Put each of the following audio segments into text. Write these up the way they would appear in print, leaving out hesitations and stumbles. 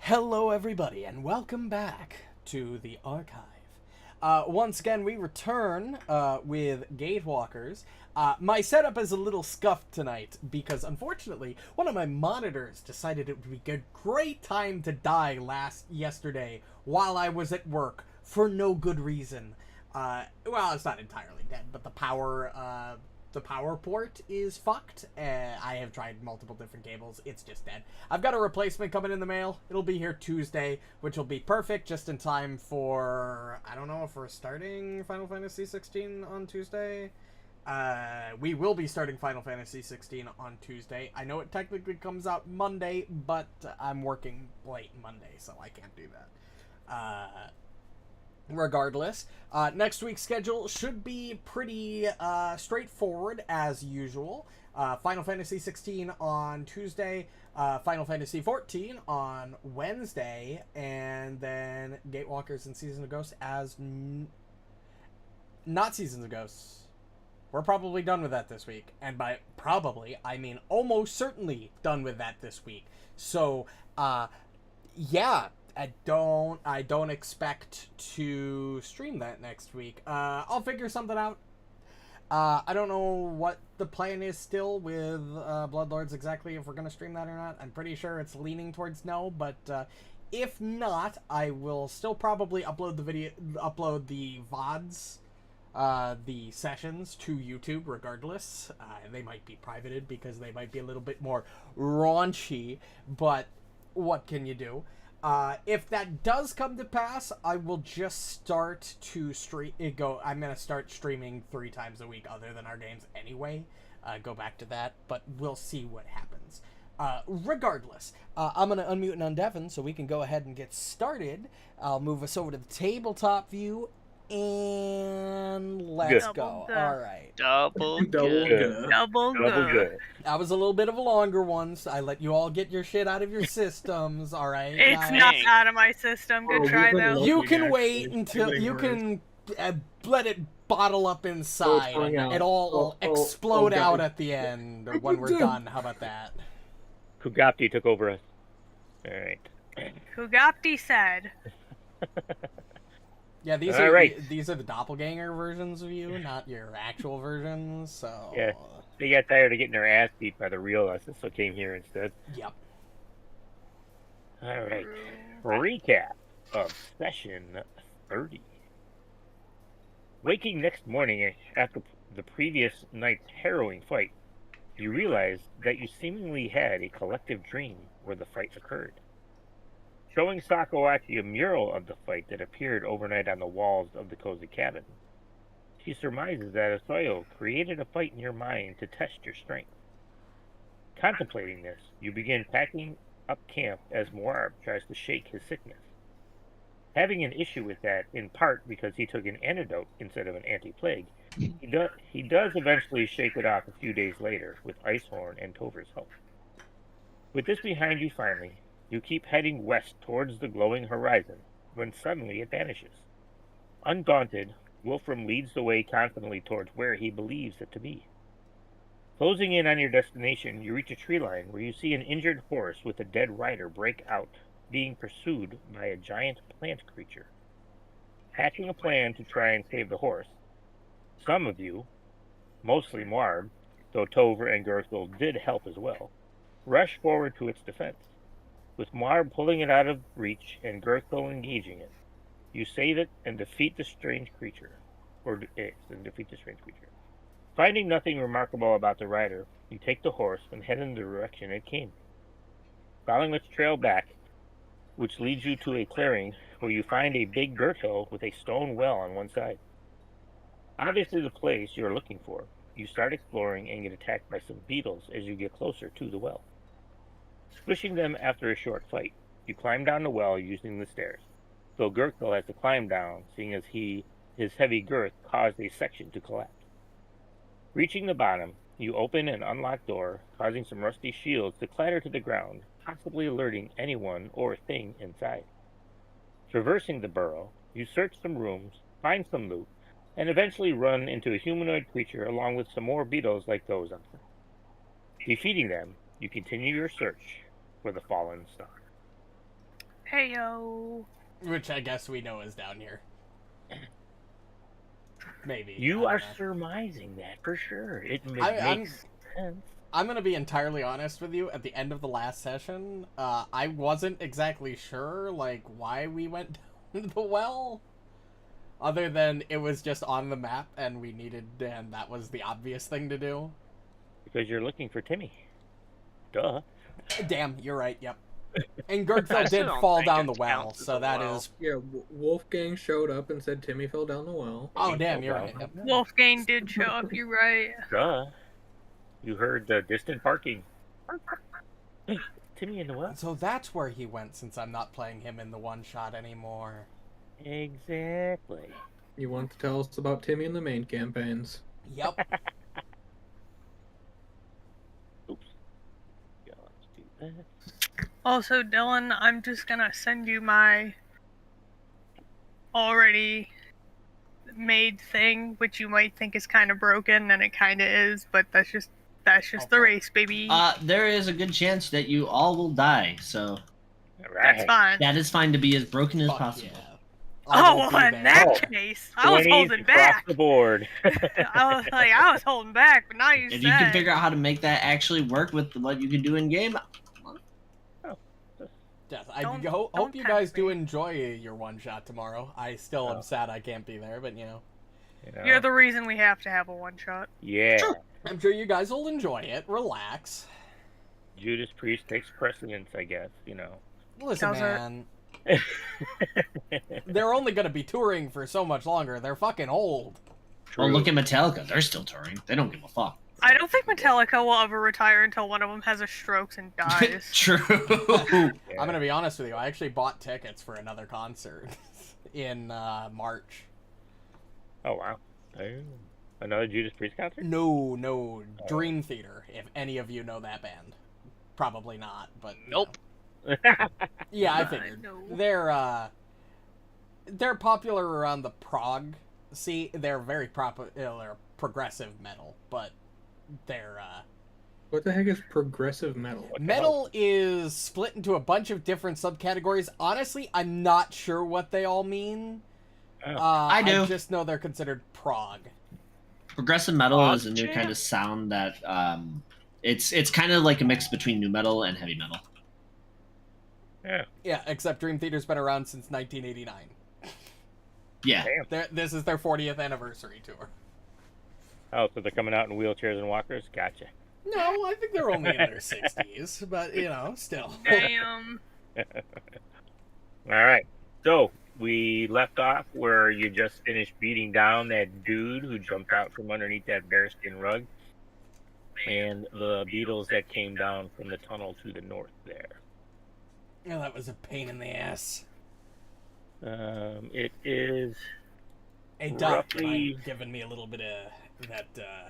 Hello, everybody, and welcome back to the archive. Once again, we return with Gatewalkers. My setup is a little scuffed tonight because, unfortunately, one of my monitors decided it would be a great time to die yesterday while I was at work for no good reason. Well, it's not entirely dead, but the power port is fucked. I have tried multiple different cables. It's just dead. I've got a replacement coming in the mail. It'll be here Tuesday, which will be perfect just in time for, I don't know if we're starting Final Fantasy 16 on Tuesday. We will be starting Final Fantasy 16 on Tuesday. I know it technically comes out Monday, but I'm working late Monday, so I can't do that. Regardless, next week's schedule should be pretty straightforward as usual. Final Fantasy 16 on Tuesday, Final Fantasy 14 on Wednesday, and then Gatewalkers and Season of Ghosts as not Seasons of Ghosts. We're probably done with that this week, and by probably I mean almost certainly done with that this week. So, yeah. I don't expect to stream that next week. I'll figure something out. I don't know what the plan is still with Bloodlords exactly, if we're going to stream that or not. I'm pretty sure it's leaning towards no, but if not, I will still probably upload the VODs, the sessions to YouTube regardless. They might be privated because they might be a little bit more raunchy, but what can you do? If that does come to pass, I will just start to I'm going to start streaming 3 times a week other than our games anyway. Go back to that, but we'll see what happens. Regardless, I'm going to unmute and undeafen so we can go ahead and get started. I'll move us over to the tabletop view, and let's go. All right. Double good. That was a little bit of a longer one, so I let you all get your shit out of your systems, all right? It's not out of my system. Good try, though. You can wait until you can let it bottle up inside. It all explode out at the end when we're done. How about that? Kugapti took over us. All right. Kugapti said. Yeah, these are the doppelganger versions of you, not your actual versions. So yeah, they got tired of getting their ass beat by the real us, so came here instead. Yep. All right. Recap of session 30. Waking next morning after the previous night's harrowing fight, you realize that you seemingly had a collective dream where the fight occurred. Showing Sakawaki a mural of the fight that appeared overnight on the walls of the cozy cabin. She surmises that Asoyo created a fight in your mind to test your strength. Contemplating this, you begin packing up camp as Muarb tries to shake his sickness. Having an issue with that, in part because he took an antidote instead of an anti-plague, he does eventually shake it off a few days later with Icehorm and Tover's help. With this behind you finally, you keep heading west towards the glowing horizon, when suddenly it vanishes. Undaunted, Wilfram leads the way confidently towards where he believes it to be. Closing in on your destination, you reach a tree line where you see an injured horse with a dead rider break out, being pursued by a giant plant creature. Hatching a plan to try and save the horse, some of you, mostly Muarb, though Tover and Gurgthil did help as well, rush forward to its defense. With Muarb pulling it out of reach and Gurgthil engaging it, you save it and defeat the strange creature. Finding nothing remarkable about the rider, you take the horse and head in the direction it came. Following its trail back, which leads you to a clearing where you find a big Gurgthil with a stone well on one side. Obviously the place you are looking for. You start exploring and get attacked by some beetles as you get closer to the well. Squishing them after a short fight, you climb down the well using the stairs, though Gurgthil has to climb down, seeing as his heavy girth caused a section to collapse. Reaching the bottom, you open an unlocked door, causing some rusty shields to clatter to the ground, possibly alerting anyone or thing inside. Traversing the burrow, you search some rooms, find some loot, and eventually run into a humanoid creature along with some more beetles like those on them. Defeating them, you continue your search for the fallen star. Heyo. Which I guess we know is down here. Maybe. You I are don't know. surmising that for sure. It I'm- makes sense. I'm gonna be entirely honest with you. At the end of the last session, I wasn't exactly sure, like, why we went down the well. Other than it was just on the map and we needed, and that was the obvious thing to do. Because you're looking for Timmy. Duh. Damn, you're right, yep. And I Gurgthil still did don't fall think down it the well, counts as so a that well. is... Yeah, Wolfgang showed up and said Timmy fell down the well. Oh, damn, you're right. Yep. Wolfgang did show up, you're right. Duh. You heard the distant barking. Hey, Timmy in the well? So that's where he went since I'm not playing him in the one-shot anymore. Exactly. You want to tell us about Timmy in the main campaigns? Yep. Oops. Yeah, let's do that. Also, Dylan, I'm just gonna send you my already made thing, which you might think is kind of broken, and it kind of is, but that's just the race, baby. There is a good chance that you all will die, so All That's right. fine. that is fine to be as broken as Fuck possible. yeah. I Oh, won't well, be in there. that Oh. case, I was 20s holding across back. the board. I was holding back, but now you If said. you can figure out how to make that actually work with what you can do in game, Yes, I Don't- hope don't you tempt guys do me. enjoy your one-shot tomorrow. I still am Oh. sad I can't be there, but, you know. You know? You're the reason we have to have a one shot. Yeah. Sure. I'm sure you guys will enjoy it. Relax. Judas Priest takes precedence, I guess, you know. Listen, How's that? man. They're only going to be touring for so much longer. They're fucking old. well, look at Metallica. They're still touring. They don't give a fuck. I don't think Metallica will ever retire until one of them has a stroke and dies. True. Yeah. I'm going to be honest with you. I actually bought tickets for another concert in March. Oh, wow. Oh, another Judas Priest concert? No, Dream Theater, if any of you know that band. Probably not, but... you Nope. know. Yeah, I figured. No. They're popular around the prog. See, they're very they're progressive metal, but they're What the heck is progressive metal? What the metal is split into a bunch of different subcategories. Honestly, I'm not sure what they all mean. Oh. I do. I just know they're considered prog. Progressive metal is a new Jam. kind of sound that it's kind of like a mix between new metal and heavy metal. Yeah. Yeah, except Dream Theater's been around since 1989. Yeah. Damn. This is their 40th anniversary tour. Oh, so they're coming out in wheelchairs and walkers? Gotcha. No, I think they're only in their 60s, but, you know, still. Damn. All right. So, we left off where you just finished beating down that dude who jumped out from underneath that bearskin rug. And the beetles that came down from the tunnel to the north there. Yeah, that was a pain in the ass. It is Hey, Doc, roughly- mind giving me a little bit of that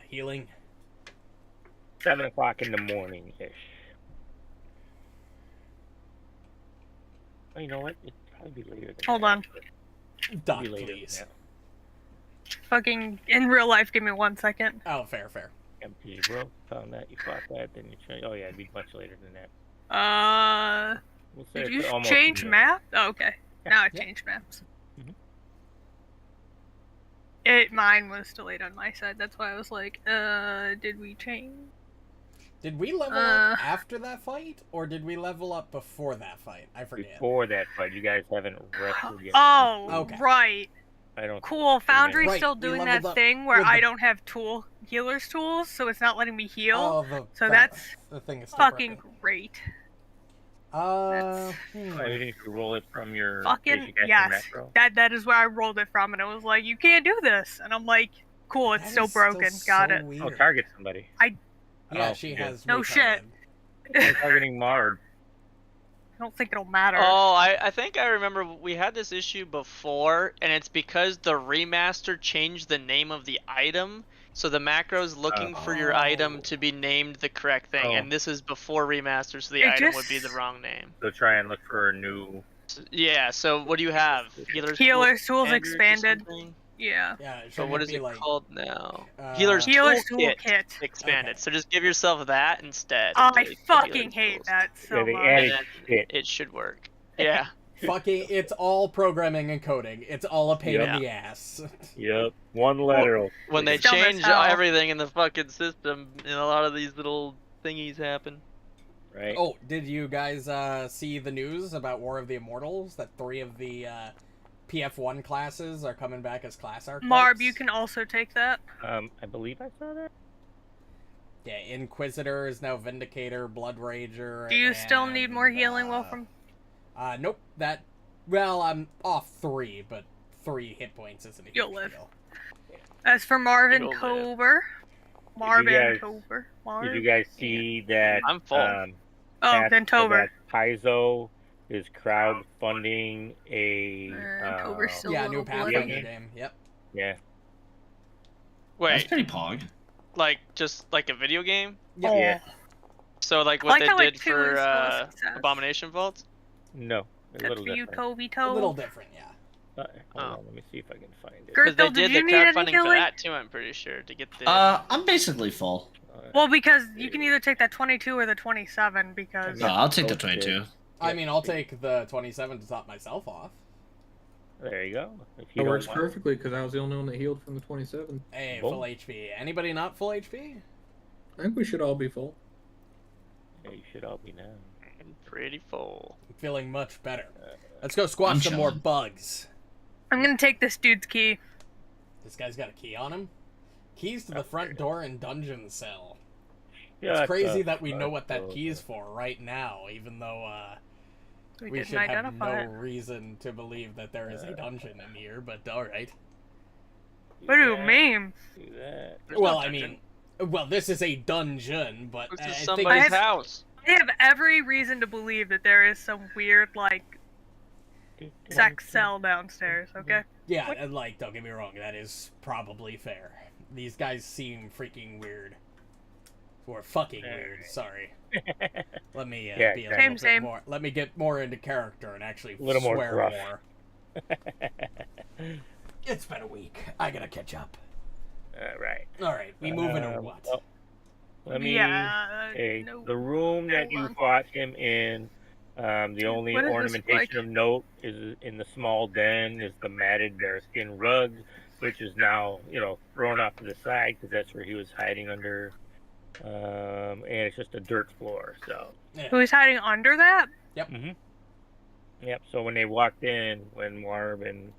healing? 7 o'clock in the morning-ish. Oh, you know what? It'd probably be later than Hold that. on. It'd Doc, be later than please. that. Fucking in real life, give me 1 second. Oh, fair. Yeah, because you broke, found that, you fought that, then you tried. Oh, yeah, it'd be much later than that. We'll say Did it's you almost change noon. map? Oh, okay. Now I Yeah. changed maps. Mhm. Mine was delayed on my side. That's why I was like, did we change? Did we level up after that fight, or did we level up before that fight? I forget. Before that fight, you guys haven't rested yet. Oh, Okay. right. I don't. Cool. Foundry's Right, still you doing leveled that up thing where with I the- don't have healer's tools, so it's not letting me heal. Oh, So that's the thing is still Fucking broken. great. I mean, if you roll it from your Fucking basic action yes. macro. That is where I rolled it from, and it was like, you can't do this, and I'm like, cool, it's That still is broken. Got so it. weird. Oh, target somebody. Yeah, Oh, she good. has. No shit. retarded. I'm targeting Muarb. I don't think it'll matter. Oh, I think I remember we had this issue before, and it's because the remaster changed the name of the item, so the macro's looking for your item to be named the correct thing, Oh. and this is before remaster, so the It item just- would be the wrong name. So try and look for a new. Yeah, so what do you have? Healer's Healer's tools Standard or expanded. something? Yeah. Yeah, So what is be it like, called now? uh, Healer's Healer's Toolkit Toolkit. expanded. Okay. So just give yourself that instead. Oh, until I you get fucking Healer's hate Tools. that so Yeah, they much. added And then shit. it should work. Yeah. it's all programming and coding. It's all a pain in the ass. Yep, one letter. When they It's dumb as change hell. everything in the fucking system, and a lot of these little thingies happen. Right. Oh, did you guys see the news about War of the Immortals? That 3 of the PF1 classes are coming back as class archetypes? Muarb, you can also take that. I believe I saw that. Yeah, Inquisitor is now Vindicator, Blood Rager. Do you still need more healing, Well, Wilfram? Nope. Well, I'm off 3, but 3 hit points isn't a huge You'll live. deal. As for Marv and You'll live. Tover, Marv Did you and guys- Tover. Did you guys see that? I'm full. Oh, then Tover. That Paizo is crowdfunding a. Tover's still Yeah, a new little bloody. Pathfinder game. Yep. Yeah. That's Wait, pretty pog. like just like a video game? Yep. Yeah. So like I what like they how it did too for is still a success. Abomination Vaults? No. A That's little for you, different. Toby A Toe. little different, yeah. Hold Oh. on, let me see if I can find it. Gurgthil, Because they did did you the need any crowdfunding for healing? that too, I'm pretty sure, to get the... I'm basically full. Well, because you can either take that 22 or the 27, because... No, I'll take the 22. I mean, I'll take the 27 to top myself off. There you go. If you It don't works want- perfectly because I was the only one that healed from the 27. Hey, Boom. full HP. Anybody not full HP? I think we should all be full. Yeah, you should all be now. I'm pretty full. I'm feeling much better. Let's go squash I'm some more chilling. bugs. I'm gonna take this dude's key. This guy's got a key on him. Keys to the front door and dungeon cell. Yeah, It's crazy that we know what that key is for right now, even though We we didn't should have identify no reason to believe that there is a dungeon in here, but alright. it. What do you mean? Do that. There's Well, no I dungeon. mean, well, this is a dungeon, but This I is think somebody's it's- house. I have every reason to believe that there is some weird, like, sex cell downstairs, okay? yeah, and like, don't get me wrong, that is probably fair. These guys seem freaking weird. Or fucking weird, sorry. Let me Yeah, be a exactly. little Same. bit more. Let me get more into character and actually A little more swear gruff. more. It's been a week. I gotta catch up. All right. Alright, we moving or Um, what? well, let me. Yeah, Hey, no. the room that you Hold on. fought him in. The only What does this ornamentation like? of note is in the small den is the matted bearskin rug, which is now thrown off to the side because that's where he was hiding under. And it's just a dirt floor. So. Who's hiding under that? Mm-hmm. Yep. So when they walked in, when Muarb and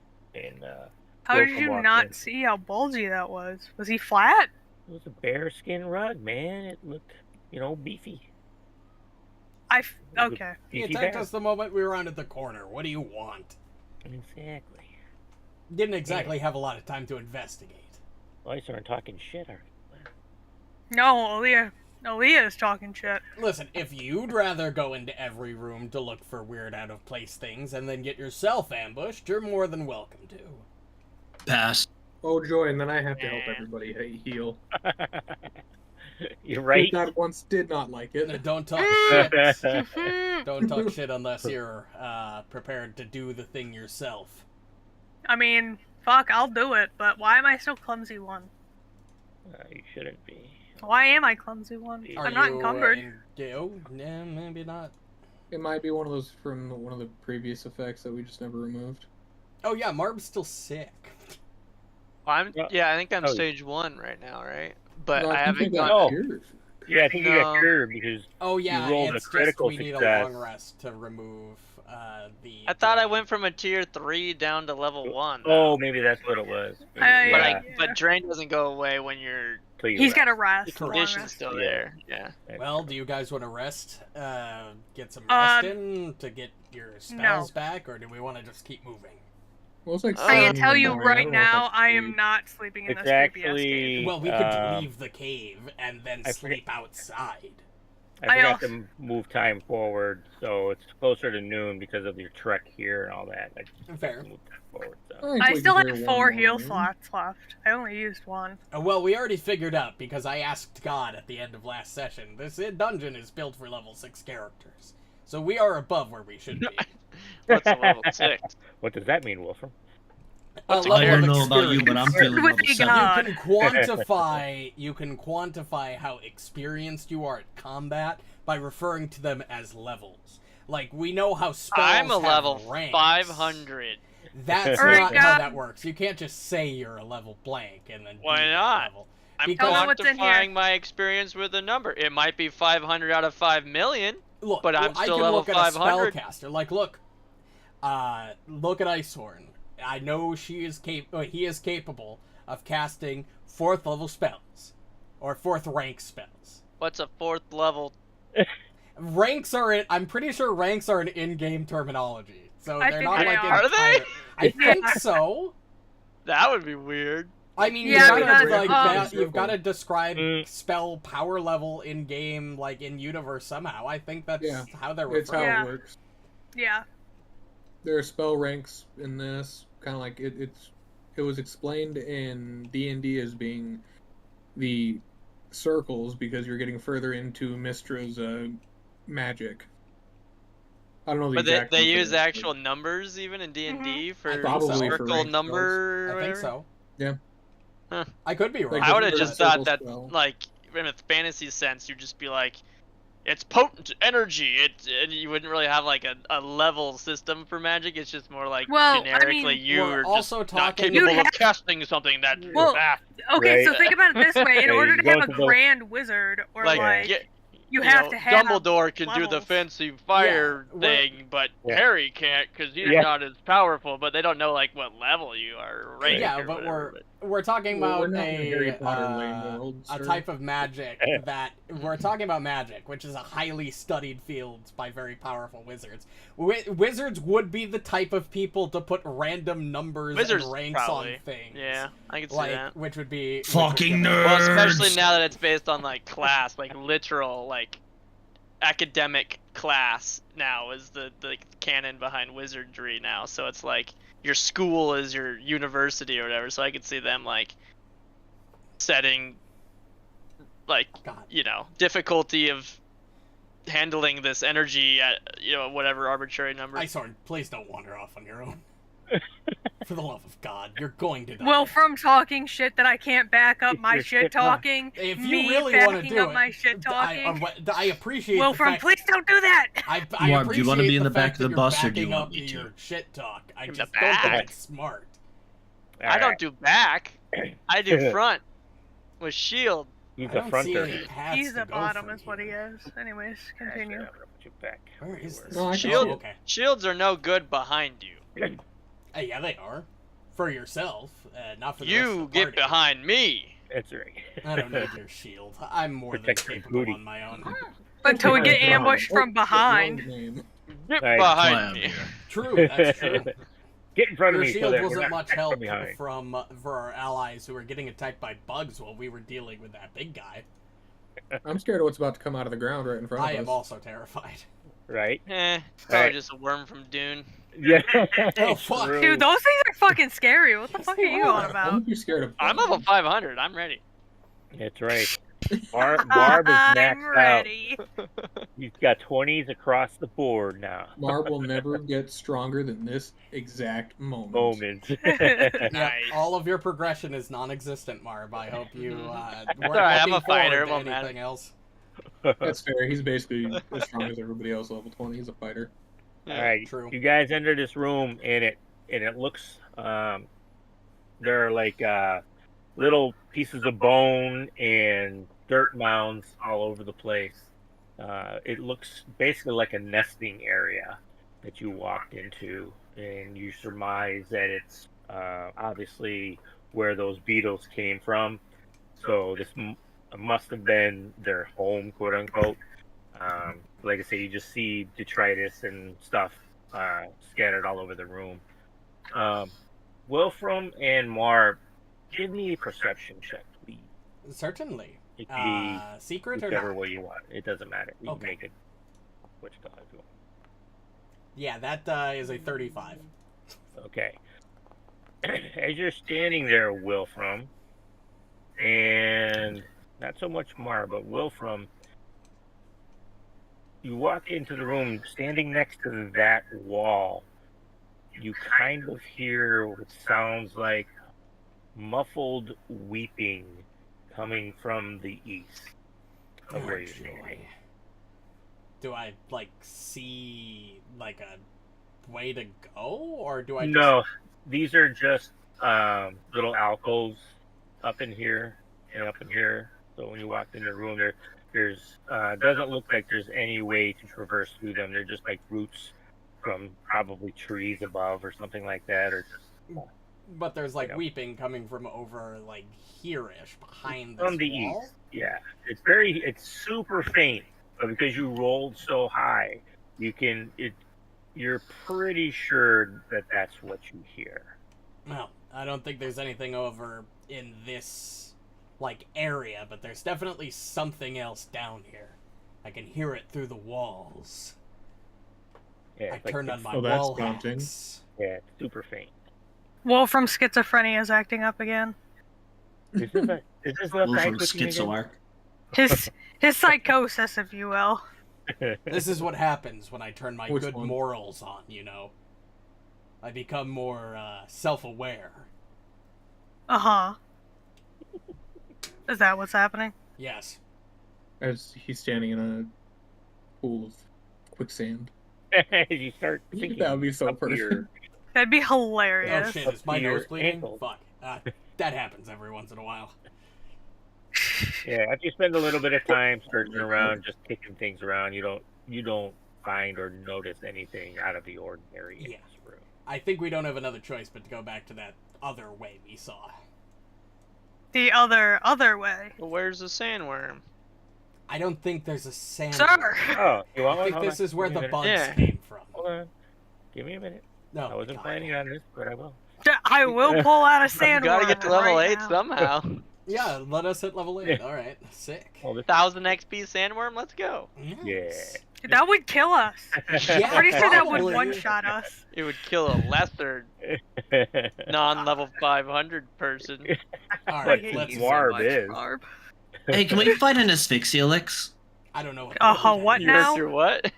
How did Wilfram you walked not in. see how bulgy that was? Was he flat? It was a bearskin rug, man. It looked, beefy. Okay. He Beefy attacked bear. us the moment we were rounded the corner. What do you want? Exactly. Didn't exactly have a lot of time to investigate. Well, I started talking shit already. No, Aaliyah is talking shit. Listen, if you'd rather go into every room to look for weird out-of-place things and then get yourself ambushed, you're more than welcome to. Pass. Oh, joy, and then I have to help everybody heal. You're right. That once did not like it. Don't talk shit. Mhm. Don't talk shit unless you're prepared to do the thing yourself. I mean, fuck, I'll do it, but why am I still clumsy one? You shouldn't be. Why am I clumsy one? Are I'm not you, encumbered. Oh, yeah, maybe not. It might be one of those from one of the previous effects that we just never removed. Oh yeah, Marb's still sick. Well, Yeah. I think I'm Oh. stage 1 right now, right? But No, I think haven't we got Oh. cured. Yeah, I think you got No. cured because Oh yeah, You rolled a it's critical just we need a success. long rest to remove the... I thought I went from a tier 3 down to level 1. oh, maybe that's what it was. I- But yeah, but drain doesn't go away when your till you He's rest. got to rest. the long condition's rest. still Yeah. there. Yeah. Well, do you guys want to rest? Get some rest Um, in to get your spells back, or do we want to just keep moving? Well, it's like I I can 7 in tell the you morning. right don't know if now, that's I the- am not sleeping in It's this creepy ass actually- cave. Well, we could um, leave the cave and then I sleep outside. I I forgot also- to move time forward, so it's closer to noon because of your trek here and all that. I just Fair. moved time forward. So. think I we still can have clear 4 one heal more. slots left. I only used 1. Well, we already figured out, because I asked God at the end of last session, this dungeon is built for level 6 characters. So we are above where we should be. What's a level 6? What does that mean, Wolfram? What's a level I of don't know about you, but I'm experience. feeling With level the 7. God. You can quantify how experienced you are at combat by referring to them as levels. Like, we know how spells I'm a have level ranks. 500. That's Alright, not how God. that works. You can't just say you're a level blank and then Why be that not? level. I'm Because- Tell me what's in here. quantifying my experience with a number. It might be 500 out of 5 million. Look, But I'm I still can level look at 500. a spellcaster. Like, look at Icehorm. I know he is capable of casting 4th level spells. Or 4th rank spells. What's a 4th level? I'm pretty sure ranks are an in-game terminology. So I they're think not they like are. Are they? I think so. That would be weird. I mean, Yeah, you've because, got to describe Mm. spell power level in game, like in universe somehow. I think that's Yeah. how they're It's how referred. Yeah. it works. Yeah. There are spell ranks in this, kind of like it was explained in D&D as being the circles because you're getting further into Mistra's magic. I don't know the But exact they one for use this, but- actual numbers even in D&D for Probably for circle ranked number. I or think whatever? so. Yeah. I could be wrong. Like, I would have Circle just thought that, spell. like, in a fantasy sense, you'd just be like, it's potent energy. And you wouldn't really have like a level system for magic. It's just more like Well, I generically mean, you're we're just also not talking- capable You'd of have- casting something that Well, fast. Okay, Right. so think about it this way. In Yeah, order you to go have a into the- grand wizard, or like, yeah, you have to have Dumbledore can do the levels. fancy fire Yeah, we're- thing, but Yeah. Harry can't because he's Yeah. not as powerful. But they don't know like what level you are. Or rank Yeah, or but whatever, we're talking Well, we're about not in the Harry Potter lane world, a sir. type of magic that we're talking about magic, which is a highly studied field by very powerful wizards. Wizards would be the type of people to put random numbers Wizards and ranks probably. on things. Yeah, I can see like that. which would be Fucking which would- nerd. Well, especially now that it's based on like class, like literal, like academic class now is the canon behind wizardry now. So it's like your school is your university or whatever. So I could see them like setting like God. difficulty of handling this energy at whatever arbitrary number. Icehorn, please don't wander off on your own. For the love of God, you're going to die. Wilfram talking shit that I can't back up my Your shit shit talking. If you me really want to backing do up it, my shit talking. I appreciate Wilfram, the fact. please don't do that. I Marv, do you wanna appreciate be in the back fact of the that you're bus, or do you backing want up me to? your shit talk. I In the just don't think back? it's smart. I don't do back. I do front with shield. He's I a don't see fronter. any paths He's to the go bottom, from is what he here. is. Anyways, continue. I'm gonna put you back. Where is this? No, I can Shield. see it. Okay. Shields are no good behind you. Yeah, they are. For yourself, not for the rest You of the get party. behind me. That's right. I don't need your shield. I'm more than Protect your capable booty. on my own. Until we get Oh, ambushed oh, from shit, behind. wrong name. Get Right. behind Fly me. up here. True, that's true. Get in front of Your me so shield that we're wasn't not much attacked help from behind. for our allies who were getting attacked by bugs while we were dealing with that big guy. I'm scared of what's about to come out of the ground right in front of I us. am also terrified. Right? Probably Alright. just a worm from Dune. Yeah. Oh, fuck. True. Dude, those things are fucking scary. What the fuck are you are. on about? Don't be scared of I'm bugs. level 500. I'm ready. That's right. Marb is I'm maxed ready. out. He's got 20s across the board now. Marb will never get stronger than this exact moment. Moment. Yeah, Nice. all of your progression is non-existent, Marb. I hope you weren't alright, I'm looking a fighter, forward it to won't anything matter. else. That's fair. He's basically as strong as everybody else level 20. He's a fighter. Yeah. All right, True. you guys enter this room, and it looks there are like little pieces of bone and dirt mounds all over the place. It looks basically like a nesting area that you walked into, and you surmise that it's obviously where those beetles came from. So this must have been their home, quote unquote. Like I say, you just see detritus and stuff scattered all over the room. Wilfram and Muarb, give me a perception check, please. Certainly. It can Secret be or whichever not? way you want. It doesn't matter. You Okay. can make it which color if you want. Yeah, that is a 35. Okay. As you're standing there, Wilfram, and not so much Muarb, but Wilfram, you walk into the room, standing next to that wall, you kind of hear what sounds like muffled weeping coming from the east of where you're standing. do I like see like a way to go, or do I? No, these are just little alcoves up in here and up in here. So when you walk in the room, there's doesn't look like there's any way to traverse through them. They're just like roots from probably trees above or something like that, or just. But there's like You know. weeping coming from over like here-ish behind this From the wall. east, yeah. It's super faint, but because you rolled so high, you're pretty sure that that's what you hear. Well, I don't think there's anything over in this like area, but there's definitely something else down here. I can hear it through the walls. Yeah, I it's like- turned on my Oh, that's wall daunting. hacks. Yeah, it's super faint. Wolfram schizophrenia is acting up again. Is this left eye Wolfram clicking again? schizoarch. His psychosis, if you will. This is what happens when I turn my Which good one? morals on, you know. I become more self-aware. Uh-huh. Is that what's happening? Yes. As he's standing in a pool of quicksand. You start thinking That would be so up to your- perfect. That'd be Oh hilarious. shit, is my Up to your nose bleeding? ankle. Fuck. That happens every once in a while. Yeah, after you spend a little bit of time searching around, just kicking things around, you don't find or notice anything out of the ordinary in Yeah. this room. I think we don't have another choice but to go back to that other way we saw. The other way. Well, where's the sandworm? I don't think there's a sand. Sir! Oh, you want I one? think Hold this on. is where Give me the a minute. bugs Yeah. came from. Hold on. Give me a minute. No, I wasn't God. planning on this, but I will. I will pull out a You sandworm. gotta get to level right 8 now. somehow. Yeah, let us hit level 8. Alright, sick. Well, this 1000 XP sandworm, let's go. Nice. That would kill us. Yeah, Pretty sure that would probably. one-shot us. It would kill a lesser non-level 500 person. Alright, hate let's. you Muarb is. Muarb. Hey, can we find an asphyxiolix? I don't know what. What You now? heard through what?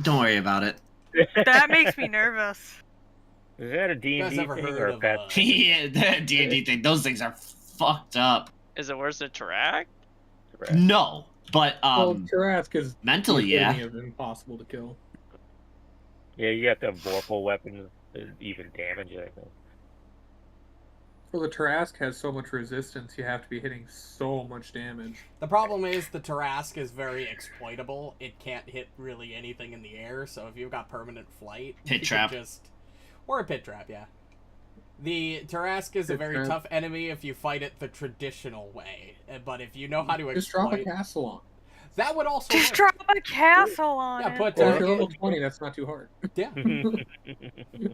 Don't worry about it. That makes me nervous. Is that a You guys D&D ever thing heard or a of, pet? Yeah, the D&D thing. Those things are fucked up. Is it worse than Tarak? No, but Well, Tarask is mentally, the yeah. epitome of impossible to kill. Yeah, you have to have vorpal weapons to even damage it, I think. Well, the Tarask has so much resistance, you have to be hitting so much damage. The problem is the Tarask is very exploitable. It can't hit really anything in the air, so if you've got permanent flight, Pit you can trap. or a pit trap, yeah. The Tarask is a Pit very trap. tough enemy if you fight it the traditional way, but if you know how to Just drop a exploit, castle on. that would also Just work. drop a castle on Yeah, it. put Well, if you're it- level 20, that's not too hard. Yeah,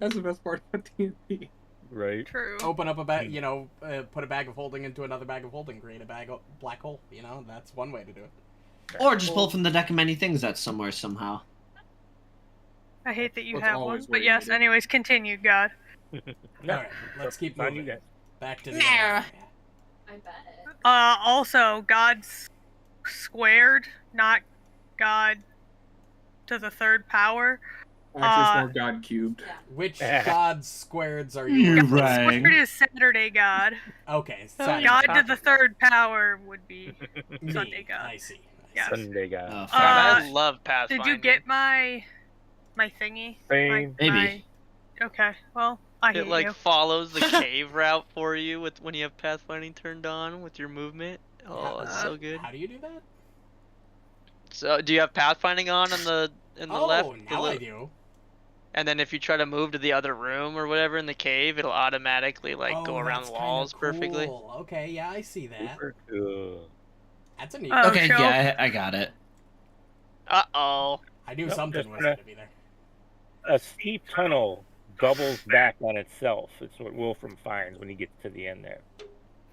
That's the best part about D&D. Right. True. open up a bag, put a bag of holding into another bag of holding, create a bag of black hole. That's one way to do it. Or just pull from the deck of many things that's somewhere somehow. I hate that you That's have one. always But where you yes, need it. anyways, continue, God. All right, let's keep On you moving. guys. Back to the. Nah. area. I bet. Also, God's squared, not God to the third power. Actually, it's more God cubed. Yeah. Which god's squares are you? You God rang. squared is Saturday God. Okay, God to the third power would be Me. Sunday God. I see. Yeah. Sunday guy. Oh, fuck. I love Pathfinder. Did you get my thingy? Same. Maybe. Okay, well, I hate It like you. follows the cave route for you with when you have pathfinding turned on with your movement. Oh, it's so good. How do you do that? So, do you have pathfinding on the left? The Now I li- do. And then if you try to move to the other room or whatever in the cave, it'll automatically like go Oh, around that's the walls kinda perfectly. cool. Okay, yeah, I see that. Super cool. That's a neat. Oh, Okay, sure. yeah, I got it. Uh-oh. I knew Nope, something just was going to be there. A steep tunnel doubles back on itself. It's what Wilfram finds when he gets to the end there.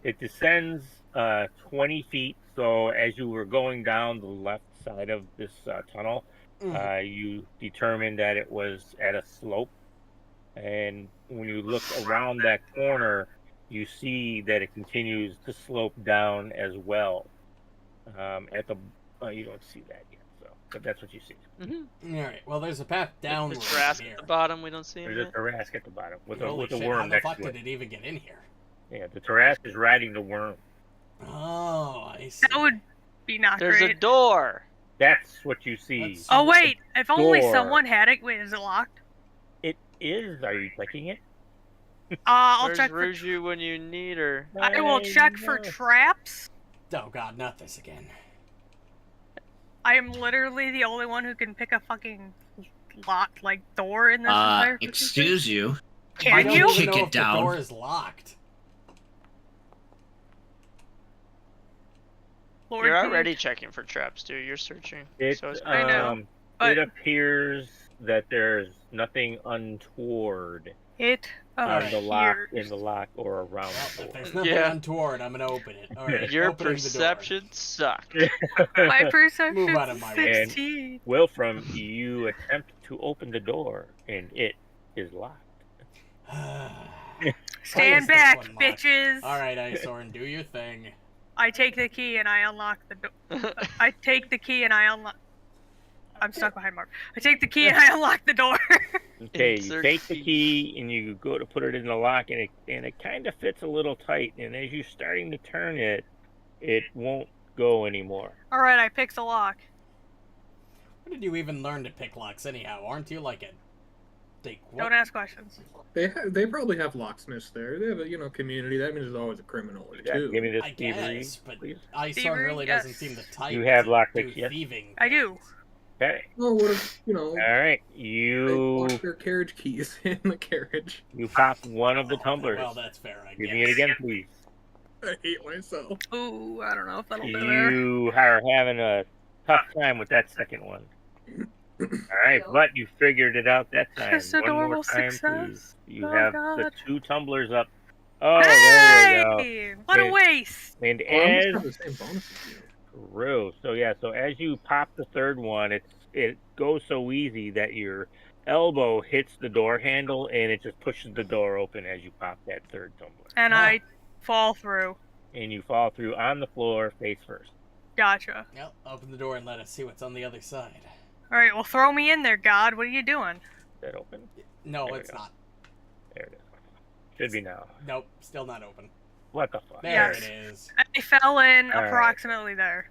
It descends 20 feet. So as you were going down the left side of this tunnel, you determined that it was at a slope. And when you look around that corner, you see that it continues to slope down as well. You don't see that yet, but that's what you see. Mm-hmm. All right. Well, there's a path downward The Trask from at here. the bottom, we don't see him There's a yet. Tarask at the bottom with Holy a shit, worm how the next fuck to did it. it even get in here? Yeah, the Tarask is riding the worm. Oh, I see. That would be not There's great. a door. That's what you see. That's- Oh wait, if only Door. someone had it. Wait, is it locked? It is. Are you clicking it? I'll Where's check for. Ruju when you need her? I will check for know. traps. Oh god, not this again. I am literally the only one who can pick a fucking locked like door in this entire. Excuse you. I Can don't you? even Kick know it if down. the door is locked. Lord, You're can you- already checking for traps, dude. You're searching. It, So it's I know, but- it appears that there's nothing untoward It on the lock, appears. in the lock, or around Well, the if door. there's nothing Yeah. untoward, I'm gonna open it. All right, Your opening the door. perception sucked. My perception Move out of my way. 16. Wilfram, you attempt to open the door, and it is locked. Stand is this back, one locked? bitches. All right, Icehorn, do your thing. I take the key and I unlock the door. I take the key and I unlock. I'm stuck behind Mark. I take the key and I unlock the door. Okay, you Insert take the key. key and you go to put it in the lock, and it kind of fits a little tight. And as you're starting to turn it, it won't go anymore. All right, I pick the lock. When did you even learn to pick locks anyhow? Aren't you like a... Don't ask questions. They probably have locksmiths there. They have a community. That means there's always a criminal or Yeah, two. give me this I thievery, guess, but please. Icehorn Thievery, really yes. doesn't seem the type You have to lockpicks, do yes? thieving. I do. Okay. Oh, what if All right. they You lock their carriage keys in the carriage? pop one of the tumblers. Well, that's fair, I Give guess. me it again, please. I hate myself. Ooh, I don't know if that'll do there. You are having a tough time with that second one. All right, but you figured it out that time. Just a One more normal time, success. please. You Oh, have the God. 2 tumblers up. Oh, there we go. Hey! What a Wait. waste! And Oh, I almost have as the same bonus as you. true, so as you pop the third one, it goes so easy that your elbow hits the door handle and it just pushes the door open as you pop that third tumbler. And I fall through. And you fall through on the floor face first. Gotcha. Yep, open the door and let us see what's on the other side. All right, well, throw me in there, God. What are you doing? Is that open? No, There we it's go. not. There it is. Should be now. Nope, still not open. What the fuck? There Yes. it is. I fell in All right. approximately there.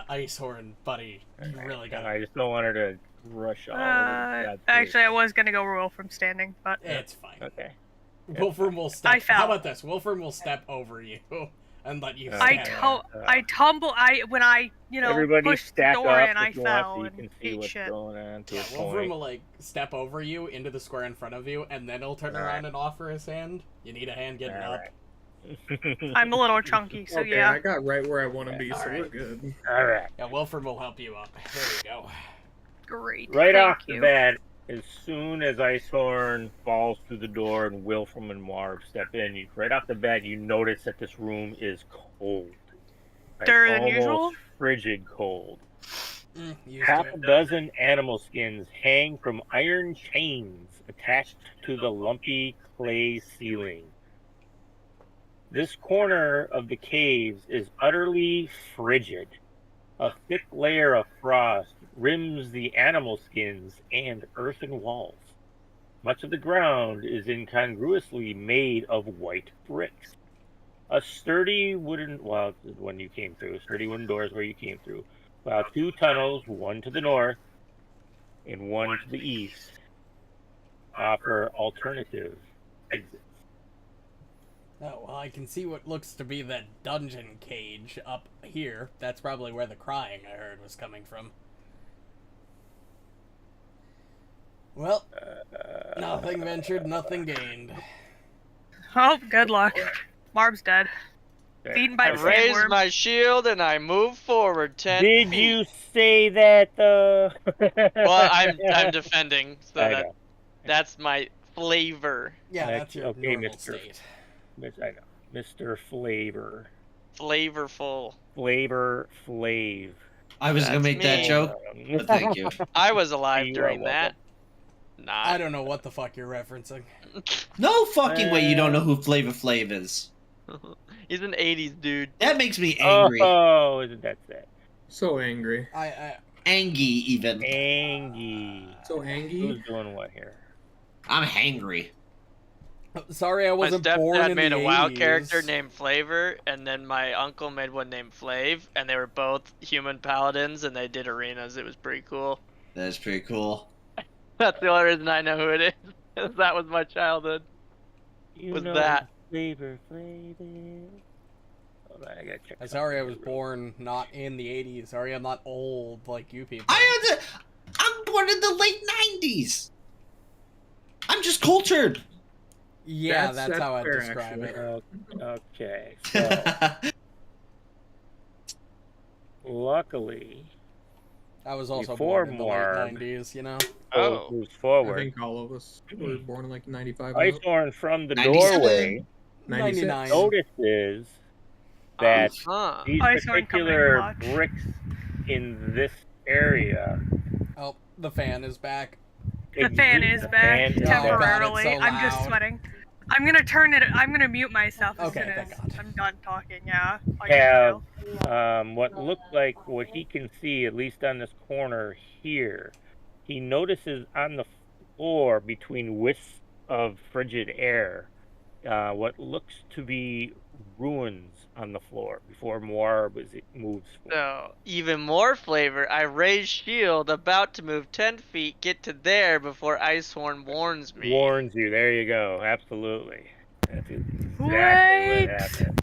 Icehorn, buddy, you really got I just don't want her to rush all over. God's Actually, I sake. was gonna go roll from standing, but It's fine. Okay. Wolfram will step. I fell. How about this? Wolfram will step over you and let you. I stand I tumble. When I Everybody pushed the stack door up in, I if you want fell so you and can see ate what's shit. going on to Yeah, a Wolfram point. will like step over you into the square in front of you, and then he'll turn All around right. and offer his hand. You need a hand getting All up. right. I'm a little chunky, so Okay, yeah. I got right where I want to be, so Alright. we're good. All right. Yeah, Wolfram will help you up. There you go. Great. Right Thank off you. the bat, as soon as Icehorn falls through the door and Wilfram and Muarb step in, right off the bat, you notice that this room is cold. Like, Dirtier than almost usual? frigid cold. Used Half to a it. dozen animal skins hang from iron chains attached to the lumpy clay ceiling. This corner of the caves is utterly frigid. A thick layer of frost rims the animal skins and earthen walls. Much of the ground is incongruously made of white bricks. A sturdy wooden, well, the one you came through, sturdy wooden doors where you came through, while 2 tunnels, one to the north and one to the east, offer alternative exits. Oh, well, I can see what looks to be that dungeon cage up here. That's probably where the crying I heard was coming from. Well, nothing ventured, nothing gained. Oh, good luck. Marb's dead. Okay. Eaten by I the raise sandworm. my shield and I move forward 10 Did feet. you say that though? Well, I'm defending, so I know. that's my flavor. Yeah, That's that's your okay, normal mister. state. I know. Mr. Flavor. Flavorful. Flavor Flav. I was gonna That's make that me. joke, but thank you. I was alive You are during that. I Not. don't know what the fuck you're referencing. No fucking way you don't know who Flavor Flav is. He's an 80s dude. That makes me angry. Oh, isn't that sad? So angry. Angy even. Angie. So Who's angry. doing what here? I'm hangry. Sorry, I My wasn't born stepdad in made the a WoW 80s. character named Flavor, and then my uncle made one named Flav, and they were both human paladins, and they did arenas. It was pretty cool. That is pretty cool. That's the only reason I know who it is. That was my childhood. You Was know that? Flavor. Hold on, I gotta check. I'm sorry, I was born not in the 80s. Sorry, I'm not old like you people. I'm born in the late 90s. I'm just cultured. Yeah, that's how I fair, describe actually. it. Okay, so luckily, I was also Before born in the Muarb. late 90s, you know? Oh. moves I forward. think all of us were born in like 95. and up. Icehorn from the 97. doorway 96. 99. notices that Huh. these Icehorn coming particular clutch. bricks in this area. Oh, the fan is back. The fan is the back fan is Oh, God, temporarily. it's so I'm just loud. sweating. I'm gonna turn it. I'm gonna mute myself as Okay, soon thank as God. I'm done talking. Yeah. I Have can what looked like what he can see, at least on this corner here. He notices on the floor between wisps of frigid air what looks to be ruins on the floor before Muarb as it moves forward. So, even more flavor. I raise shield, about to move 10 feet, get to there before Icehorn warns me. Warns you. There you go. Absolutely. That's exactly what Wait. happened.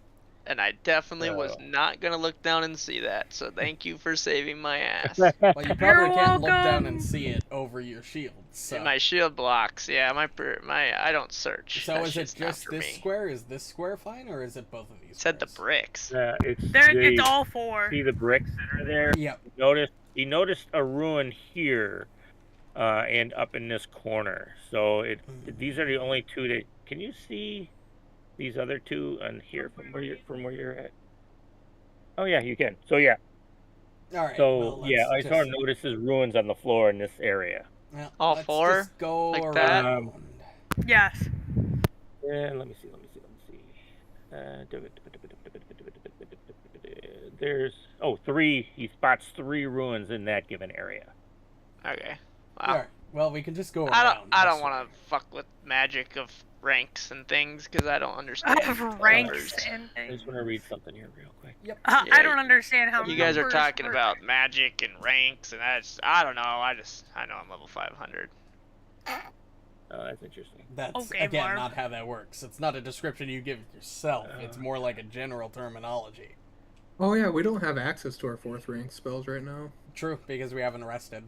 And I definitely was So. not going to look down and see that, so thank you for saving my ass. Well, you probably can't look down welcome. and see it over your shield. So, And my shield blocks, yeah, my I don't search. so That is it shit's not just for this me. square? Is this square fine, or is it both of these? It said the squares? bricks. It's all four. See the bricks that are there? Yep. He noticed a ruin here and up in this corner. So these are the only two that can you see these other two on here from where you're at? Oh yeah, you can. So yeah. All right. So well, yeah, let's Icehorn just- notices ruins on the floor in this area. well, All let's four? just go Like that? around. Yes. Yeah, let me see. There's three. He spots 3 ruins in that given area. Okay. All Wow. right. Well, we can just go I around. don't this want way. to fuck with magic of ranks and things because I don't understand. Of numbers. ranks and I things. just want to read something here real quick. Yep. I Yeah, don't understand how You guys are numbers talking work. about magic and ranks, and I don't know. I know I'm level 500. Oh, that's interesting. That's Okay, again Marv. not how that works. It's not a description you give yourself. It's more like a general terminology. Oh yeah, we don't have access to our 4th rank spells right now. True, because we haven't rested.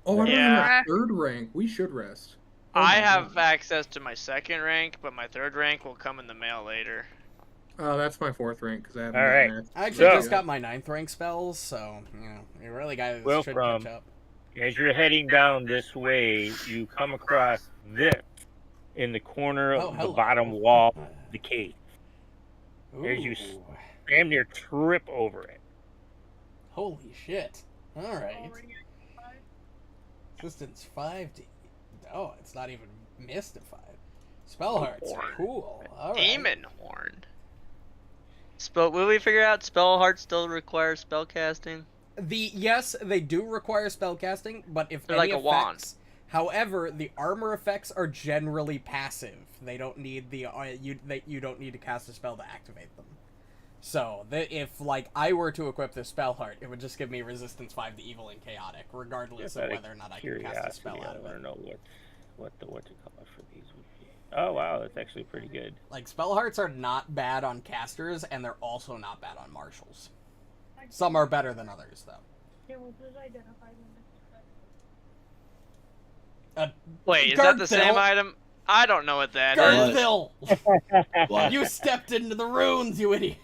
Oh, I don't Yeah. have a 3rd rank. We should rest. Oh I my have God. access to my 2nd rank, but my 3rd rank will come in the mail later. Oh, that's my 4th rank because I haven't. All right. gotten access I actually to it just yet. got my 9th rank spells, so you really guys should Wilfram. catch up. As you're heading down this way, you come across this in the corner of Oh, the hello. bottom wall of the cave. As you Ooh, damn near trip over it. holy shit! All right. Resistance 5 to. Oh, it's not even mystified. Spell hearts, Horn. cool. All right. Demon Horn. Will we figure out spell hearts still require spell casting? Yes, they do require spellcasting, but if They're any like a effects, wand. However, the armor effects are generally passive. They don't need you don't need to cast a spell to activate them. So if like I were to equip this spell heart, it would just give me resistance 5 to evil and chaotic, regardless of whether or not I can cast a spell out I of want to it. know what to call it for these would be. Oh wow, that's actually pretty good. Like spell hearts are not bad on casters, and they're also not bad on marshals. Some are better than others, though. Wait, is that the Gurgthil. same item? I don't know what that is. Gurgthil! What? You stepped into the runes, you idiot!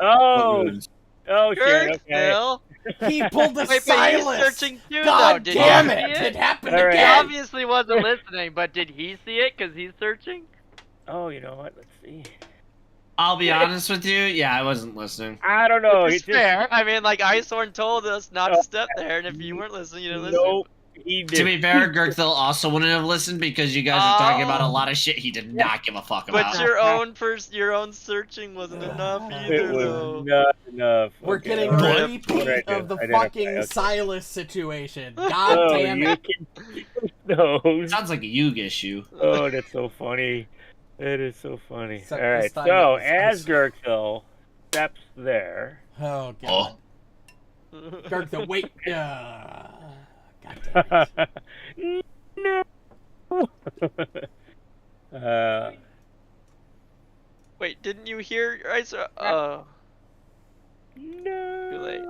Oh, What oh shit. Okay. Gurgthil? He pulled a Wait, but he's Silas! searching too, though. God Did damn he it! see It happened All right. He again! obviously wasn't listening, but did he see it? Because he's searching? Oh, you know what? Let's see. I'll be honest with you. Yeah, I wasn't listening. I don't know. It's It just fair. I mean, like, Icehorn told us not to step there, and if you weren't listening, you didn't listen. nope. He did. To be fair, Gurgthil also wouldn't have listened because you guys are talking about a lot of shit he did not give a fuck about. But your own searching wasn't enough It either, was though. not enough. We're Okay, getting all a right. repeat What I do? of the Identify, fucking okay. Silas situation. God Oh, damn you it. can those. Sounds like a Yug issue. Oh, that's so funny. It is so funny. Except All right, this time so it was as Gurgthil steps there, Oh god. Gurgthil, wait. God damn it. no. Wait, didn't you hear? No. Too late.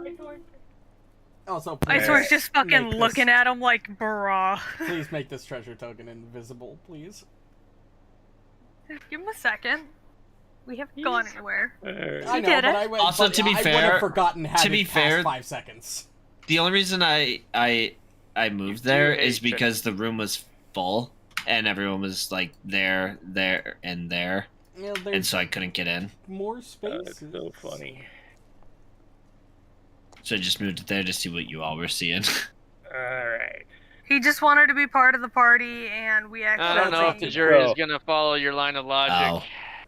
Also, please, Icehorm's just fucking make looking this, at him like, bruh. please make this treasure token invisible, please. Give him a second. We haven't gone anywhere. I know, did but it. I went. Also, but to be I would fair- have forgotten had to be it passed fair- 5 seconds. The only reason I moved there hate is trick. because the room was full and everyone was like there, and there, Yeah, and there's so I couldn't get in. more space. That's so funny. So I just moved it there to see what you all were seeing. Alright. He just wanted to be part of the party, and we actually. I don't know if the That's jury is Oh. gonna follow your line of logic. Oh.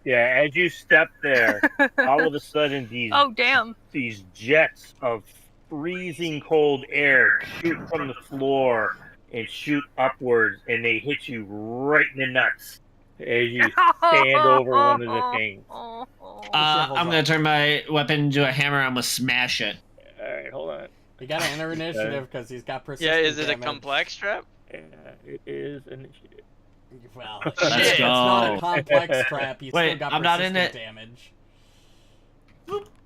Yeah, as you step there, all of a sudden Oh damn! these jets of freezing cold air shoot from the floor and shoot upwards, and they hit you right in the nuts as you stand over one of the things. I'm gonna turn my weapon into a hammer. I'm gonna smash it. Alright, hold on. You gotta enter initiative because he's got persistent Yeah, is it a damage. complex trap? It is initiative. Well, Let's it's not a go. complex trap. He's Wait, still got I'm not in persistent it. damage.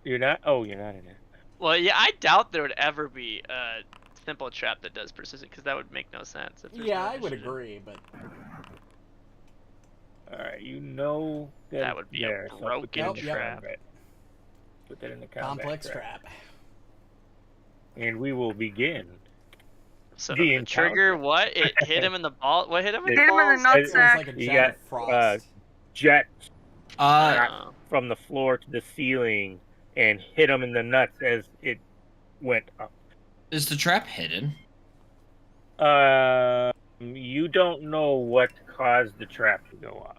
You're not? Oh, you're not in it. Well, yeah, I doubt there would ever be a simple trap that does persistent, because that would make no sense. If there's Yeah, no I would initiative. agree, but Alright, you know That would be a there, so broken put that in the trap. combat. Put that in the combat complex trap. trap. And we will begin. So The the encounter. trigger, what? It hit him in the ball. What hit him in It the Hit him in balls? the It was nutsack. like a You jet got, of frost. Jets Oh. from the floor to the ceiling and hit him in the nuts as it went up. Is the trap hidden? You don't know what caused the trap to go up.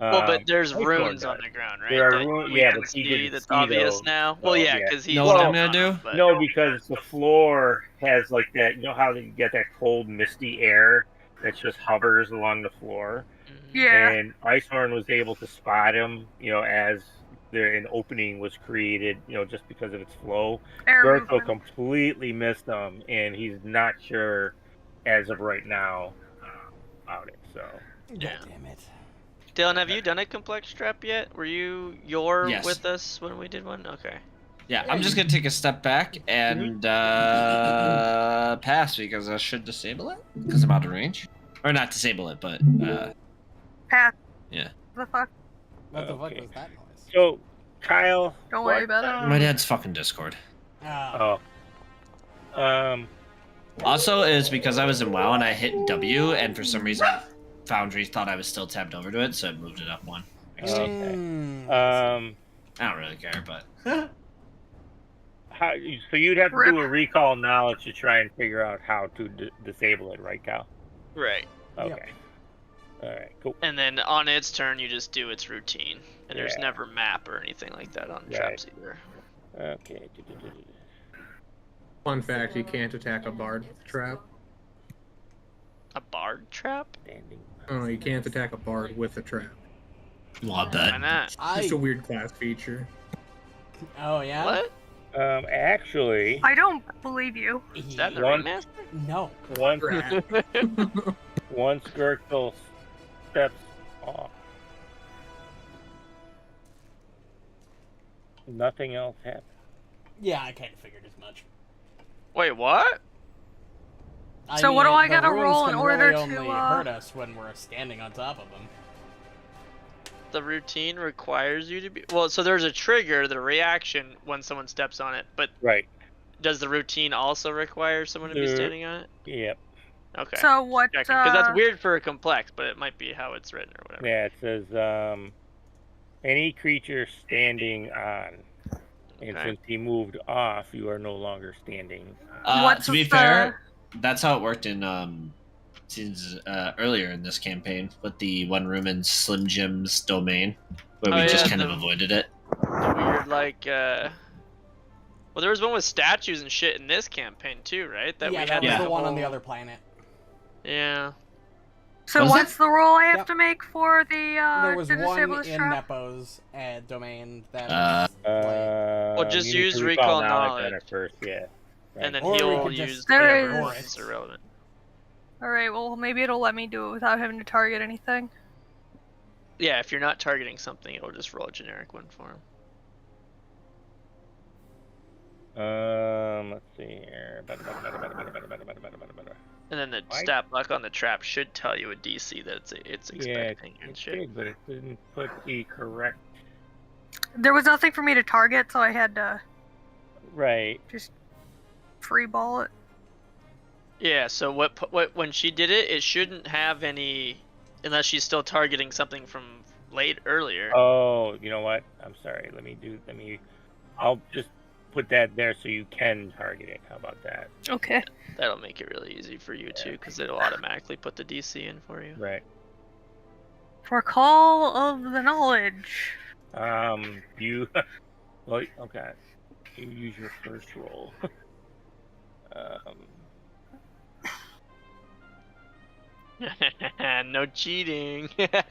Well, but there's Icehorm runes on does. the ground, right? There are that runes- we yeah, can but he see didn't that's see obvious those. now. So, Well, yeah, yeah. because he's Know what I'm stepped gonna on do? them, but- No, because the floor has like that. You know how you get that cold, misty air that just hovers along the floor. Mhm. Yeah. And Icehorn was able to spot him, as an opening was created, just because of its flow. Air Gurgthil movement. completely missed him, and he's not sure as of right now about it. So Yeah. God damn it. Dylan, have you done a complex trap yet? Were you Yes. with us when we did one? Okay. Yeah, I'm just gonna take a step back and pass because I should disable it because I'm out of range, or not disable it, but Pass. Yeah. The fuck? What the fuck Okay. was that noise? So Kyle, Don't worry about it. my dad's fucking Discord. Oh. Also, is because I was in WoW and I hit W, and for some reason Foundry thought I was still tabbed over to it, so it moved it up one. Okay. Mm. I don't really care, but so you'd have to do a recall knowledge to try and figure out how to disable it, right, Kyle? Right. Okay. All right. Cool. And then on its turn, you just do its routine, and there's Yeah. never map or anything like that on Right. traps either. Okay. Fun fact: you can't attack a bard with a trap. A bard trap? Standing. Oh no, you can't attack a bard with a trap. well, I Why bet. not? Just a weird class feature. Oh yeah. What? Actually, I don't believe you. Is that in the One- ringmaster? No. once Trap. once Gurgthil steps off, nothing else happens. Yeah, I kind of figured as much. Wait, what? So what do I the gotta runes roll in can order really to, only hurt us when we're standing on top of them. The routine requires you to be. Well, so there's a trigger, the reaction when someone steps on it, but Right. does the routine also require someone to be standing on it? Yep. Okay. So what? Because that's weird for a complex, but it might be how it's written or whatever. Yeah. It says any creature standing on, and Okay. since he moved off, you are no longer standing. What's To be with fair, that's how it worked in seasons earlier in this campaign with the one room in Slim Jim's domain, where Oh, we just yeah, kind of the- avoided it. The weird, like, well, there was one with statues and shit in this campaign too, right? That yeah, we that had was Yeah. the one on the whole- other planet. Yeah. So What was what's the roll I have Yep. to make for the There was to disable one this in trap? Nepo's domain that Uh, is, like, Well, just you need to use recall recall knowledge. on it first, yeah. And then Or we he'll could just use There whatever is- is irrelevant. All right. Well, maybe it'll let me do it without having to target anything. Yeah, if you're not targeting something, it'll just roll a generic one for him. Let's see here. And then the Why- stat block on the trap should tell you a DC that it's Yeah, expecting and it shit. did, but it didn't put the correct. There was nothing for me to target, so I had to Right. just free ball it. Yeah, so what when she did it, it shouldn't have any, unless she's still targeting something from earlier. Oh, you know what? I'm sorry. I'll just put that there so you can target it. How about that? Okay. That'll make it really easy for you too, because it'll automatically put the DC in for you. Right. For Call of the Knowledge. You. Well, okay. You use your first roll. No cheating. Yeah,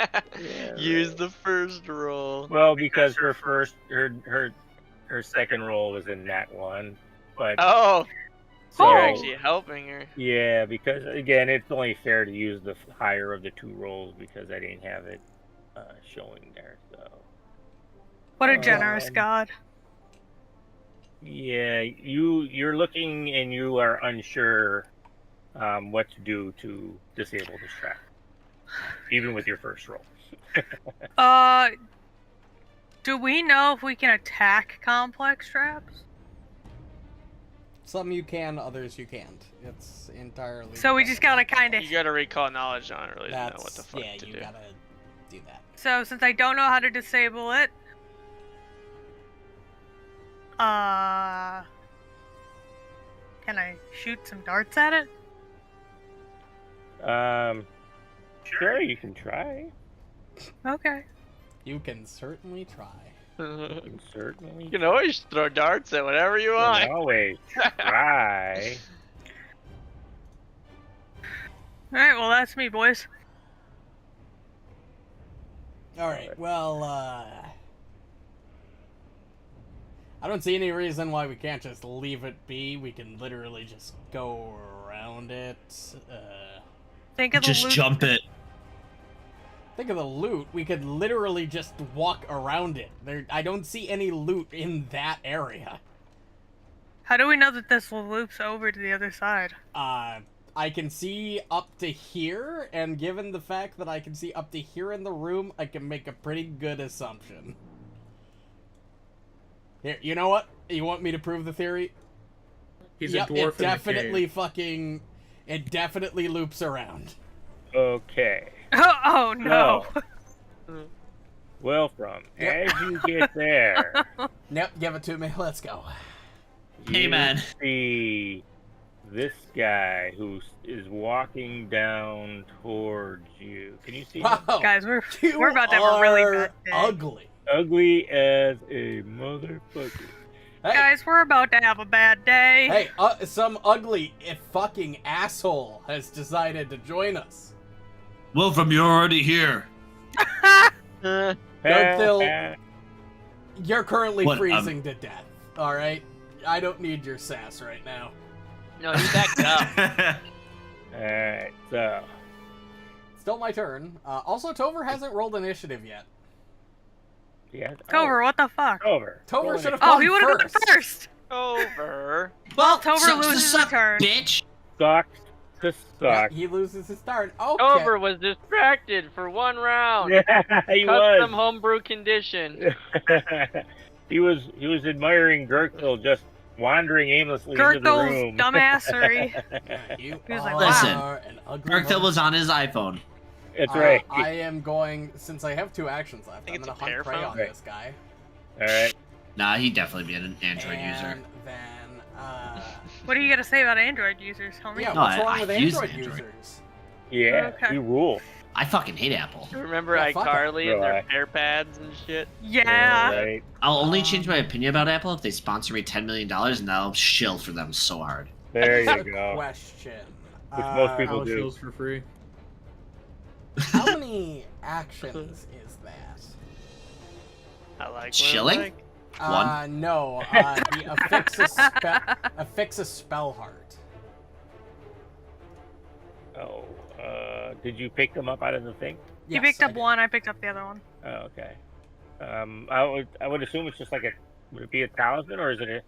Use right. the first roll. Well, because her second roll was in that one, but Oh, so Oh. you're actually helping her. yeah, because again, it's only fair to use the higher of the two rolls because I didn't have it showing there. So What a generous Um, god. yeah, you're looking and you are unsure what to do to disable this trap, even with your first roll. Do we know if we can attack complex traps? some you can, others you can't. It's entirely. So we just gotta kind of. You gotta recall knowledge on it really to know That's what the fuck yeah. to You do. gotta do that. So since I don't know how to disable it, can I shoot some darts at it? Sure, you can try. Okay. You can certainly try. You can certainly You can always throw darts at whatever you want. always try. All right. Well, that's me, boys. All right. Well, I don't see any reason why we can't just leave it be. We can literally just go around it. Think of the Just loot. jump it. Think of the loot. We could literally just walk around it. I don't see any loot in that area. How do we know that this loops over to the other side? I can see up to here, and given the fact that I can see up to here in the room, I can make a pretty good assumption. Here, you know what? You want me to prove the theory? He's Yep, a dwarf it definitely in the cave. it definitely loops around. Okay. Oh no! Wilfram, Yep. as you get there, Yep, give it to me. Let's go. Hey, you man. see this guy who is walking down towards you. Can you see him? Wow, Guys, we're you about to have a really are bad day. ugly. Ugly as a motherfucker. Hey, Guys, we're about to have a bad day. hey, some ugly fucking asshole has decided to join us. Wilfram, you're already here. Gurgthil, you're currently What, freezing to death. All right, I don't need your sass right now. No, he backed up. Alright, so Still my turn. Also, Tover hasn't rolled initiative yet. yeah. Tover, what the fuck? Tover. Tover should have Oh, gone he would have gone first. first. Over. Well, Tover sucks to loses suck, a turn. bitch. Sucks to Yeah, suck. he loses his turn. Okay. Over was distracted for one round. Yeah, he Custom was. homebrew condition. he was admiring Gurgthil just wandering aimlessly into the Gurgthil's room. dumbassery. Yeah, you He was like, are Listen, an ugly Gurgthil was on his iPhone. That's right. I am going, since I have 2 actions left, think I'm it's going a to hunt pear prey phone. on Right. this guy. All right. Nah, he'd definitely be an Android and user. then, What are you gonna say about Android users, homie? yeah, No, what's I- wrong I with use Android Android. users? Yeah, Okay. you rule. I fucking hate Apple. Remember Yeah, fuck it. iCarly and their Right. hair pads and shit? Yeah. All right. I'll only change my opinion about Apple if they sponsor me $10 million, and I'll shill for them so hard. There you Good go. question. Which most people Alice do. shows for free. How many actions is that? I like Chilling? Like. No. The affix a spell heart. Oh, did you pick them up out of the thing? You Yes, picked I up did. one, I picked up the other one. Oh, okay. I would assume it's just like would it be a talisman or is it you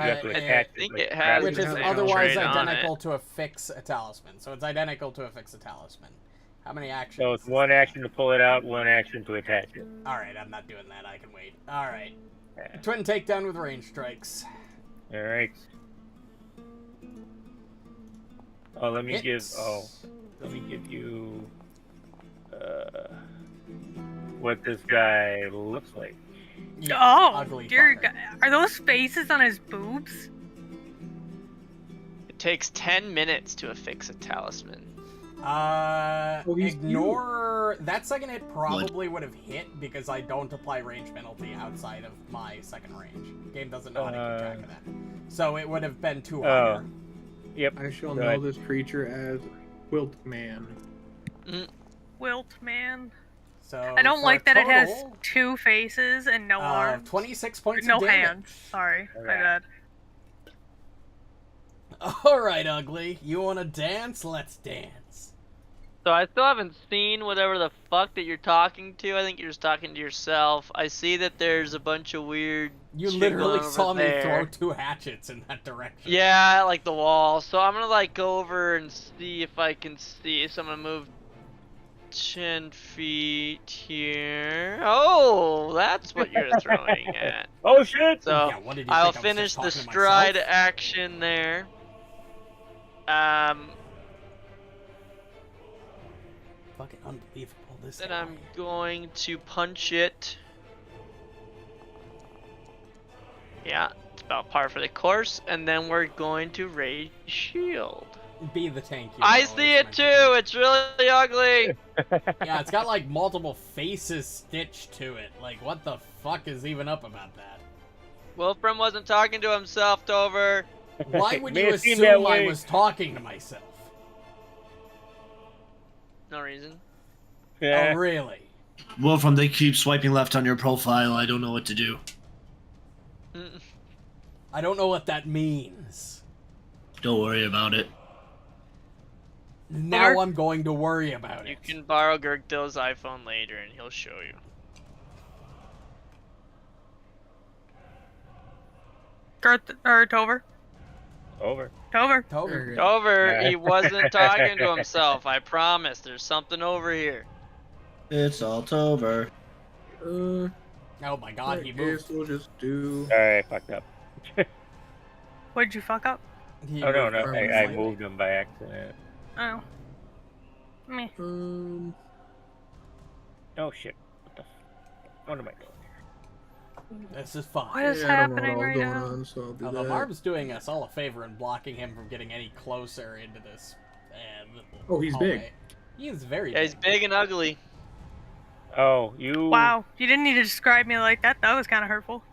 have to I attach think like, it has Which is Have an otherwise trait on identical it. to affix a talisman. So it's identical to affix a talisman. How many actions? So it's is one that? action to pull it out, one action to attach it. Alright, I'm not doing that. I can wait. Alright. Yeah. Twin takedown with range strikes. All right. Oh, let me give. Hits. Oh, let me give you what this guy looks like. Yeah, Oh, ugly dear fucker. God. Are those faces on his boobs? It takes 10 minutes to affix a talisman. he's Ignore that second hit probably would have hit because I don't apply range penalty outside of my second range. Game doesn't know how to keep track of that. So it would have been 2 higher. Yep. I shall Go know ahead. this creature as Quilt Man. Wilt man. So I don't for like a that it has total 2 faces and no of arms. 26 points No of damage. hands. Sorry, my Alright. bad. Alright, ugly. You wanna dance? Let's dance. So I still haven't seen whatever the fuck that you're talking to. I think you're just talking to yourself. I see that there's a bunch of weird You shit literally going over saw me there. throw 2 hatchets in that direction. Yeah, like the wall. So I'm gonna like go over and see if I can see. So I'm gonna move 10 feet here. Oh, that's what you're throwing at. Oh shit! So Yeah, what did you I'll think I was finish just the talking to stride myself? action there. Fucking unbelievable, this Then guy. I'm going to punch it. Yeah, it's about par for the course. And then we're going to raise shield. Be the tank. I see it too. It's really ugly. Yeah, it's got like multiple faces stitched to it. Like, what the fuck is even up about that? Wolfram wasn't talking to himself, Tover. Why would May you it seem that assume I way. was talking to myself? No reason. Yeah. Oh, really? Wolfram, they keep swiping left on your profile. I don't know what to do. Mm. I don't know what that means. Don't worry about it. Now Or- I'm going to worry about You it. can borrow Gurgthil's iPhone later and he'll show you. Tover. Over. Tover. Toby. Tover, Yeah. he wasn't talking to himself. I promise. There's something over here. It's all over. Oh my god, I he guess moved. we'll just do. Alright, fucked up. What'd you fuck up? He Oh no, moved no, very I slightly. moved him by accident. Oh. Meh. Oh shit. What am I doing? This is fine. What is I don't know what happening all's right going now? on, so I'll do Although that. Muarb's doing us all a favor and blocking him from getting any closer into this. Oh, he's hallway. big. He is very Yeah, he's big and ugly. Oh, you. Wow, you didn't need to describe me like that. That was kind of hurtful.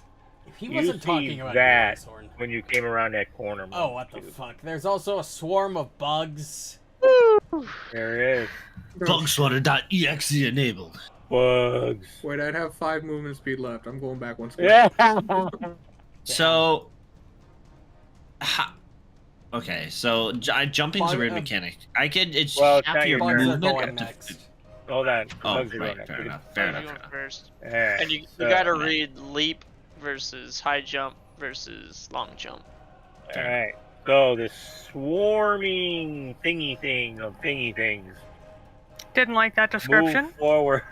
He You wasn't see talking about that. you, Icehorm. When you came around that corner. Oh, what the dude. fuck? There's also a swarm of bugs. There is. Bugswatter.exe enabled. Bugs. Wait, I'd have 5 movement speed left. I'm going back one step. Yeah. So, okay. So jumping's a weird Bug- mechanic. I could. It's Well, it's half not your your Bugs are turn. movement. going up to- next. Hold on. Oh, Bugs are going right. next. Fair enough. Who's Fair enough. going first? Alright, And you so- gotta read leap versus high jump versus long jump. Alright. So the swarming thingy thing of thingy things. Didn't like that description. Move forward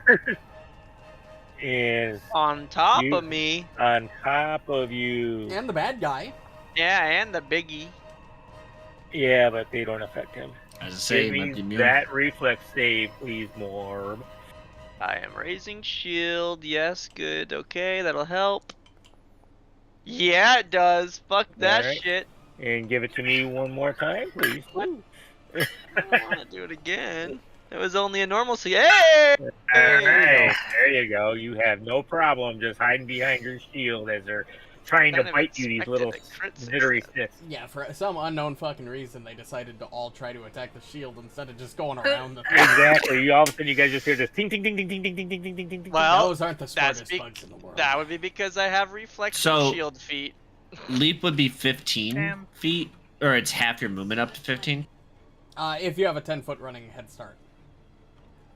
is On top You- of me. on top of you. And the bad guy. Yeah, and the biggie. Yeah, but they don't affect him. As I say, Give he might me be immune. that reflex save, please, Muarb. I am raising shield. Yes, good. Okay, that'll help. Yeah, it does. Fuck that Alright. shit. And give it to me one more time, please. I don't want to do it again. It was only a normal Hey! Alright, there you go. You have no problem just hiding behind your shield as they're trying to Kind of bite you, these expected little a crit jittery success. sticks. Yeah, for some unknown fucking reason, they decided to all try to attack the shield instead of just going around the thing. Exactly. All of a sudden, you guys just hear this ting ting ting ting ting ting ting ting ting ting ting ting. Well, Those aren't the smartest bugs in the world. That would be because I have reflex So- shield feet. Leap would be 15 Damn. feet, or it's half your movement up to 15. If you have a 10-foot running head start.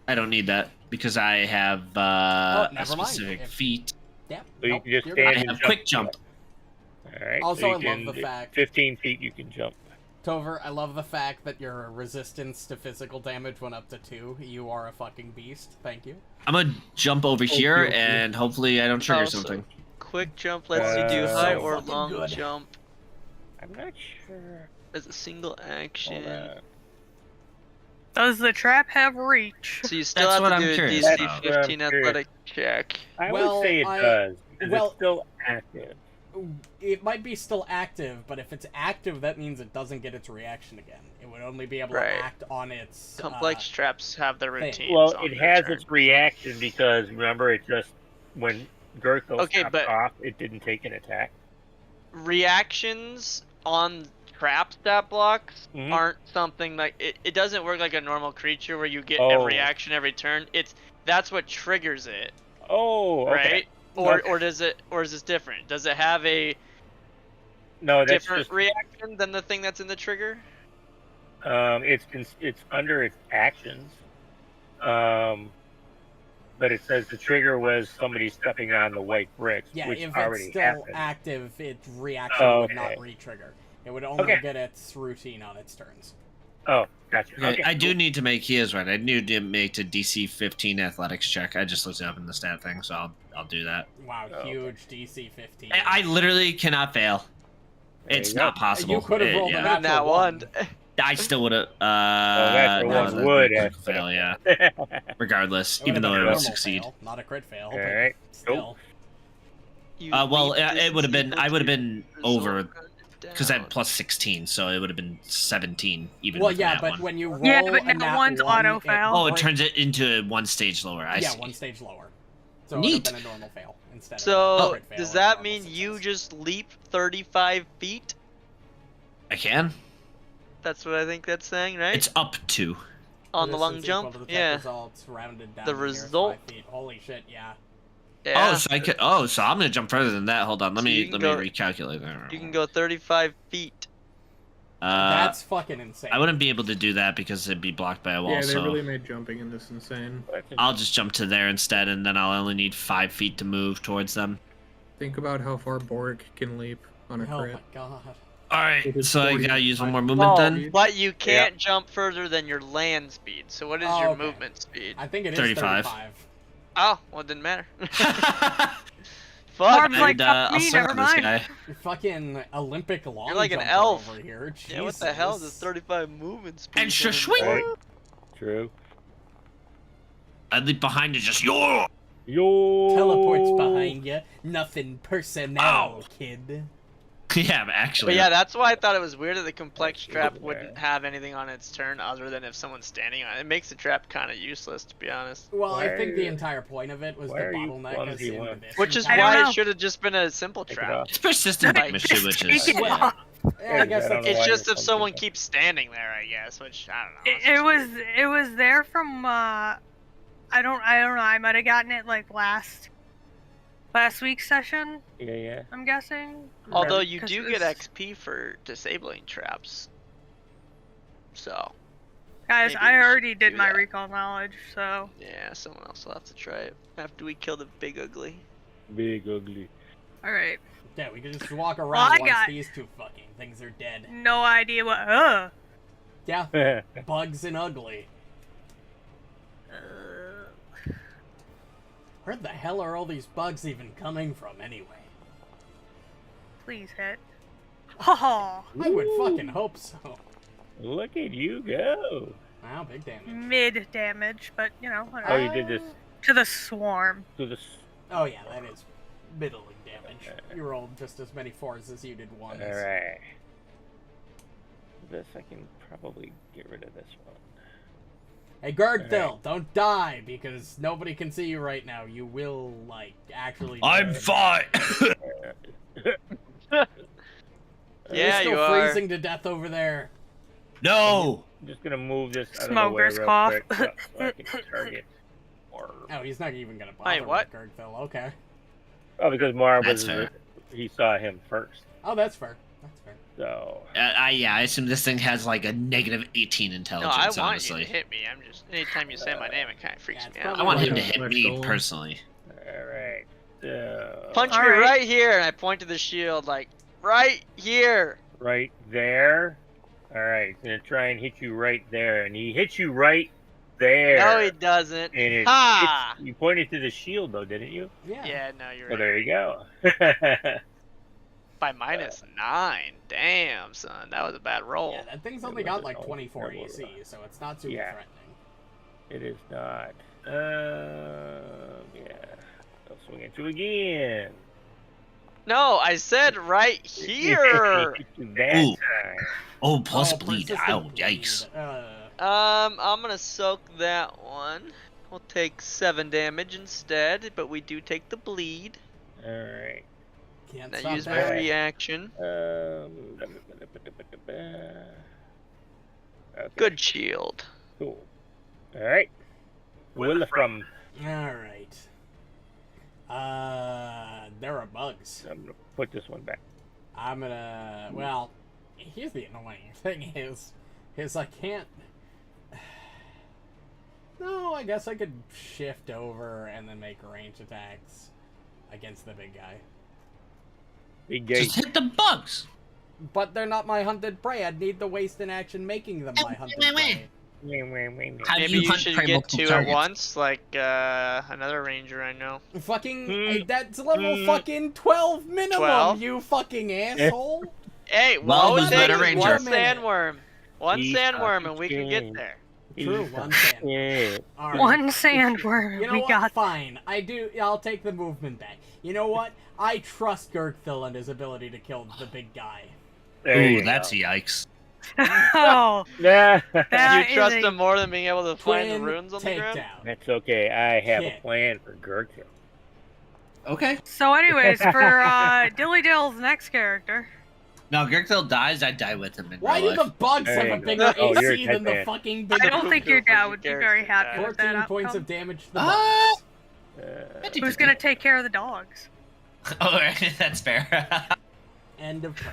I don't need that because I have Oh, a never mind. specific If- feat. Yeah. So you nope, can just you're stand I good. and have jump. quick jump. All right. Also, so you I love can, the fact- 15 feet you can jump. Tover, I love the fact that your resistance to physical damage went up to 2. You are a fucking beast. Thank you. I'm gonna jump over here okay. and hopefully I don't trigger Also, something. Quick jump lets you do So high or fucking long good. jump I'm not sure. as a single Hold action. on. Does the trap have reach? So you still That's have what to I'm do a curious DC about. 15 I'm curious. athletic check. I Well, would say it I- does. Because well- it's still active. It might be still active, but if it's active, that means it doesn't get its reaction again. It would only be able Right. to act on its... Complex traps have their thing. routines. Well, on it their has turn. its reaction because remember, it just when Gurgthil Okay, stopped but- off, it didn't take an attack. Reactions on trap stat blocks Mhm. aren't something like it doesn't work like a normal creature where you get Oh. a reaction every turn. That's what triggers it, Oh, okay. right? Or Okay. or does it, or is this different? Does it have a No, that's different just reaction than the thing that's in the trigger? it's under its actions. But it says the trigger was somebody stepping on the white bricks, Yeah, which if it's already still happened. active, its reaction would not Okay. re-trigger. It would only Okay. get its routine on its turns. Oh, gotcha. Okay, Okay, I do cool. need to make. He is right. I need to make a DC 15 athletics check. I just looked it up in the stat thing, so I'll do that. Wow, Oh, okay. huge DC 15. I literally cannot fail. There It's you go. not possible. You could have rolled yeah. a Not natural that one. I still would have. natural no, ones that'd would be a have quick fail. Yeah. All Regardless, It even would've though been I a would normal succeed. fail, not a crit fail. right. But still. You Well, leap it would have been. distance I would have equal been to over result because I down. had plus 16, so it would have been 17 even. Well, with yeah, that but one. when you roll Yeah, but a now nat one's one, auto fail. Oh, it breaks- turns it into one stage lower. I yeah, see. one stage lower. So Neat. it would have been a normal fail instead of a So crit fail does or a that normal mean you success. just leap 35 feet? I can. That's what I think that's saying, right? It's up to. On the long Resistance equal jump. to the tech Yeah. results, rounded down The to nearest result- 5 feet. Holy shit, yeah. Yeah. Oh, so I could. Oh, so I'm gonna jump further than that. Hold on. Let So you me can let me go- recalculate that. You can go 35 feet. That's fucking insane. I wouldn't be able to do that because it'd be blocked by a wall. Yeah, they so really made jumping in this insane. I'll just jump to there instead, and then I'll only need 5 feet to move towards them. Think about how far Bork can leap on a Oh crit. my god. All right, It is so I 40. gotta use one more movement Oh, then. but you can't jump further than your land speed. So what is Oh, your okay. movement speed? I think it is 35. 35. Oh, well, it didn't matter. Fuck. Marb's man. like, And, fuck I'll me, start never this mind. guy. You're fucking Olympic long like an jumper elf. over here. Yeah, what the hell is Jesus. a 35 movement speed? And coming swing. from? Right. True. I leap behind it, just yo. Yo. Teleports behind you. Nothing personnel, Ow. kid. Yeah, but actually. But yeah, that's why I thought it was weird that the complex trap Yeah. wouldn't have anything on its turn other than if someone's standing on it. It makes the trap kind of useless, to be honest. Well, Why I think are the you- entire point of it was the why are you bottleneck. clumsy as in one? this Which is I don't why know. it should have just been a simple Take it trap. off. It's persistent Like, mission, just which take is. it Well, off. Yeah, I guess I don't that's know It's why just you're if someone clumsy. keeps standing there, I guess, which I don't know. It's just weird. It was there from I don't know. I might have gotten it like last week's session. Yeah. I'm guessing. Although you 'Cause do it get was- XP for disabling traps. So, Guys, maybe I we should already did do my that. recall knowledge, so yeah, someone else will have to try it after we kill the big ugly. Big ugly. all right. Yeah, we can just walk around I once got- these two fucking things are dead. No idea what. Yeah, bugs and ugly. Where the hell are all these bugs even coming from anyway? Please hit. Oh, I would fucking hope so. Look at you go. Wow, big damage. mid damage, but you know, Oh, whatever. you did this To the swarm. to the. Oh yeah, that is middling damage. You rolled just as many 4s as you did 1s. All right. This I can probably get rid of this one. Hey, Gurgthil, don't die, because nobody can see you right now. You will, like, actually... I'm fine. You're Yeah, still you are. freezing to death over there. No. I'm just gonna move this out of the way Smoker's real cough. quick so I can target. Or Oh, he's not even gonna bother Wait, what? with Gurgthil. Okay. oh, because Muarb That's was fair. he saw him first. Oh, that's fair. That's fair. So I assume this thing has like a negative 18 No, intelligence. I want honestly, you to hit me. I'm just anytime you say my name, it kind of freaks Yeah, it's me out. probably I want like him to a hit flesh me golem. personally. all right. So Punch All me right. right here, and I point to the shield, like right here. right there. All right, he's gonna try and hit you right there, and he hits you right there. No, he doesn't. And it Ha! hits, you pointed to the shield though, didn't you? Yeah. Yeah, no, you're Oh, right. there you go. By -9. Damn, son, that was a bad roll. Yeah, that thing's only It got was like an 24 terrible AC, roll. so it's not super Yeah. threatening. It is not. Yeah. I'll swing at you again. No, I said right here. that Ooh. time. Oh, plus Oh, bleed. persistent Ow, bleed. yikes. I'm gonna soak that one. We'll take 7 damage instead, but we do take the bleed. All right. Can't I stop use my that. reaction. Okay, Good shield. cool. All right. Wilfram. Alright. There are bugs. I'm gonna put this one back. I'm gonna... Well, here's the annoying thing is I can't... No, I guess I could shift over and then make range attacks against the big guy. Big gate. Just hit the bugs. But they're not my hunted prey. I'd need to waste an action making them my hunted prey. How do Maybe you you hunt should prey get multiple 2 at targets? once, like another ranger I know. Fucking... That's level fucking 12 minimum, 12? you fucking asshole! Hey, Well, one was thing, that a one ranger? sandworm. One He's sandworm not and we can get there. True, one sand. Yeah. Alright. One sandworm. You know We what? got Fine. I'll take the movement back. You know what? I trust Gurgthil and his ability to kill the big guy. There Ooh, you that's go. yikes. Oh, Nah. that You trust is a- him more than being able to find the Twin runes on the ground? takedown. That's okay. I have Shit. a plan for Gurgthil. Okay. So, anyways, for Dilly Dill's next character, Now, Gurgthil dies, I die with him in Why real do the life. bugs There have you a go. bigger Oh, you're a AC than the Titan. fucking big I don't think your dad would be very happy with 14 that points outcome. of damage to the Ah! bugs. Who's gonna take care of the dogs? Oh, that's fair. End of turn.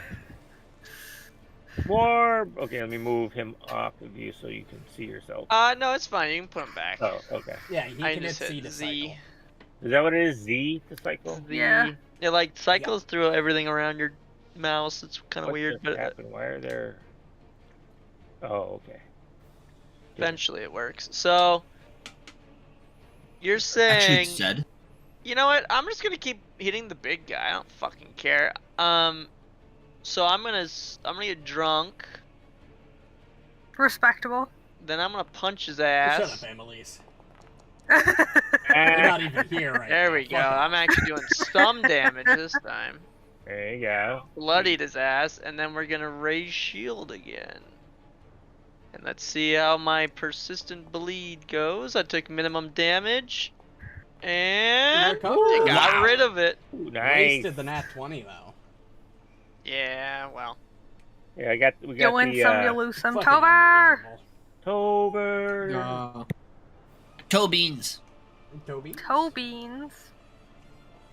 Muarb. Okay, let me move him off of you so you can see yourself. No, it's fine. You can put him back. Oh, okay. Yeah, he I can hit just C hit to Z. cycle. Is that what it is? Z to cycle? Yeah. It like cycles through everything around your mouse. It's kind of What weird, just but happened? Why are there? Oh, okay. eventually it works. So you're Actually, saying, it's dead. you know what? I'm just gonna keep hitting the big guy. I don't fucking care. So I'm gonna get drunk. Respectable. Then I'm gonna punch his Shut ass. up, Emily's. You're not even here right There now. we go. Fuck I'm actually doing some damage this time. There you go. Bloodied his ass, and then we're gonna raise shield again. And let's see how my persistent bleed goes. I took minimum damage, and Here it comes. got Wow. rid of it. Ooh, nice. Wasted the nat 20 though. Yeah, well. Yeah, we got You the win some, you lose some. Fucking Tover! unbelievable. Tover. Toe beans. Toby? Toe beans.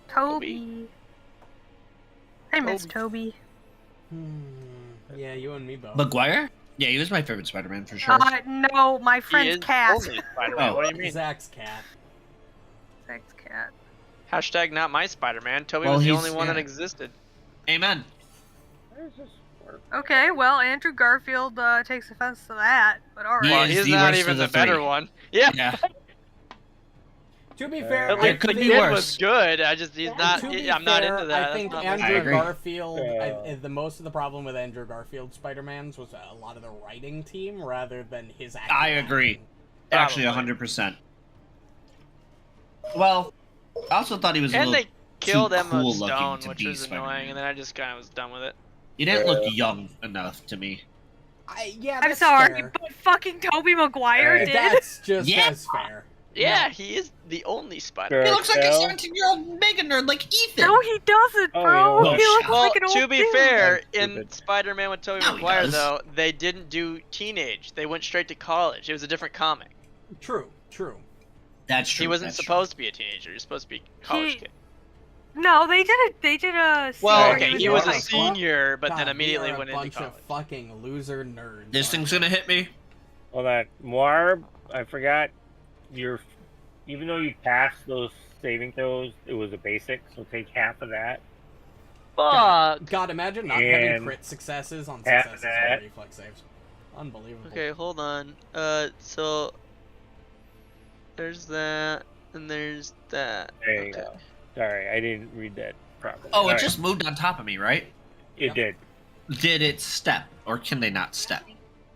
Toby. I miss Toby. Yeah, you and me both. McGuire? Yeah, he was my favorite Spider-Man for sure. No, my He friend's is cat. only Spider-Man. Oh. What do you mean? Zach's cat. Zach's cat. Hashtag not my Spider-Man. Toby Well, was the he's- only one that yeah. existed. Amen. Where does this work? Okay, well, Andrew Garfield takes offense to that, but alright. He Well, is he's the not worst even of the the better three. one. Yeah. Yeah. To be fair, At I least could think, be Kid worse. was good. I just he's not. To be I'm not fair, into that. I That's think not my Andrew I agree. Garfield. Yeah. The most of the problem with Andrew Garfield Spider-Mans was a lot of the writing team rather than his acting. I agree. Actually, Probably. 100%. Well, I also thought he was a And little... they killed too Emma cool Stone, looking to which be was annoying, Spider-Man. and then I just kind of was done with it. He didn't look young enough to me. Yeah, I'm that's sorry, fair. but fucking Toby Maguire Alright. did. That's just Yeah. as fair. Yeah, he is the only Spider. He looks like a Gurgthil. 17-year-old mega nerd like Ethan. No, he doesn't, Oh, bro. you know what? He looks Well, like an old to be dude. fair, That's in stupid. Spider-Man with Tobey No, he Maguire, does. though, they didn't do teenage. They went straight to college. It was a different comic. True. That's true. He wasn't that's true. supposed to be a teenager. He was supposed to be a college He- kid. No, they did a. Well, scene okay, where he was a in high school. senior, but God, then we immediately are went a into bunch college. of fucking loser nerds. This thing's gonna hit me. Hold on. Muarb, I forgot. Even though you passed those saving throws, it was a basic, so take half of that. Fuck. God, imagine not having And crit successes on half successes that. on reflex saves. Unbelievable. Okay, hold on. So there's that, and there's that. There you Okay. go. Sorry, I didn't read that properly. Oh, it Alright, just moved on top of me, right? It Yep. did. Did it step, or can they not step?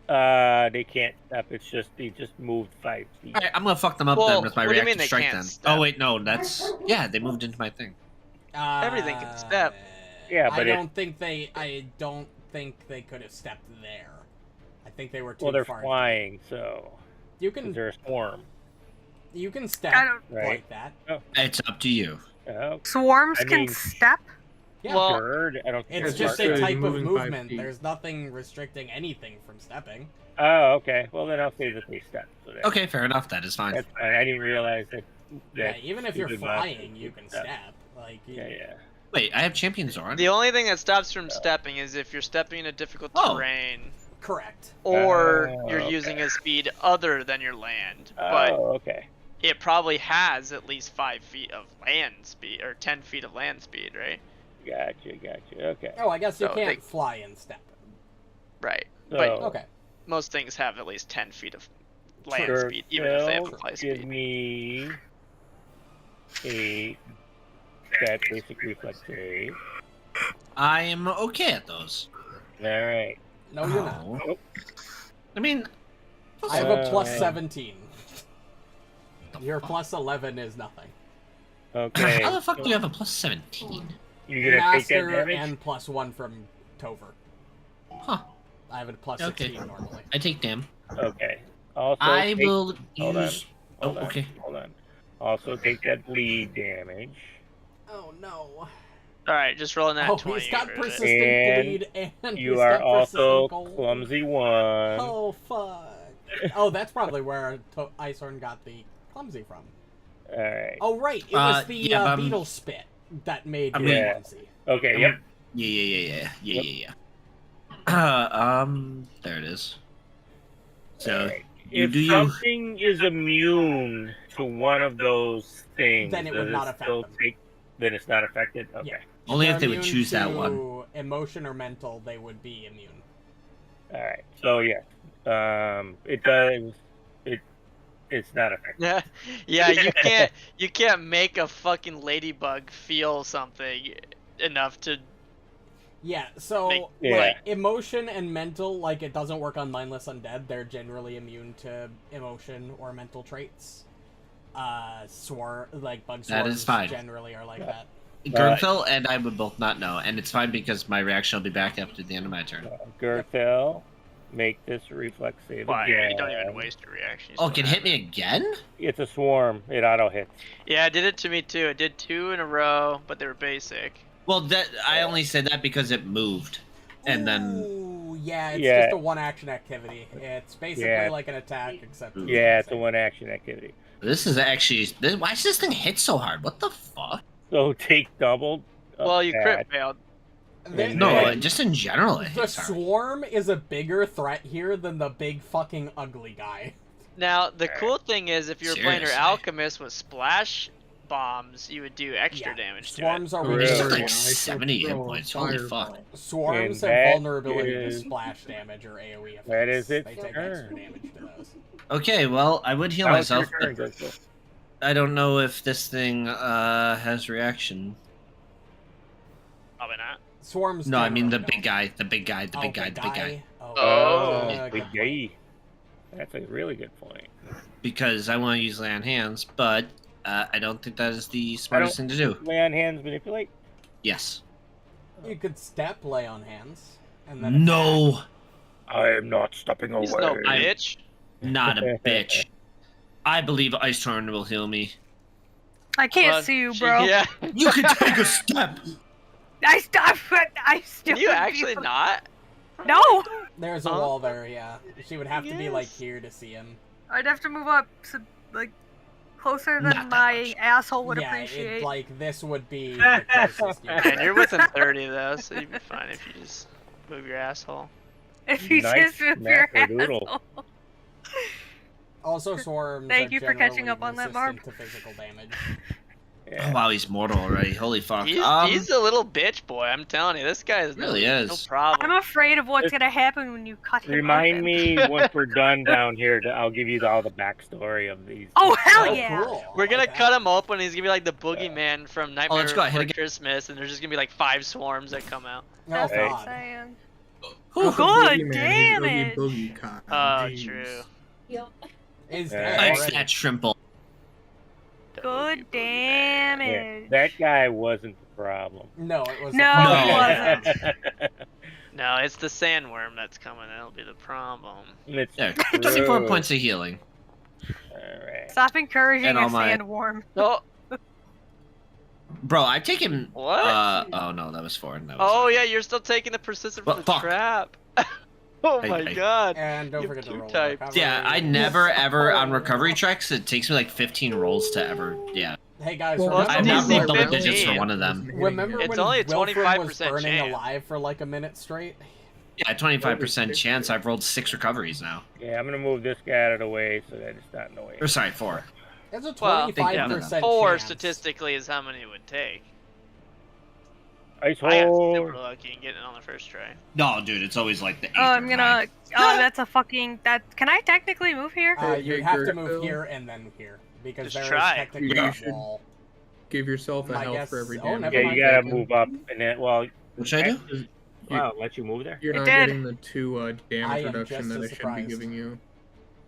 They can't step. It's just they just moved 5 feet. All right, I'm gonna fuck them up Well, then with my what do you reactive mean they strike can't then. step? Oh wait, no, that's they moved into my thing. Everything can step. Yeah, I but don't think they could have stepped there. I think they were too Well, they're far. flying, so You 'cause can they're a swarm, step I don't- right? like that. It's up to you. Oh, Swarms I can mean- step. Yeah. Well, bird. I don't. think It's they're just smart. a Mark. type of Moving 5 movement. feet. There's nothing restricting anything from stepping. Oh, okay. Well, then I'll say that they step. So that- Okay, fair enough. That is fine. That's fine. I didn't realize that. Yeah, that even if you're stupid monster flying, you can step. step. Like, Yeah. Wait, I have champion Zoran. the only thing that stops from stepping is if you're stepping in a difficult Oh. terrain, correct. or Oh, you're okay. using a speed other than your land. But Oh, okay. it probably has at least 5 feet of land speed, or 10 feet of land speed, right? Gotcha. Okay. Oh, I guess you So can't they- fly and step. Right. So, But Okay. most things have at least 10 feet of land Gurgthil, speed, even if they have fly give speed. me a that basic reflex save. I am okay at those. All right. No, you're not. Oh. I mean, I have a plus Uh, 17. Your plus 11 is nothing. Okay. how the fuck do you have a plus 17? You're gonna take that Master damage. and plus 1 from Tover. Huh? I have a plus Okay. 16 normally. I take damn. Okay. Also, I take- will Hold on. use. Hold Oh, on. okay. Hold on. Also, take that bleed damage. Oh no. Alright, just rolling that Oh, 20. he's got get rid of it. persistent And bleed and You he's are got also persistent gold. clumsy one. Oh fuck. Oh, that's probably where Icehorm got the clumsy from. All right. Oh right, it was the yeah, but I'm- beetle spit that made I you mean- clumsy. Okay. Yep. Yeah. There it is. So Alright. you If do you. something is immune to one of those things, Then it would does not affect still them. Then it's not affected. Okay. Yeah. Only They're if they would immune choose that to one. Emotion or mental, they would be immune. All right. So yeah, it does. It's not affected. Yeah, you can't make a fucking ladybug feel something enough to. Yeah, so Make- Yeah. like emotion and mental, like it doesn't work on mindless undead. They're generally immune to emotion or mental traits. Bug swarms That is fine. generally are like that. Gurgthil and I would both not know, and it's fine because my reaction will be back after the end of my turn. Gurgthil, make this reflex save Well, again. you don't even waste a reaction. you Oh, still it can have hit me again? It's a swarm. It auto hits. Yeah, it did it to me too. It did 2 in a row, but they were basic. Well, that I only said that because it moved, and then Ooh, yeah, it's Yeah. just a one action activity. It's basically Yeah. like an attack, except Yeah, it's a one action activity. this is actually. Why does this thing hit so hard? What the fuck? So take double. of Well, you crit that. failed. No, like, just in general, it the hits hard. swarm is a bigger threat here than the big fucking ugly guy. Now, the cool thing is, if you were playing your Seriously. alchemist with splash bombs, you would do extra Yeah, damage to swarms are Really? It's really just like I shall 70 hit throw points. a Holy fireball. fuck. Swarms And have that vulnerability is- to splash damage or AoE effects. That is its They take turn. extra damage to those. Okay, well, I would heal Now it's your myself, turn, but Gurgthil. I don't know if this thing has reaction. Probably not. Swarms. No, I mean the generally big guy, the big guy, the don't. big guy, the big guy. Oh, Oh. good Big point. guy. That's a really good point. Because I want to use lay on hands, but I don't think that is the smartest thing to do. Lay on hands, manipulate. Yes. You could step, lay on hands, and then No. I am not stepping away. He's no bitch. Not a bitch. I believe Icehorm will heal me. I can't Well, see you, bro. Yeah. You can take a step. I still. Can you actually not? No. There's a Huh? wall there, yeah. She would have to be like Yes. here to see him. I'd have to move up, like, closer Not than that my much. asshole would yeah, appreciate. like this would be the closest you And you're within 30 though, so you'd be fine if you just move your asshole. If you Nice just move your macrodoodle. asshole. Also, swarms Thank are you for catching generally up on that, resistant Marb. to physical damage. Oh wow, he's mortal already. Holy fuck. He's a little bitch boy, I'm telling you. This guy is Really no is. problem. I'm afraid of what's gonna happen when you cut him Remind open. me once we're done down here. I'll give you all the backstory of these. Oh hell Oh, yeah! cool. We're gonna Like that. cut him open. He's gonna be like the boogeyman from Nightmare let's go ahead Before and get- Christmas, and there's just gonna be like 5 swarms that come out. Oh, That's what I'm God. saying. Oh, God Boogeyman, damn he's it. Oogie Boogie Con. Oh, Jeez. true. Is Yeah. dead Thanks, already. that shrimple. The Good boogeyman. damn Yeah, it. that guy wasn't the problem. No, it was. No, a he fucking- wasn't. No, it's the sandworm that's coming. That'll be the problem. It's There, true. 24 points of healing. Alright. Stop encouraging And a all my- sandworm. Oh, Bro, I've taken. what? Oh no, that was 4. That was Oh yeah, you're still taking the persistent Well, for the fuck. trap. Oh I- my I- god. And don't You forget to have roll. two the types. recovery. Yeah, I never ever on recovery checks. It takes me like 15 rolls to ever. Yeah, Hey guys, Well, remember I've not DC rolled double 15. digits for one of them. Remember It's when only a Wilfram was 25% burning chance. alive for like a minute straight? Yeah, 25% chance. I've rolled 6 recoveries now. Yeah, I'm gonna move this guy out of the way so that it's not in the way. Or sorry, 4. It's a Well, 25% 4 chance. statistically is how many it would take. Ice I got hole. super lucky in getting it on the first try. No, dude, it's always like the 8th. Oh, I'm gonna. Oh, that's a fucking. That. Can I technically move here? You'd Hey, have to Gurgthil. move here and then here. Because Just there is try. technically You a should- wall. Give yourself a My health guess- for every oh, damage. never Yeah, mind. you gotta move up, and then What should I do? You- Wow, let you move there. You're It not did. getting the 2 I damage am reduction just that as it should be surprised. giving you.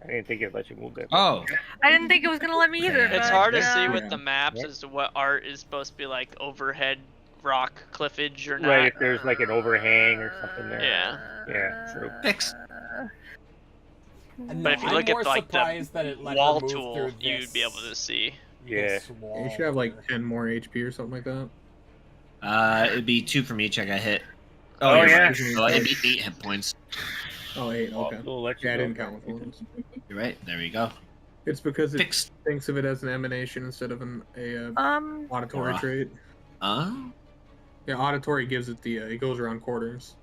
I didn't think it let you move there. Oh, I didn't think it was gonna let me either. It's It's but, hard to see uh, with the maps Yeah. as to what art is supposed to be like overhead rock cliffage or not. Right, if there's like an overhang or something there. Yeah. Yeah, true. fixed. No, But if you I'm look at, more like, the surprised that it let her Wall move tool, through you'd be able this- to see. Yeah. this wall You should have like here. 10 more HP or something like that. It'd be 2 from each I got hit. Oh, Oh, you're yeah. right. So it'd be 8 hit points. Oh, 8, okay. We'll let you Yeah, I go. didn't count with ones. You're right. There we go. It's because it Fixed. thinks of it as an emanation instead of a auditory Aura. trait. Yeah, auditory gives it the it goes around quarters.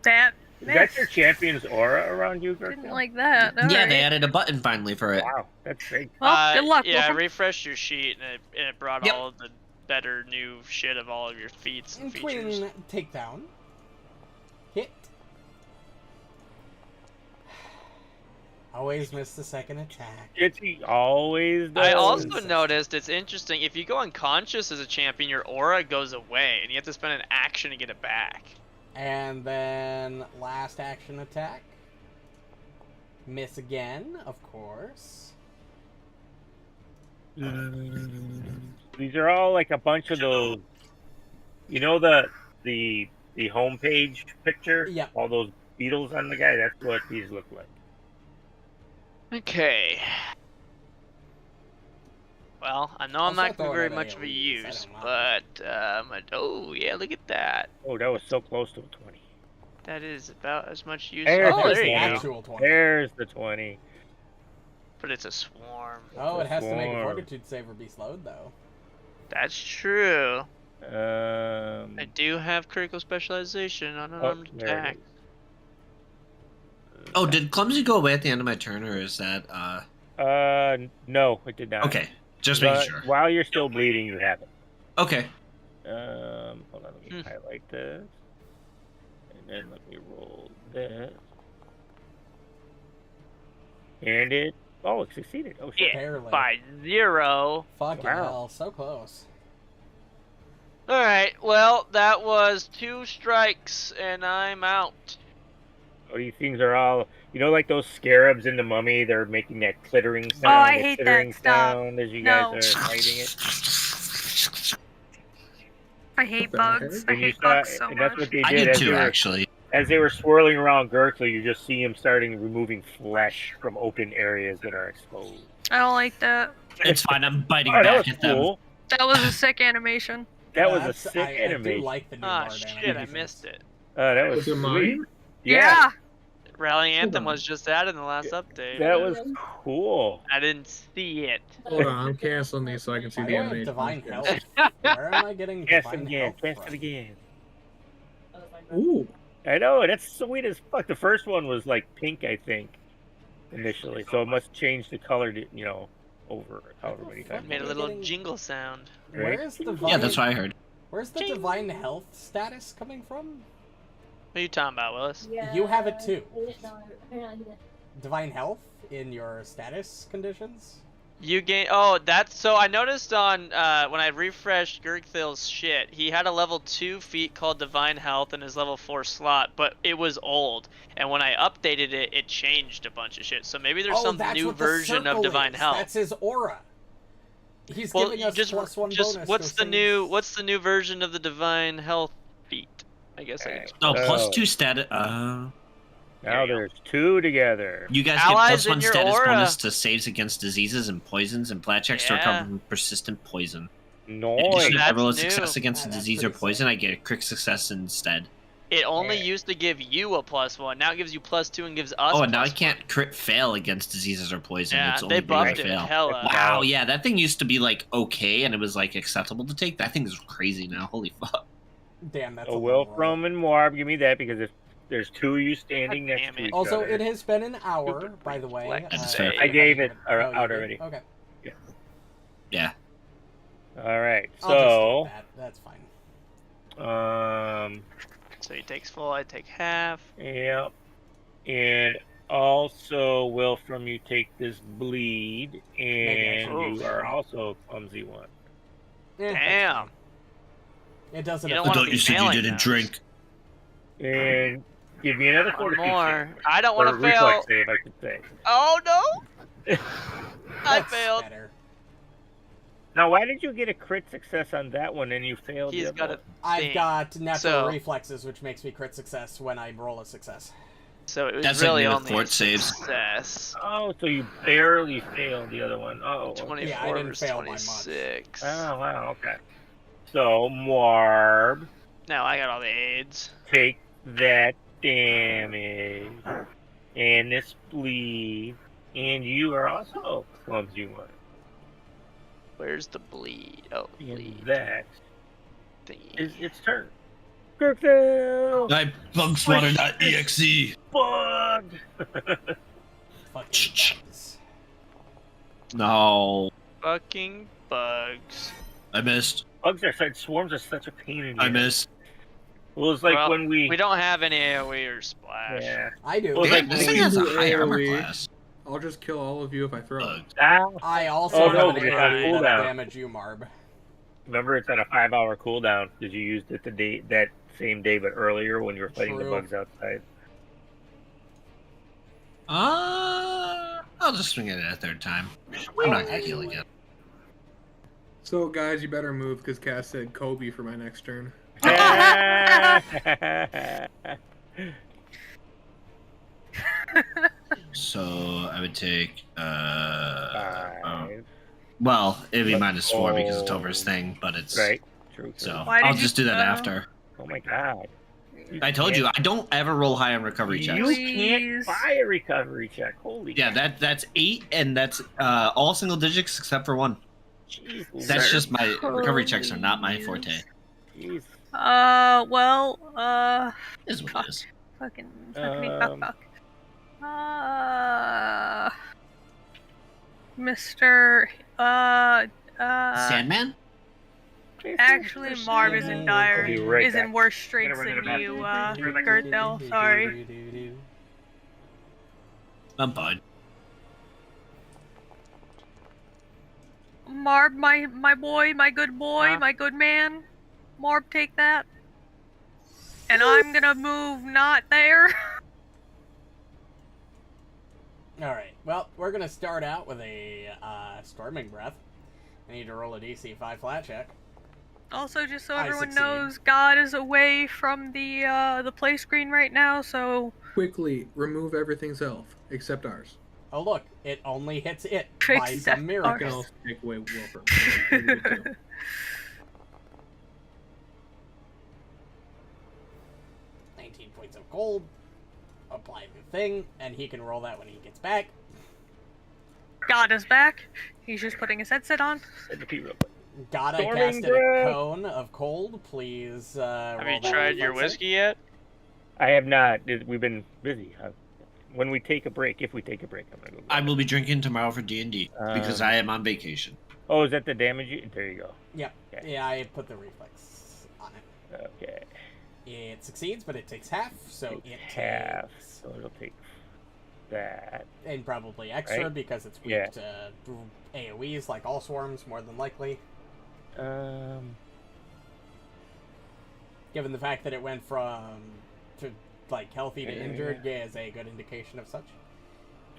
That. Is that your champion's aura around you, Didn't Gurgthil? like that. Yeah, Alright. they added a button finally for it. Wow, that's big. Well, good luck. Yeah, Wilfram. refresh your sheet and it brought Yep. all of the better new shit of all of your feats and features. Twin takedown. Hit. Always miss the second attack. He always does. I also noticed it's interesting, if you go unconscious as a champion, your aura goes away and you have to spend an action to get it back. And then last action attack. Miss again, of course. These are all like a bunch of those. You know the homepage picture? Yeah. All those beetles on the guy. That's what these look like. Okay. Well, I know I'm Also not going to be very throwing out much of a AoEs, I use, don't but oh yeah, look at that. Oh, that was so close to a 20. That is about as much use. There's Oh, Oh, it's there the you go. actual 20. There's the 20. But it's a swarm. Oh, it has to make a Four. fortitude save or be slowed, though. That's true. I Um. do have critical specialization on unarmed there it attack. Oh, did Clumsy go away at the end of my turn, or is that No, it did not. Okay, just But making sure. While you're still bleeding, you have it. Okay. Hold on, let me highlight this. And then let me roll this. And it... Oh, it succeeded. Oh, shit. Yeah, Barely. by 0. Fucking Wow. hell, so close. Alright, well, that was 2 strikes, and I'm out. Oh, these things are all... You know, like those scarabs in the mummy? They're making that clittering sound. I and hate that. clittering Stop. sound as you No. guys are fighting it. I hate the bugs. I And you hate saw, bugs so and that's much. what they I did did as too, you were, actually. As they were swirling around Gurgthil, you just see him starting removing flesh from open areas that are exposed. I don't like that. It's fine. I'm biting Oh, that back was at them. cool. That was a sick animation. That was a That's- sick I do animation. like the new Ah, Muarb shit, I animations. missed it. That was Was it sweet. mine? Yeah, Rally Anthem was just added in the last update. that was cool. I didn't see it. Hold on, I'm canceling these so I can see Why the do I have animation. divine health? Where am I getting Cast it divine again. health Cast it from? again. Ooh, I know, that's sweet as fuck. The first one was like pink, I think, initially. So it must change the color to, over however many times. Made a little jingle sound. Right? Where's divine? Yeah, that's what I heard. Where's the divine health status coming from? What are you talking about, Willis? You have it too. Divine health in your status conditions? You gain. Oh, that's so. I noticed on when I refreshed Gurgthil's shit, he had a level 2 feat called Divine Health in his level 4 slot, but it was old. And when I updated it, it changed a bunch of shit. So maybe there's some that's new what the version of circle Divine is. Health. That's his aura. He's Well, giving us just +1 bonus. what's to the things. new version of the Divine Health feat? I guess I. Oh, plus Oh. 2 status. Now there's two together. You guys Allies get in +1 your status aura. bonus to saves against diseases and poisons and plat checks to Yeah. recover from persistent poison. In Noise. addition, if I That's roll a new. success against Yeah, a that's disease or pretty poison, sick. I get a crit success instead. It only Yeah. used to give you a +1. Now it gives you +2 and gives us. Oh, and now I +1. can't crit fail against diseases or poison. Yeah, it's they only buffed regular it fail. hella. Wow, yeah, that thing used to be like okay, and it was like acceptable to take. That thing is crazy now. Holy fuck! Damn, that's So a long roll. Wilfram and Muarb, give me that because if there's two of you standing God next damn to it. each Also, other. it has been an hour, by the way. Flex That's save. fair. I gave it Oh, you out did? already. Okay. Yeah. All right. I'll So, just take that. That's fine. So he takes full, I take half. yeah. And also, Wilfram, you take this bleed, and Maybe. you are also a clumsy one. Eh, that's Damn. fine. It doesn't You don't affect wanna me. be failing those. And give me another One fortitude more. save. I don't Or want to fail. reflex save, I should say. Oh no! I That's failed. better. Now, why did you get a crit success on that one and you failed the He's other got one? a I've thing. got natural So- reflexes, which makes me crit success when I roll a success. So it was That's like really me with only fort a saves. success. Oh, so you barely failed the other one. Oh, okay. 24 Yeah, I didn't is fail by much. 26. Oh, wow, okay. So, Muarb, Now I got all the aids. take that damage and this bleed, and you are also a clumsy one. Where's the bleed? Oh, And bleed that thingy. is its turn. Gurgthil! I bugswatter.exe. Bug! Fucking bugs. No, Fucking bugs. I missed. Bugs are such, swarms are such a pain in the I ass. missed. Well, it's like Well, when we don't have any AoE or splash. yeah. I do. Well, it's like This when thing we has a do high armor AoE. class. I'll just kill all of you if I throw it. Bugs. Ow. I also Oh, have no, an but it's on AoE that'll cooldown. damage you, Muarb. Remember, it's on a 5-hour cooldown because you used it the day that same day, but earlier when you were fighting the True. bugs outside. I'll just swing it a third time. I'm not gonna heal again. So, guys, you better move because Cass said Kobe for my next turn. So I would take. Five. Well, it'd be Let's -4 because of go. Tover's thing, but it's Right. True. So Why did I'll you- just do that after. Oh my god. I told you I don't ever roll high on recovery checks. You can't Please. buy a recovery check. Holy Yeah, that's 8, and that's all single digits except for 1. Jesus. That's just my recovery checks are not my forte. Jeez. Well, Is what it is. fuck. Mr. Sandman? Actually, Marv is in dire, I'll be right is in back. worse straits Gotta run to than the you, bathroom. Gurgthil. Sorry. I'm fine. Marv, my boy, my good boy, Huh? my good man. Marv, take that. And I'm gonna move not there. Alright, well, we're gonna start out with a Storming Breath. I need to roll a DC 5 flat check. Also, just so I everyone succeed. knows, God is away from the play screen right now, so Quickly remove everything's elf except ours. Oh look, it only hits it by Except some ours. I miracle. can also take away Wilfram. So that's pretty good too. 19 points of gold. Apply the thing, and he can roll that when he gets back. God is back. He's just putting his headset on. Send the P real quick. God, I Storming casted a breath. cone of cold. Please Have roll you that tried your reflex save. whiskey yet? I have not. We've been busy. When we take a break, if we take a break, I'm gonna go. I will be drinking tomorrow for D&D because I am on vacation. Oh, is that the damage? There you go. Yep. Okay. Yeah, I put the reflex on it. Okay. It succeeds, but it takes half, so it half. takes... So it'll take that. And probably extra, Right? because it's weak Yeah. to AoEs, like all swarms, more than likely. Given the fact that it went from to like healthy to injured, yeah, is a good indication of such.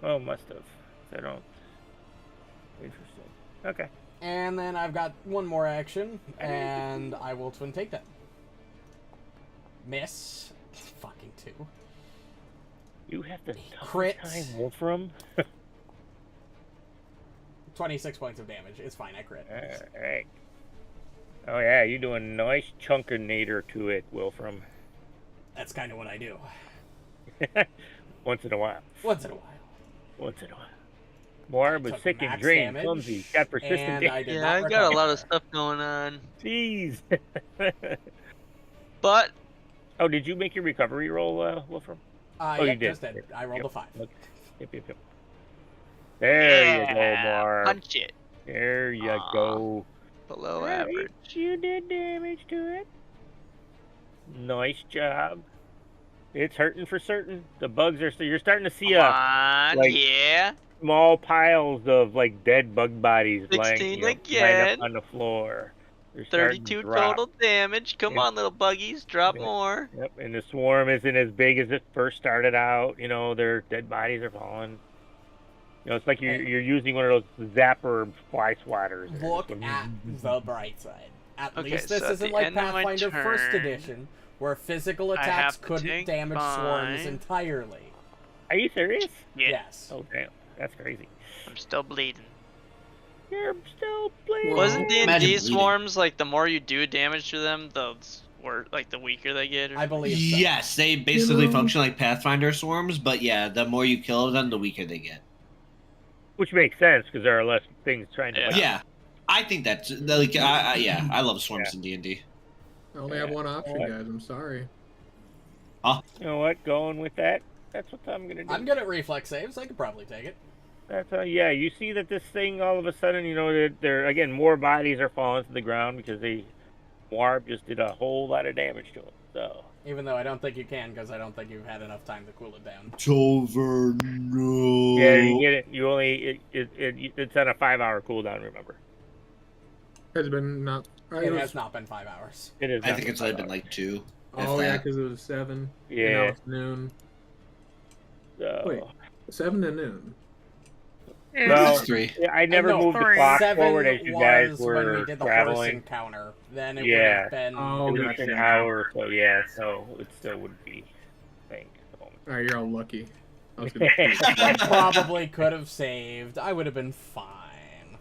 Oh, must have. I don't. Interesting. Okay. And then I've got one more action, and I will twin take that. Miss. Fucking 2. You have the Crit. toughest time, Wolfram. 26 points of damage. It's fine, I crit. Alright. Oh yeah, you do a nice chunkinator to it, Wilfram. That's kind of what I do. Once in a while. Once in a while. Once in a while. Muarb was Took sick and max drained, damage, clumsy, got persistent and damage. I did Yeah, not I got a recover. lot of stuff going on. Jeez. But Oh, did you make your recovery roll, Wolfram? Oh, you yep, did. just did. I rolled a 5. Okay. Yep. There you go, yeah, Muarb. punch it. There you Aw. go. Below Right, average. You did damage to it. Nice job. It's hurting for certain. The bugs are. So you're starting to see Come on, like- yeah. small piles of like dead bug bodies 16 lying again. lined up on the floor. They're starting to 32 drop. total damage. Come Yep. on, little buggies, drop Yep. more. Yep, and the swarm isn't as big as it first started out. You know, their dead bodies are falling. You know, it's like you're using one of those zapper fly swatters. Look at the bright side. At Okay, least this so at isn't the like end of my Pathfinder First turn, Edition, where physical I attacks have to couldn't take damage swarms 5. entirely. Are you serious? Yeah, Yes. Oh damn, that's crazy. I'm still bleeding. You're still playing. Well, Wasn't imagine D&D bleeding. swarms like the more you do damage to them, the weaker they get? Or I believe so. Yes, they basically You know- function like Pathfinder swarms, but yeah, the more you kill them, the weaker they get. Which makes sense because there are less things trying to. Yeah. bite. Yeah, I think that's like, I love swarms in D&D. I only have one option, What? guys. I'm sorry. You know what? Going with that. That's what I'm gonna do. I'm good at reflex saves. I could probably take it. That's yeah. You see that this thing all of a sudden, you know, there again more bodies are falling to the ground because Muarb just did a whole lot of damage to it. So Even though I don't think you can, because I don't think you've had enough time to cool it down. Tover, no. yeah, you get it. You only it's on a 5-hour cooldown. Remember, Has been not. It has not been 5 hours. it is. I not think it's a only 5 been hours. like 2. Oh if yeah, that. because it was 7. And now Yeah. it's noon. So, Wait. 7 to noon. It's Well, It's 3. yeah, I never No, moved the 3. clock 7 forward as you guys was when we were did the horse traveling. encounter. Then it Yeah. would have been... Oh, It was gotcha. an hour, so yeah, so it still would be. I think. at the moment. All right, you're all lucky. I was gonna. I probably could have saved. I would have been fine.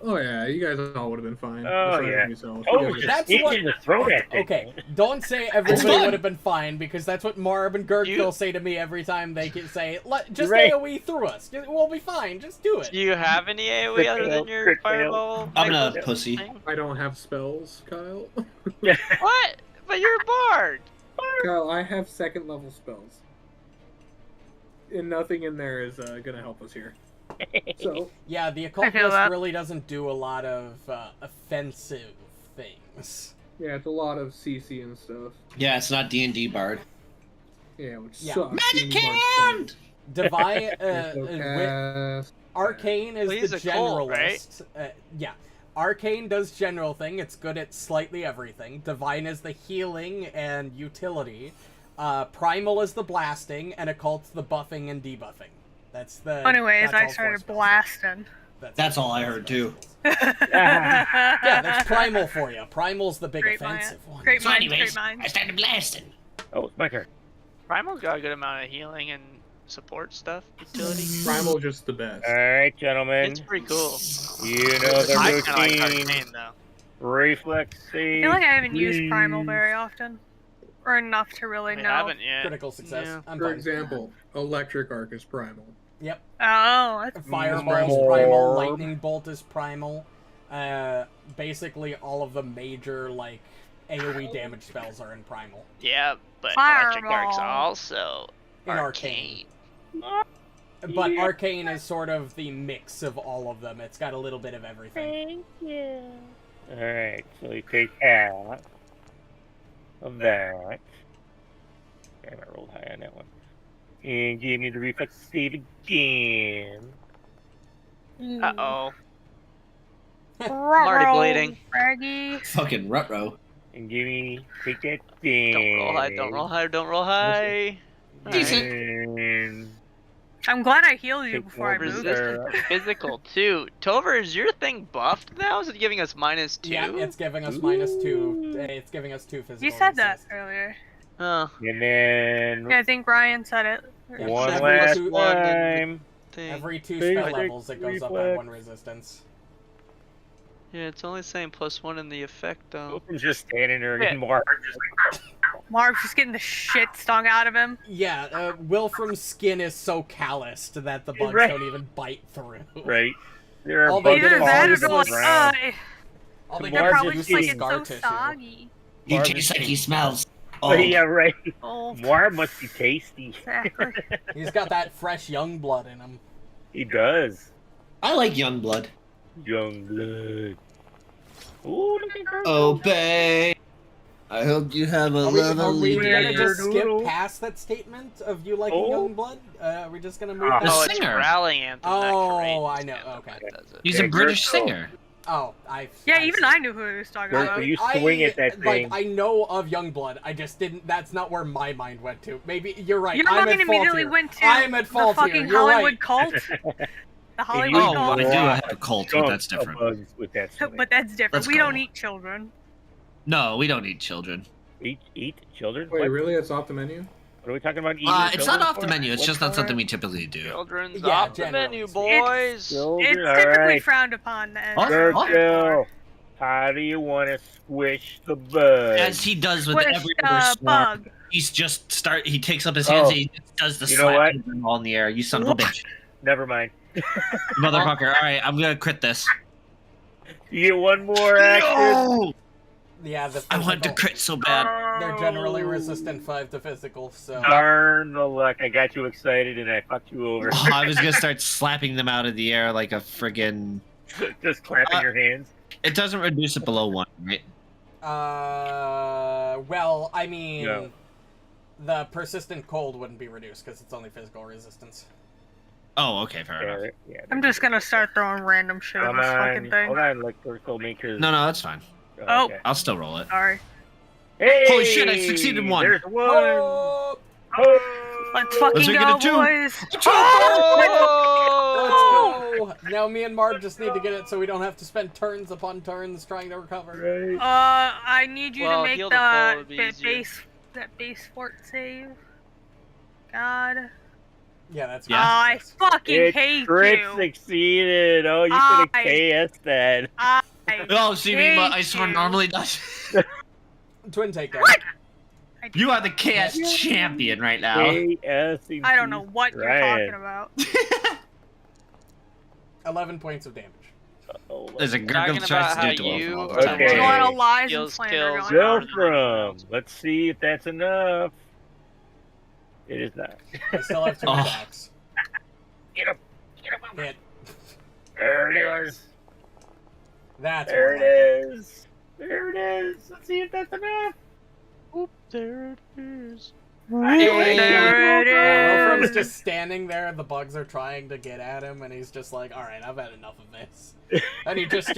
Oh yeah, you guys all would have been fine. Oh, Aside yeah. from yourselves. Oh, You guys are- That's you what- can just throw that thing. Okay, don't say everybody fun. would have been fine, because that's what Muarb and Gurgthil You- say to me every time they can say, just Right. AoE through us. We'll be fine. Just do it. Do you have any AoE Crit other fail, than your crit fail. fireball? I'm a Michael pussy. thing? I don't have spells, Kyle. What? But you're a bard. Kyle, I have 2nd level spells. And nothing in there is gonna help us here. So Yeah, the I feel occultist that. really doesn't do a lot of offensive things. yeah, it's a lot of CC and stuff. Yeah, it's not D&D bard. Yeah, which Yeah. sucks. Magic Being hand! Divine, So with, cast- Arcane is Well, he's the a cult, right? generalist. Yeah. Arcane does general thing. It's good at slightly everything. Divine is the healing and utility. Primal is the blasting, and occult's the buffing and debuffing. That's the. Anyways, that's I all 4 started spells. blasting. That's all I heard, too. Yeah, that's primal for you. Primal's the big Great offensive mind. one. Great So minds, anyways, great I minds. started blasting. Oh, it's my turn. Primal's got a good amount of healing and support stuff, utility. Primal just the best. All right, gentlemen. It's pretty cool. You know the I kind of like routine. Arcane though. Reflex I save. feel like I haven't used please. Primal very often. Or enough to really We know. haven't yet. Critical success. Yeah. I'm For fine. example, Electric Arc is primal. Yep. Oh, that's Fireball's Muarb. primal. Lightning Bolt is primal. Basically, all of the major like AOE damage spells are in primal. Yeah, but Electric Arc's Fireball. also In arcane. But Arcane is sort of the mix of all of them. It's got a little bit of everything. Thank you. All right, so you take half of that. Damn, I rolled high on that one. And give me the reflex save again. Uh-oh. I'm Ruh-roh, already bleeding. Fraggy. Fucking rut-row. And give me, take that damage. Don't roll high, don't roll high, don't roll high. Decent. And I'm glad I healed you take before I more moved. Resistant physical too. Tover, is your thing buffed now? Is it giving us -2? Yeah, it's giving us -2. It's giving us 2 physical. You said that resist. earlier. Oh, and then Yeah, I think Ryan said it. Yeah, one every last two- time. thing. Every 2 Basic spell levels, it goes up by reflex. 1 resistance. Yeah, it's only saying +1 in the effect though. Wilfram's just standing there Yeah. getting more. Marv's just getting the shit stung out of him. Yeah, Wilfram's skin is so calloused that the bugs Right. don't even bite through. Right. There are All they bugs did Either is that or always they're falling like, look around. All they They're they're do probably is just like, use it's scar so tissue. soggy. He Marv tastes is- like he smells. Oh, Oh, yeah, right. Oh, Muarb must be tasty. exactly. He's got that fresh young blood in him. He does. I like young blood. Young blood. Ooh, look at her. Obey. I hope you have a Are we lovely gonna day. just skip Doodle. past that statement of you liking Oh. young blood? Are we just gonna move Oh, The past? Oh, it's singer. Rally Anthem. that Oh, Courageous I know, Anthem okay. that does it. He's Yeah, a British Gurgthil. singer. Oh, Yeah, even I knew who he was talking Gurgthil, about. you swing at that thing. I know of Youngblood. I just didn't. That's not where my mind went to. Maybe you're right. Your I'm mind at fault immediately here. went to I'm at fault the fucking here. You're Hollywood right. cult. The Hollywood Oh, cult. I do have a cult, but that's Chunk of different. bugs with that swing. But that's different. Let's We go. don't eat children. No, we don't eat children. Eat children? Wait, What? really? It's off the menu? What are we talking about? Eating It's not children off the for? menu. It's What just not for? something we typically do. Children's Yeah, off the generally menu, speaking. boys. Children, It's typically alright. frowned upon. As Oh, Gurgthil, how do you want to squish the bug? As he does with Squish every the other swarm, bug. he's just he takes up his hands Oh. and he just does the You know what? slap all in the air. You son of a bitch. Never mind. Motherfucker. Alright, I'm gonna crit this. You get one more action. No! Yeah, the I want to physical- crit so bad. They're generally resistant 5 to physical, so. Darn the luck. I got you excited and I fucked you over. Oh, I was gonna start slapping them out of the air like a friggin'. Just clapping Uh, your hands. It doesn't reduce it below 1, right? Well, I mean, No. the persistent cold wouldn't be reduced because it's only physical resistance. Oh, okay, fair enough. Yeah, I'm just gonna start throwing random shit at Come this on. fucking thing. Hold on, like Gurgthil make his. No, that's fine. Oh. okay. I'll still roll it. Sorry. Hey! Holy shit, I succeeded in one. There's one. Oh! Oh! Let's fucking make it go, a 2. boys. Oh! Let's go! Now me and Marb just need to get it so we don't have to spend turns upon turns trying to recover. Right. I need you Well, to make heal the full would be the easier. base fort save. God. Yeah, that's Yeah. I fucking It hate crit you. succeeded. Oh, you could have I- KS that. I Oh, see me, what hate Icehorm you. normally does. Twin takedown. What? You are the KS champion right now. KS. I don't know what you're Ryan. talking about. 11 points of damage. Oh, There's a Talking Gurgthil tries about to how do to you Wilfram all are the time. Okay. There's a lot of lies and Kills, slander kills. going on. Wilfram. Let's see if that's enough. It is not. I still have 2 Oh. attacks. Get him. Get him. Hit. There it is. That's There more it like is. There it is. Let's see if that's enough. Oop, there it is. Anyway, There it Yeah, Wilfram's is. just standing there, the bugs are trying to get at him, and he's just like, alright, I've had enough of this. And he just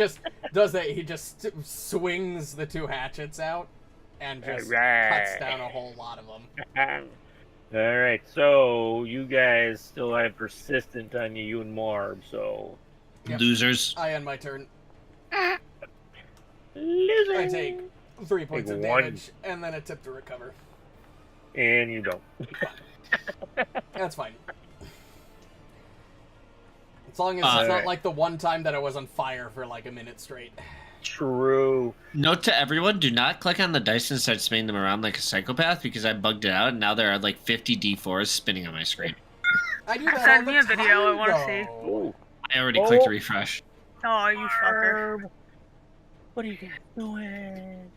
does that, he just swings the 2 hatchets out, and just cuts down a whole lot of them. Alright, so you guys still have persistent on you and Muarb, so Yep. Losers. I end my turn. Loser. I take 3 points Take of one. damage, and then a tip to recover. And you don't. That's fine. As long as it's not Alright. like the one time that I was on fire for like a minute straight. True. Note to everyone, do not click on the dice and start spinning them around like a psychopath because I bugged it out and now there are like 50 d4s spinning on my screen. I do that Send all the me a video, I wanna time, see. though. Ooh. I already clicked refresh. Oh, you fucker. What are you guys doing?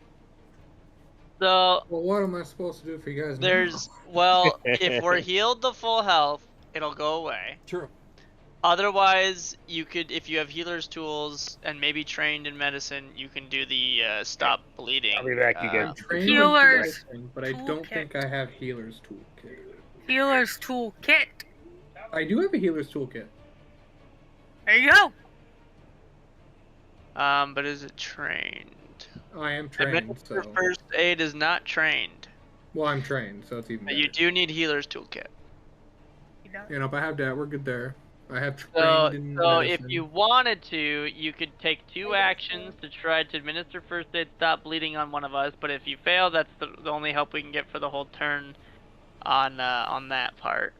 So Well, what am I supposed to do for you guys? there's well, if we're healed to full health, it'll go away. True. Otherwise, you could, if you have healer's tools and maybe trained in medicine, you can do the stop bleeding. I'll be back, you I'm guys. trained in Healers medicine, but I don't toolkit. think I have healer's toolkit. Healer's toolkit. I do have a healer's toolkit. There you go. But is it trained? I am trained, Administer so first aid is not trained, well, I'm trained, so it's even but better. you do need healer's toolkit. You know, if I have that, we're good there. I have trained So, in so if medicine. you wanted to, you could take 2 actions to try to administer first aid, stop bleeding on one of us. But if you fail, that's the only help we can get for the whole turn on that part.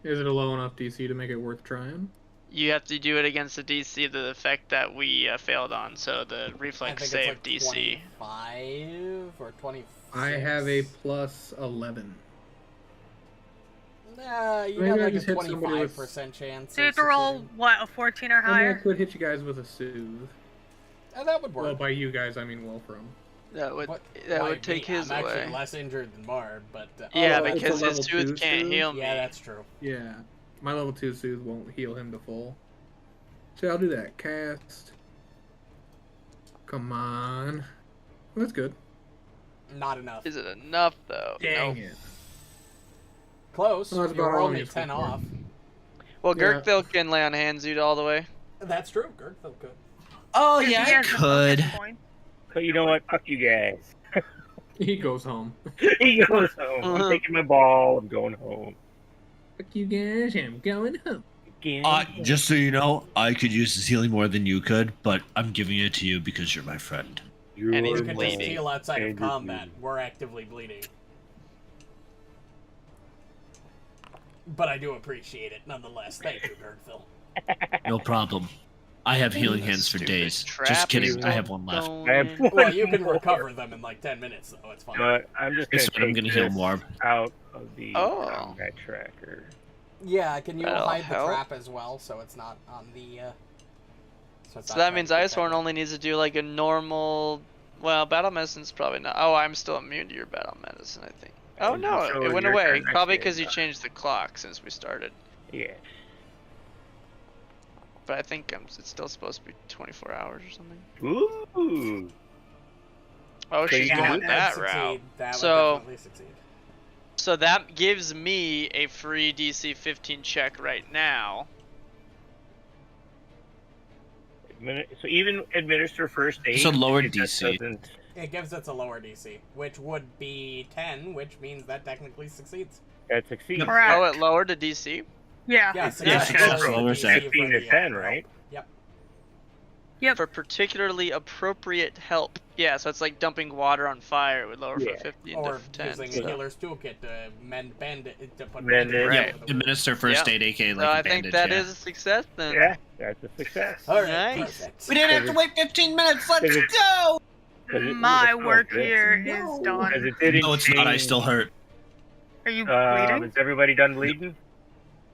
Is it a low enough DC to make it worth trying? You have to do it against the DC, the effect that we failed on. So the I reflex think save it's like DC. 25 or 26. I have a plus 11. Nah, you Maybe got I like a just hit somebody with- 25% chance. So you have of to roll, succeeding. what, a 14 or I mean, I higher? could hit you guys with a soothe. That would work. Well, by you guys, I mean Wolfram. That would What- that why would take me? his I'm away. actually less injured than Muarb, but Yeah, Oh, it's a because his level tooth 2 can't soothe? heal me. yeah, that's true. Yeah. My level 2 soothe won't heal him to full. So I'll do that. Cast. Come on. Well, that's good. Not enough. Is it enough though? Dang Nope. it. Close. Well, that's You're about all only it's 10 for. off. Well, Yeah. Gurgthil can lay on hands you all the way. That's true. Gurgthil could. Oh Because yeah, he I has the could. bonus point. But you know what? Fuck you guys. He goes home. He goes home. I'm taking my ball. I'm going home. Fuck you guys, I'm going home. Again. Just so you know, I could use this healing more than you could, but I'm giving it to you because you're my friend. And he's You can just bleeding. heal outside of And you're combat. bleeding. We're actively bleeding. But I do appreciate it nonetheless. Thank you, Gurgthil. No problem. I have healing That hands for stupid days. trap Just kidding, is I have one left. going I have in. Well, you can recover them in like 10 minutes, though. It's fine. But I'm just Guess gonna what, I'm take gonna heal this Muarb. out of the Oh. combat tracker. Yeah, can you That'll hide the help. trap as well, so it's not on the, it's So not that means trying to Icehorm protect only needs to do like a normal. Well, battle medicine's probably not. Oh, I'm still immune to your battle medicine, I think. Oh no, So it went your away. turn Probably next because you day. changed the clock since we started. Yeah. But I think it's still supposed to be 24 hours or something. Ooh. Oh, So she's you it. can going do that succeed. route. That So- would definitely succeed. So that gives me a free DC 15 check right now. So even administer first aid. It's a lower it just DC. doesn't- It gives us a lower DC, which would be 10, which means that technically succeeds. That succeeds. Correct. Oh, it lowered the DC? Yeah. Yes, Yeah, it's success lower lowers DC that. 15 for to the, 10, right? Yep. Yep. For particularly appropriate help. Yeah, so it's like dumping water on fire. It would lower Yeah. from 15 Or to 10. using So. a healer's toolkit to bend it, to put Mend it. all Right. over the wound. Administer first Yeah. aid, aka So like I a think bandage. that yeah. is a success then. Yeah, that's a success. All right, Nice. perfect. We didn't have to wait 15 minutes. Let's go. My work here is done. Because it didn't No, it's not. I change- still hurt. Are you bleeding? Is everybody done bleeding?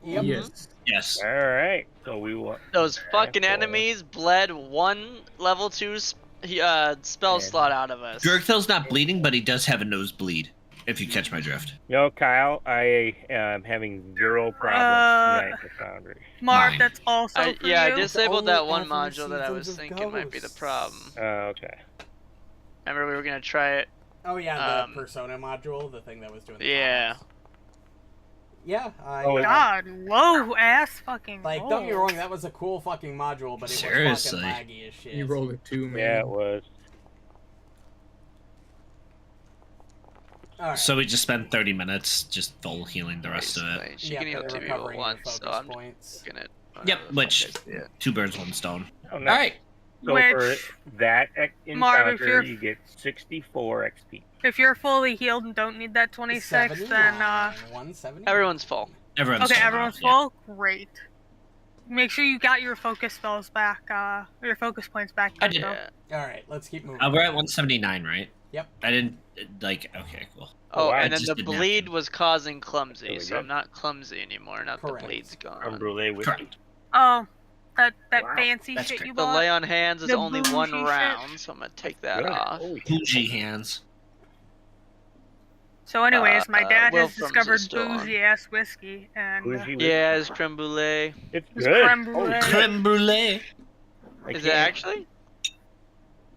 Yep. Yes. Yes. All right. So we will. Those fucking Asshole. enemies bled one level 2 spell Yeah. slot out of us. Gurgthil's not bleeding, but he does have a nosebleed. If you catch my drift. No, Kyle, I am having zero problems tonight with Foundry. Mark, Mine. that's also for Yeah, I you. disabled only that one after module that I was seasons of thinking might be the ghosts. problem. Okay. Remember we were gonna try it? Oh yeah, the Um, persona module, the thing that was doing the Yeah. combos. Yeah, I Oh, God, low ass fucking. like don't get me rolls. wrong, that was a cool fucking module, but it Seriously. was fucking laggy as shit. You rolled a 2, man. Yeah, it was. All right. So we just spent 30 minutes just full healing the rest of it. She Yeah, can heal but 2 they're people at recovering your once, so focus I'm points. looking at Yep, Whatever the which fuck I see it. 2 birds, 1 stone. Oh, All nice. right. So Which, for that Marv, if encounter, you're- you get 64 XP. if you're fully healed and don't need that 26, then 179. Everyone's full. Everyone's okay, full everyone's now. full. Great. Make sure you got your focus spells back. Your focus points back. I did. Gurgthil. Yeah. All right, let's keep moving. We're at 179, right? Yep. I didn't okay, cool. Oh, wow. and then Just the didn't have bleed to. was causing There clumsy, we so go. I'm not clumsy anymore. Now Correct. the bleed's gone. Creme brulee whiskey. Correct. Oh, that Wow. fancy That's shit great. you The bought. lay on hands is The only one bougie shit. round, so I'm gonna take that Good. off. Holy Bougie hands. So, anyways, my dad has Wilfram's discovered is still on. bougie ass whiskey, and Bougie whiskey. Yeah, it's creme brulee. It's It's good. creme Holy brulee. shit. Creme brulee. I Is it can't- actually?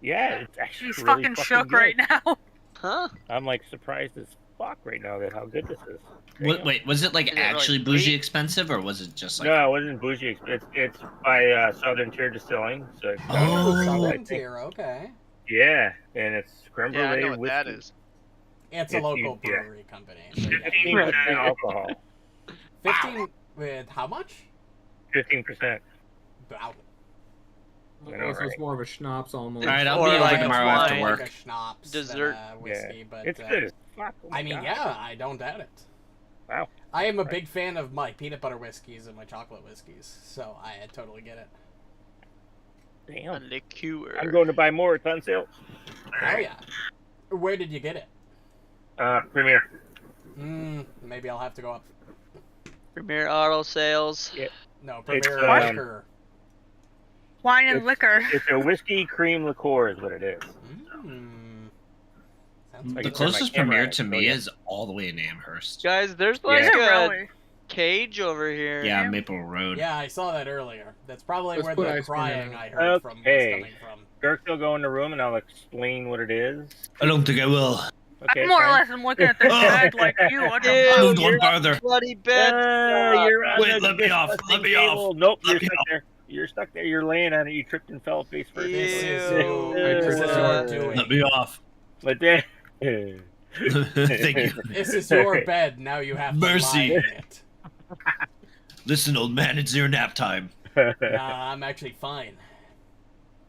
Yeah, it's actually he's really fucking shook good. right now. Huh? I'm like surprised as fuck right now that how good this is. Wait, was it like Is it really actually bougie sweet? expensive, or was it just like? No, it wasn't bougie. It's by Southern Tier Distilling. So it's Oh. Southern Tier, okay. yeah, and it's creme Yeah, I brulee know what whiskey. that is. It's a It's local you- yeah. brewery company. So yeah. 15% alcohol. 15 with how much? 15%. Wow. I know, Also, it's right? more of a schnapps almost. All right, I'll Or be over like tomorrow wine. after Like work. a schnapps Dessert. than a whiskey, but It's good as fuck. Oh my I mean, God. yeah, I don't doubt it. Wow. I am a Right. big fan of my peanut butter whiskeys and my chocolate whiskeys, so I totally get it. A Damn. liqueur. I'm going to buy more. It's on sale. Oh yeah. Where did you get it? Premier. Maybe I'll have to go up. Premier Auto Sales. No, It's, Premier Liquor. Wine and It's- liquor. It's a whiskey cream liqueur is what it is. Sounds I The can turn my closest camera premiere on, to so me yeah. is all the way in Amherst. Guys, there's Yeah. like Is it a really? cage over here. Yeah, Maple Road. Yeah, I saw that earlier. That's probably Let's where put the ice cream in crying it. I heard from was Okay. coming from. Gurgthil, go in the room and I'll explain what it is. I don't think I will. Okay, I'm more or fine. less am looking at this head like you. What the Ew, fuck? Moved you're one farther. bloody bed. You're on Wait, the let me off, disgusting let me off, table. Nope, let you're me stuck off. there. You're stuck there. You're laying on it. You tripped and fell face first. Ew. This is Ew. you. This is your doing. Let me off. But then, Thank you. This is your bed. Now you have to Mercy. lie in it. Listen, old man, it's your nap time. Nah, I'm actually fine.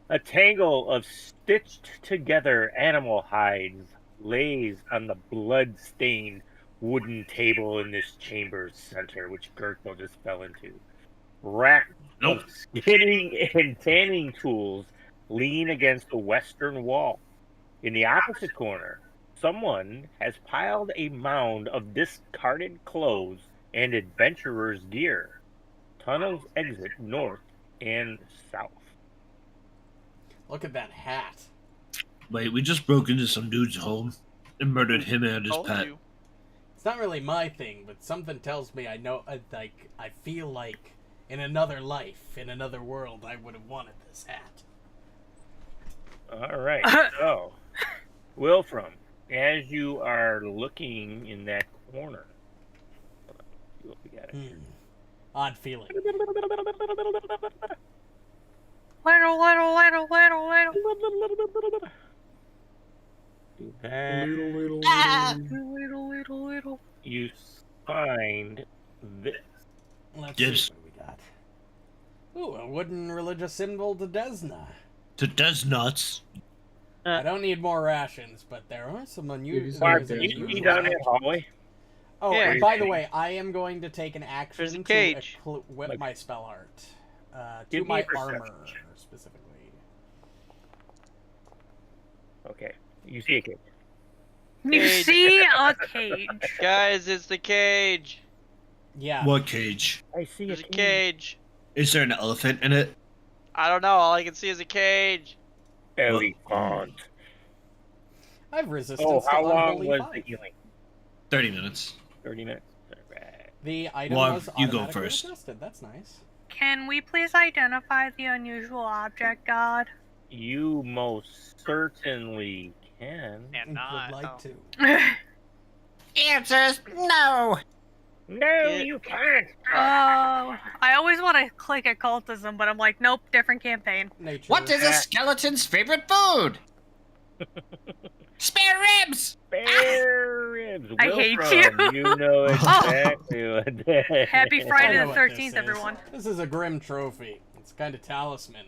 A tangle of stitched together animal hides lays on the blood-stained wooden table in this chamber's center, which Gurgthil just fell into. Racks Nope. of skinning and tanning tools lean against the western wall. In the opposite corner, someone has piled a mound of discarded clothes and adventurer's gear. Tunnels exit north and south. Look at that hat. Wait, we just broke into some dude's home and murdered him and his Told pet. you. It's not really my thing, but something tells me I know. I feel like in another life, in another world, I would have wanted this hat. All right, so Wilfram, as you are looking in that corner, see what we got here. Odd feeling. Little. Do that. Little. You find this. Let's Dibs. see what we got. Ooh, a wooden religious symbol to Desna. To does nuts. I don't need more rations, but there are some unusual. Mark, There's can an you unusual see down that hallway? Oh, Yeah. and by the way, I am going to take an There's action a to cage. equip Like- my spell art. To Give me my a perception armor, check. specifically. Okay, you see a kid. You Cage. see a cage. Guys, it's the cage. Yeah. What cage? I see There's a cage. Is there an elephant in it? I don't know. All I can see is a cage. Elephant. I've resistance Oh, to how long unholy was fire. the healing? 30 minutes. 30 minutes. Alright. The item Well, was you go automatically first. adjusted. That's nice. Can we please identify the unusual object, God? You most certainly can. And Would not. like oh. to. Answers no. No, Yeah. you can't. I always want to click occultism, but I'm like, nope, different campaign. Nature. What is a skeleton's favorite food? Spare ribs! Spare ribs. I hate Wilfram, you. you know exactly what that Happy is. Friday I know the what this 13th, is. everyone. This is a grim trophy. It's kind of talisman.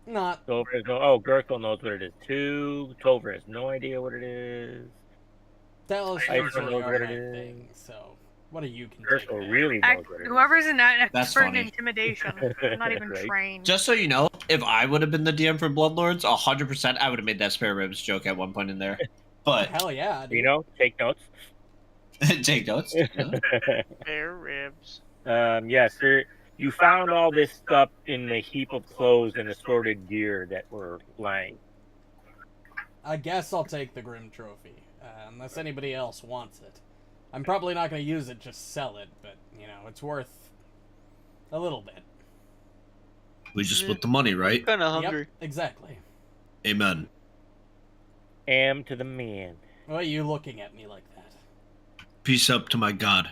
Not. Tover has no. Gurgthil knows what it is too. Tover has no idea what it is. Talismans Icehorm really knows are what my it is. thing, so what do you can take Gurgthil that? really knows what it is. Whoever's an That's expert in funny. intimidation. I'm not even Right. trained. Just so you know, if I would have been the DM for Bloodlords, 100% I would have made that spare ribs joke at one point in there. But Hell yeah, dude. You know, take notes. take notes. Yeah. Spare ribs. Yes, sir. You found all this stuff in the heap of clothes and assorted gear that were lying. I guess I'll take the Grim Trophy, unless anybody else wants it. I'm probably not going to use it, just sell it, but, you know, it's worth a little bit. We just split the money, right? Kind of hungry. Yep, exactly. Amen. Am to the man. Why are you looking at me like that? Peace up to my god.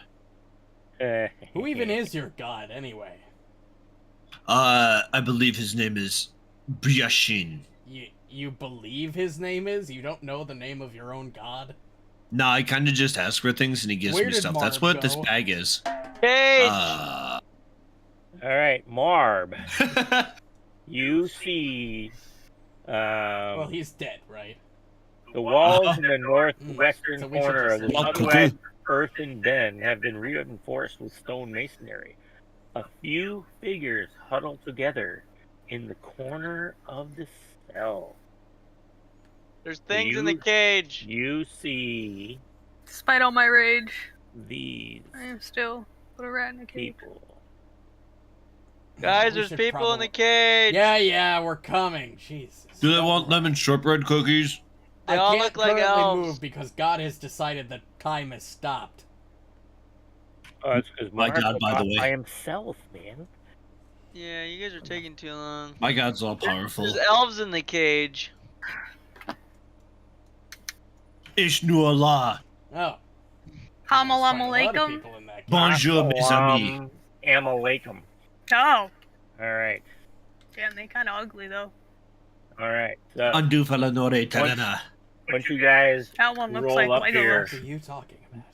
Who even is your god, anyway? I believe his name is Briashin. You believe his name is? You don't know the name of your own god? Nah, I kind of just ask for things and he gives Where me did stuff. That's Muarb what this go? bag is. Cage! All right, Muarb. You see Well, he's dead, right? the walls in the northwestern So we should corner of just the say- southwest earthen den have been reinforced with stone masonry. A few figures huddled together in the corner of the cell. There's things in the cage. You see Despite all my rage, these I am still a rat in a cage. people. Guys, We there's should people in the probably- cage. Yeah, we're coming. Jesus. Do they want lemon shortbread cookies? They I all can't look like currently elves. move because God has decided that time has stopped. It's because My God, by the way. by himself, man. Yeah, you guys are taking too long. My god's all powerful. There's elves in the cage. Ishnu Allah. Oh. Hamal There's quite a lot of alaikum. people in that cage. Bonjour, mes amis. Amalaikum. Oh, All right. damn, they kind of ugly though. All right. So Andu falanore terena. once you guys That one looks roll like up Legolas. here, What are you talking about?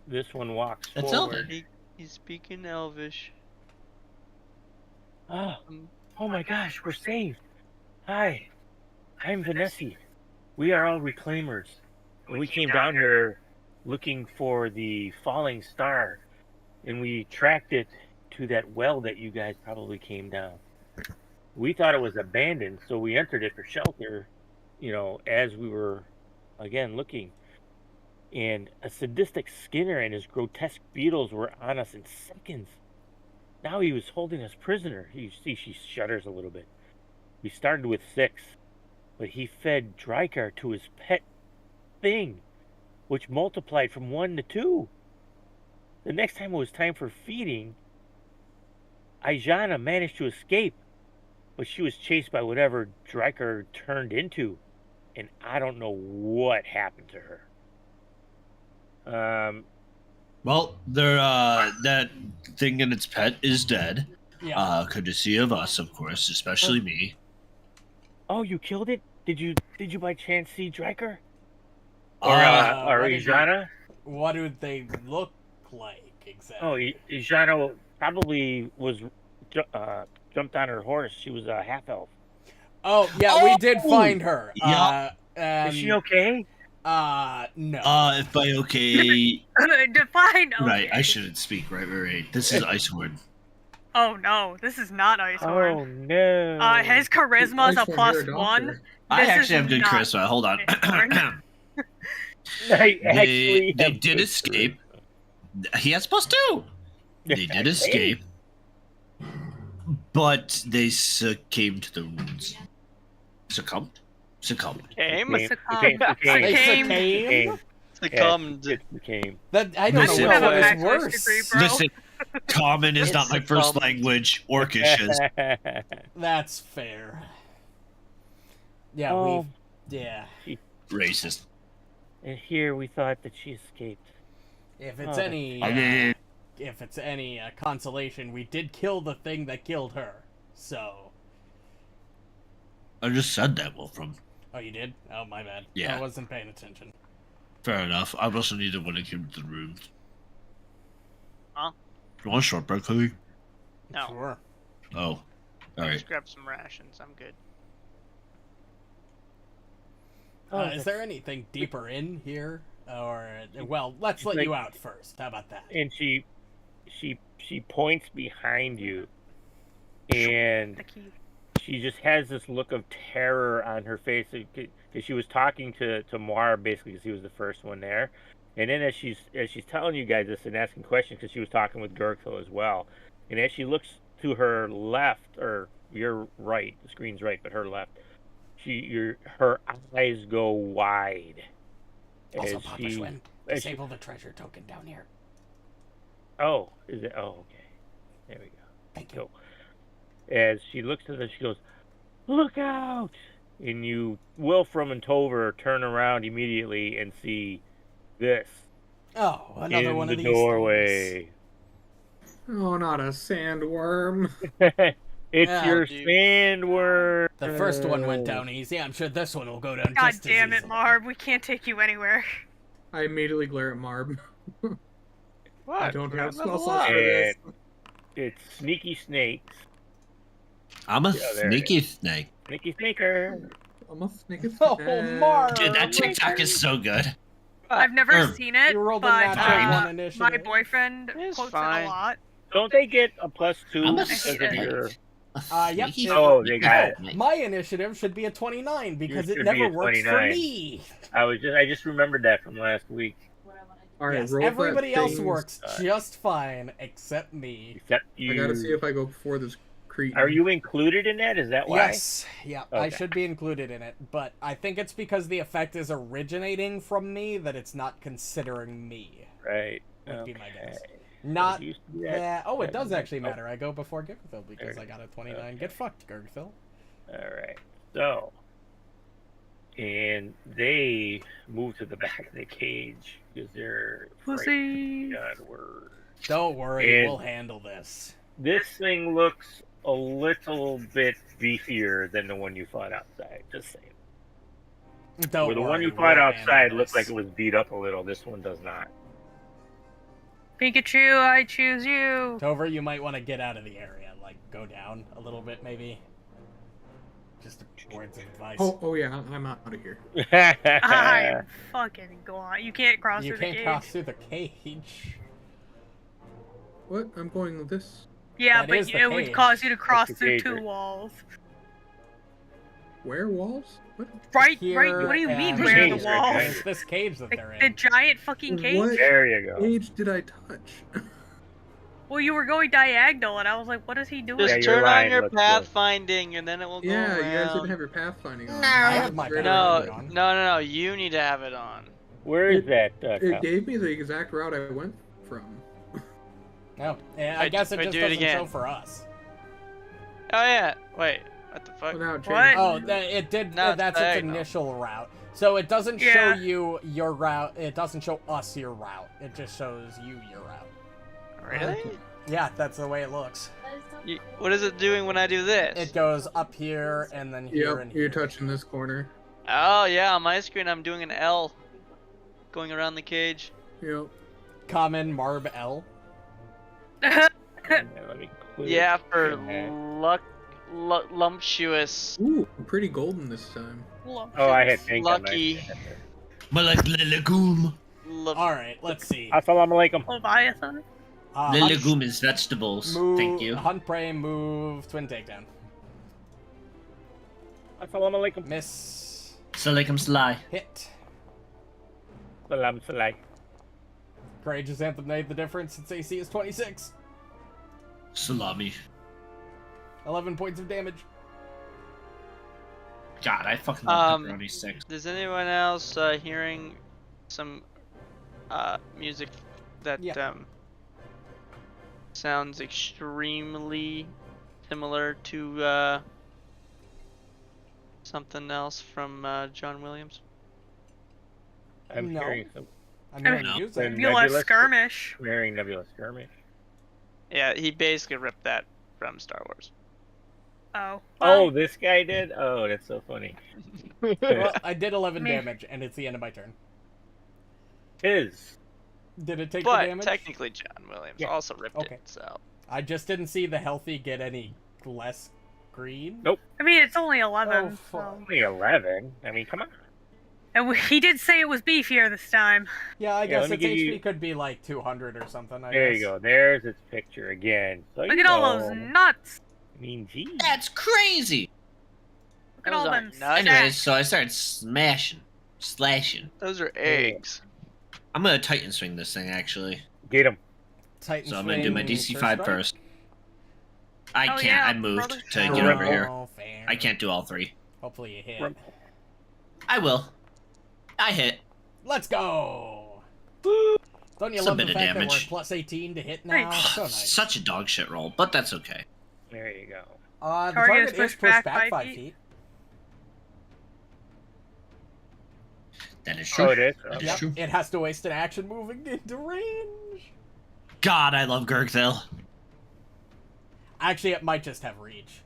this one walks That's forward. He's speaking Elvish. Oh my gosh, we're saved. Hi, I'm Vanessa. We are all reclaimers. And we came down here looking for the falling star, and we tracked it to that well that you guys probably came down. We thought it was abandoned, so we entered it for shelter, you know, as we were, again, looking. And a sadistic Skinner and his grotesque beetles were on us in seconds. Now he was holding us prisoner. You see, she shudders a little bit. We started with 6, but he fed Drykar to his pet thing, which multiplied from 1 to 2. The next time it was time for feeding, Aijana managed to escape, but she was chased by whatever Drykar turned into, and I don't know what happened to her. Well, that thing and its pet is dead. Yeah. Courtesy of us, of course, especially me. Oh, you killed it? Did you by chance see Drykar? Or what did you- Ijana? What do they look like exactly? Oh, Ijana probably was jumped on her horse. She was a half elf. Oh, yeah, we did Oh! find her. Yeah. Is she okay? No. If by okay, Define. Okay. right, I shouldn't speak. Right. This is Icehorn. Oh no, this is not Oh Icehorn. no. His charisma's a Iceborne, plus you're a doctor. 1. I This actually is have good not charisma. Hold on. They they did escape. He has +2. They did escape, but they succumbed to the wounds. Succumbed. Came? They Came. succumbed? Succumbed. Became. That I don't Listen, know have a what was bachelor's worse. degree, bro. Listen, common is It's not my first succumbed. language. Orcish is. That's fair. Yeah, Oh. yeah. Racist. And here we thought that she escaped. If it's Oh, any, I mean, if it's any consolation, we did kill the thing that killed her. So I just said that, Wilfram. Oh, you did? Oh, my bad. Yeah. I wasn't paying attention. Fair enough. I also needed when I came to the room. Huh? You want shortbread cookie? No. Sure. Oh. Alright. Just grab some rations. I'm good. Is there anything deeper in here? Or, well, let's let like- you out first. How about that? And she points behind you, and The key. she just has this look of terror on her face because she was talking to Muarb basically because he was the first one there, and then as she's telling you guys this and asking questions because she was talking with Gurgthil as well, and as she looks to her left or your right, the screen's right, but her left, her eyes go wide. Also, as Papa she- Schwinn, as she- disable the treasure token down here. Oh, is it? Oh, okay. There we go. Thank you. Cool. As she looks to them, she goes, "Look out!" And you, Wilfram and Tover, turn around immediately and see this Oh, another in one the of these doorway. Oh, not a sandworm. It's Oh, your dude. sandworm. things. The first one went down easy. I'm sure this one will go down God just damn as it, easily. Marb. We can't take you anywhere. I immediately glare at Marb. What? I don't We're have at level spell slots up. for this. It's Sneaky Snakes. I'm a Yeah, there it sneaky snake. Sneaky Snaker. I'm a sneaky Oh, snake. Marb! Dude, that TikTok is so good. I've never Herb. seen it, You rolled a but natural one my initiative. boyfriend It's quotes fine. it a lot. Don't they get a +2 I'm a because of snake. your... Yep. Sneaky Oh, they snake. got Oh, my initiative should be a 29 because Yours it should be never a works for 29. me. I just remembered that from last week. All right, Yes, roll everybody that else thing. works just fine except me. Except you. I gotta see if I go before this cretin. Are you included in that? Is that why? Yes, yeah, I Okay. should be included in it, but I think it's because the effect is originating from me that it's not considering me. Right. Would be my guess. Okay. Not It used to be that. that. Oh, it does actually Oh, matter. I go before Gurgthil because There I got a 29. okay. Get fucked, Gurgthil. All right. So, and they move to the back of the cage because they're Pussy. onward. Don't worry, And- we'll handle this. This thing looks a little bit beefier than the one you fought outside. Just saying. Don't Where the worry, one you we'll fought handle outside looked this. like it was beat up a little. This one does not. Pikachu, I choose you. Tover, you might want to get out of the area. Like, go down a little bit, maybe. Just words of advice. Oh yeah, I'm out of here. I fucking go on. You can't cross You through the can't cage. cross through the cage. What? I'm going with this. Yeah, That but is the it would cage. cause you to cross the through cage, 2 right? walls. Where walls? What? Right, Here right. What do you mean, and where are the Cage, right walls? there. It's this cage that they're The in. giant fucking cage? What There you go. age did I touch? Well, you were going diagonal, and I was like, what is he doing? Just Yeah, your turn line on your looks good. pathfinding, and then it will go Yeah, you guys around. didn't have your pathfinding on. I have my Straight pathfinding up. No, on. no. You need to have it on. Where is that? It Kyle? gave me the exact route I went from. No, yeah, I guess it I just do it doesn't again. show for us. Oh yeah. Wait. What the fuck? Well, now it What? changed. Oh, it did. No, it's that's its diagonal. initial route. So it doesn't show Yeah. you your route. It doesn't show us your route. It just shows you your route. Really? Yeah, that's the way it looks. What is it doing when I do this? It goes up here and then here Yep, and you're here. touching this corner. Oh yeah, on my screen I'm doing an L, going around the cage. Yep. Common Marb L. Let me clear Yeah, for that. lumptuous. Ooh, pretty golden this time. Oh, I had pink on my- Lucky. Molecular legume. All right, let's see. Assalamu alaikum. Leviathan? The Hunt, legume is vegetables. move, Thank you. Hunt, prey, move, twin takedown. Assalamu alaikum. Miss, Salaikum sly. hit. Salam salam. Courageous Anthem made the difference. Its AC is 26. Salami. 11 points of damage. God, I fucking love Um, pepperoni sticks. Is anyone else hearing some music that Yeah. sounds extremely similar to something else from John Williams? I'm No. hearing some. I'm hearing No. music. Then- Nebula Nebulous- Skirmish. I'm hearing Nebula Skirmish. Yeah, he basically ripped that from Star Wars. Oh. Oh, this guy did? Oh, that's so funny. Well, I did 11 Me. damage, and it's the end of my turn. His. Did it take the But damage? technically, John Williams Yeah. also ripped Okay. it. So I just didn't see the healthy get any less green. Nope. I mean, it's only 11. Oh, so. fuck. Only 11. I mean, come on. And he did say it was beefier this time. Yeah, I Yeah, guess let me its give HP you- could be like 200 or something. I There guess. you go. There's its picture again. So Look at all those nuts. I mean, geez. That's crazy. Look at Those all aren't them nuts. Anyways, stacks. so I started slashing. those are eggs. I'm gonna Titan swing this thing actually. Get him. Titan So I'm gonna do my swing, DC first 5 strike? first. I Oh, can't. yeah, I moved brother. to get over here. Oh, fair. I can't do all three. Hopefully you hit. I will. I hit. Let's go. Don't you It's a love the bit fact of that we're damage. plus 18 to hit now? Nice. So nice. Such a dog shit roll, but that's okay. There you go. The Target target is is pushed pushed back back 5 5 feet. That is true. Oh, it is? That is Yep. true. It has to waste an action moving into range. God, I love Gurgthil. Actually, it might just have reach.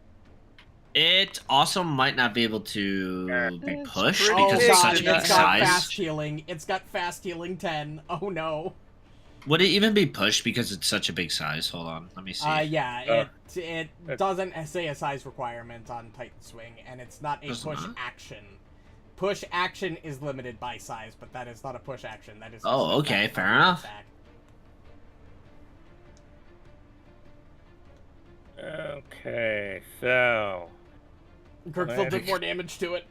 It also might not be able to be It's pushed pretty because oh, it's God, such a it's big got size. fast healing. It's got fast healing 10. Oh, no. Would it even be pushed because it's such a big size? Hold on, let me see. Yeah, it That's- doesn't say a size requirement on Titan Swing, and it's not a Does push not? action. Push action is limited by size, but that is not a push action. That is. Oh, just a okay, back fair button enough. attack. Okay, so Gurgthil did more damage to it.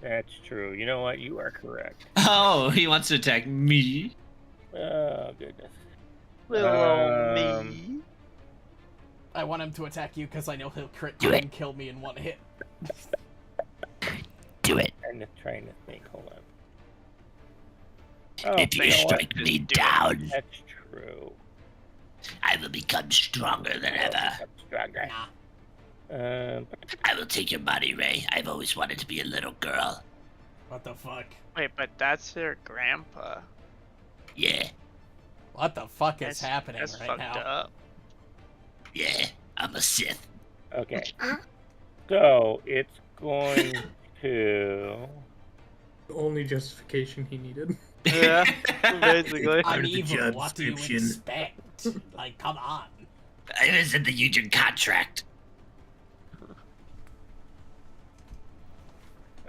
that's true. You know what? You are correct. Oh, he wants to attack me. Oh, goodness. Little old Um, me. I want him to attack you because I know he'll crit Do me it. and kill me in one hit. Do it. Trying to think. Hold on. Oh, If you know what? strike me down, That's true. I will become stronger than ever. I'm stronger. Nah. I will take your body, Ray. I've always wanted to be a little girl. What the fuck? Wait, but that's their grandpa. Yeah, What the fuck is That's, happening that's right fucked now? up. yeah. I'm a Sith. okay. So it's going to. The only justification he needed. Yeah, basically. I'm There's the evil. job What do you description. expect? Like, come on. I was in the union contract.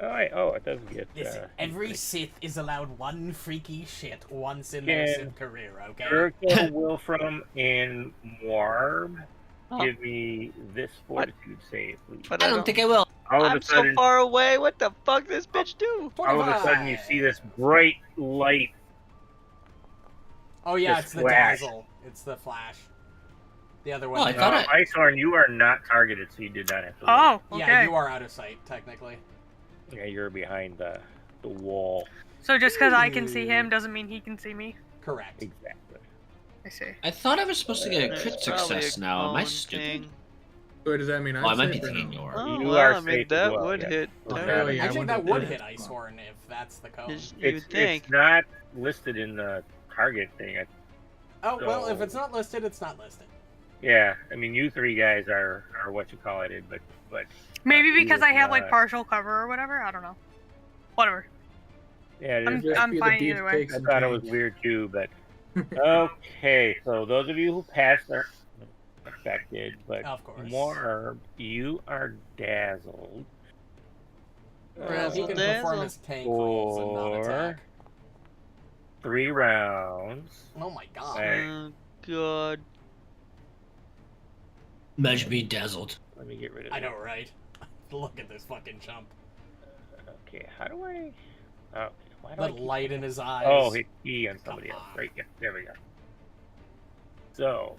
Oh, it does get. Listen, every Sith is allowed one freaky shit once in their Yeah. Sith career, okay? Gurgthil, Wilfram, and Muarb. Huh. Give me this fortitude save, please. But I don't think I will. All of I'm a sudden, so far away. What the fuck this bitch do? all of a sudden, you see this bright light. Oh yeah, this it's the flash. dazzle. It's the flash. The other one. Oh, I did thought not. Icehorn, you are not targeted, so you did not have to. Oh, okay. Yeah, you are out of sight technically. Yeah, you're behind the wall. So just because I can see him doesn't mean he can see me. Correct. Exactly. I see. I thought I was supposed to get a crit It's probably success a now. Am I clone stupid? thing. So does that mean Oh, I might be safe or thinking no? you are. Oh, You wow, are I mean, safe as that well, would yeah. hit. Okay. terrible. Yeah, I Actually, wonder that if would that- hit Icehorn if that's the code. You would think. It's not listed in the target thing. Oh well, if so- it's not listed, it's not listed. Yeah, I mean, you three guys are what you call it, but Maybe he because was I have like not. partial cover or whatever. I don't know. Whatever. yeah, it is. Just I'm be the fine deep either way. takes I and thought it was change. weird too, but okay. So those of you who passed are affected, but Of course. Muarb, you are dazzled. Well, he can Dazzle. perform his tank rolls and not attack. 3 rounds. Oh my god. Hey. Oh god. Imagine being dazzled. Let me get rid of I it. know, right? Look at this fucking chump. Okay, how do I? Oh, why do The I keep- light in his eyes. Oh, hit E on somebody Come else. on. Right, yeah, there we go. So,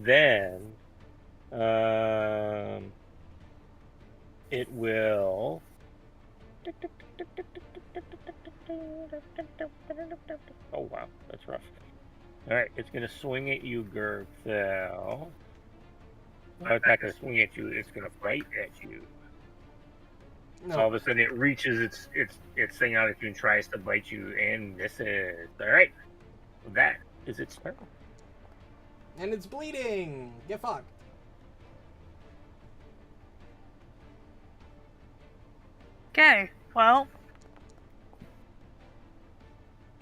then, it will. Oh wow, that's rough. All right, it's gonna swing at you, Gurgthil. No, it's not gonna swing at you. It's gonna bite at you. No. All of a sudden, it reaches its thing out at you and tries to bite you, and misses. All right, that is its turn. And it's bleeding. Get fucked. Okay, well,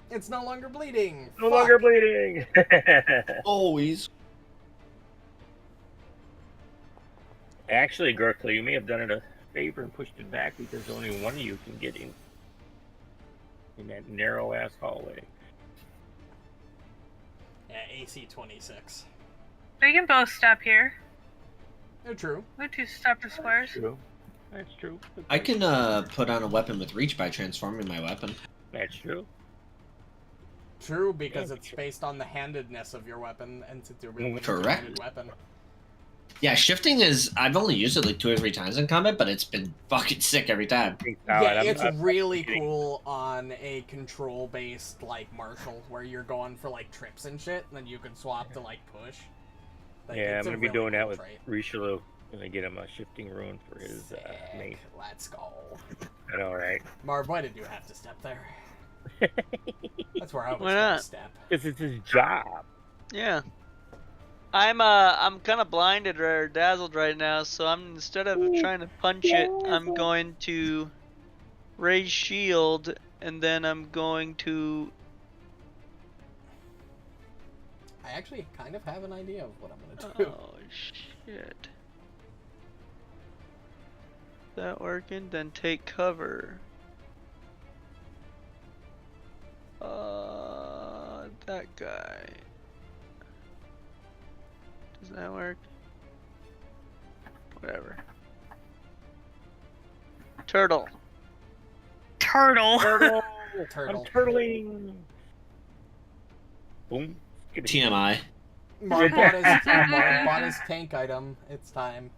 It's no longer bleeding. No Fuck. longer bleeding. Always. Actually, Gurgthil, you may have done it a favor and pushed it back because only one of you can get in that narrow ass hallway. Yeah, AC 26. we can both step here. Oh, true. We 2 step to squares. True. That's true. I can put on a weapon with reach by transforming my weapon. That's true. True, because it's based on the handedness of your weapon, and it's a really Correct. handed weapon. Yeah, shifting is... I've only used it like 2 or 3 times in combat, but it's been fucking sick every time. Yeah, it's really cool on a control-based, like, martial, where you're going for, like, trips and shit, and then you can swap to, like, push. Like, Yeah, I'm it's a gonna be really doing that cool with trait. Richelieu. Gonna get him a shifting rune for his Sick. mace. Let's go. I know, right? Marv, why did you have to step there? That's where I was Why gonna not? step. This is his job. Yeah. I'm kind of blinded or dazzled right now, so I'm instead of trying to punch it, I'm going to raise shield, and then I'm going to. I actually kind of have an idea of what I'm gonna do. Oh shit. That working? Then take cover. That guy. Does that work? Whatever. Turtle. Turtle. Turtle. Turtle. I'm turtling. Boom. TMI. Marv bought his tank item. It's time.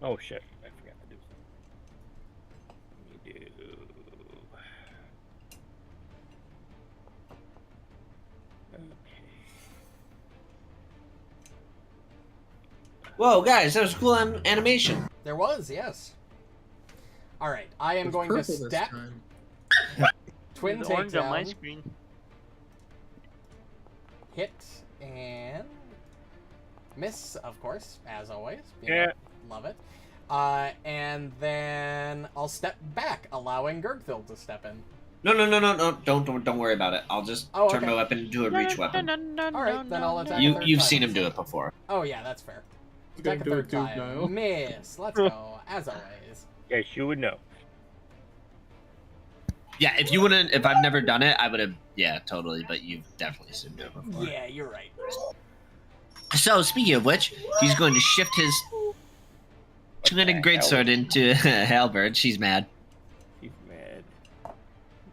Oh shit! I forgot to do something. Let me do. Okay. Whoa, guys, that was a cool animation. There was, yes. All right, I am It's going to purple this step. time. Twin The orange on my takedown. screen. Hit and miss, of course, as always. You Yeah. know, love it. And then I'll step back, allowing Gurgthil to step in. No. Don't worry about it. I'll just Oh, turn okay. my weapon into a reach weapon. All right, then I'll attack. You've seen him do it before. Oh yeah, that's fair. He's gonna Attack a do third it too time. now. Miss. Let's go. As always. Yes, you would know. Yeah, if I've never done it, I would have. Yeah, totally. But you've definitely seen it before. Yeah, you're right. So speaking of which, he's going to shift his two-handed greatsword into Halberd. She's mad. He's mad.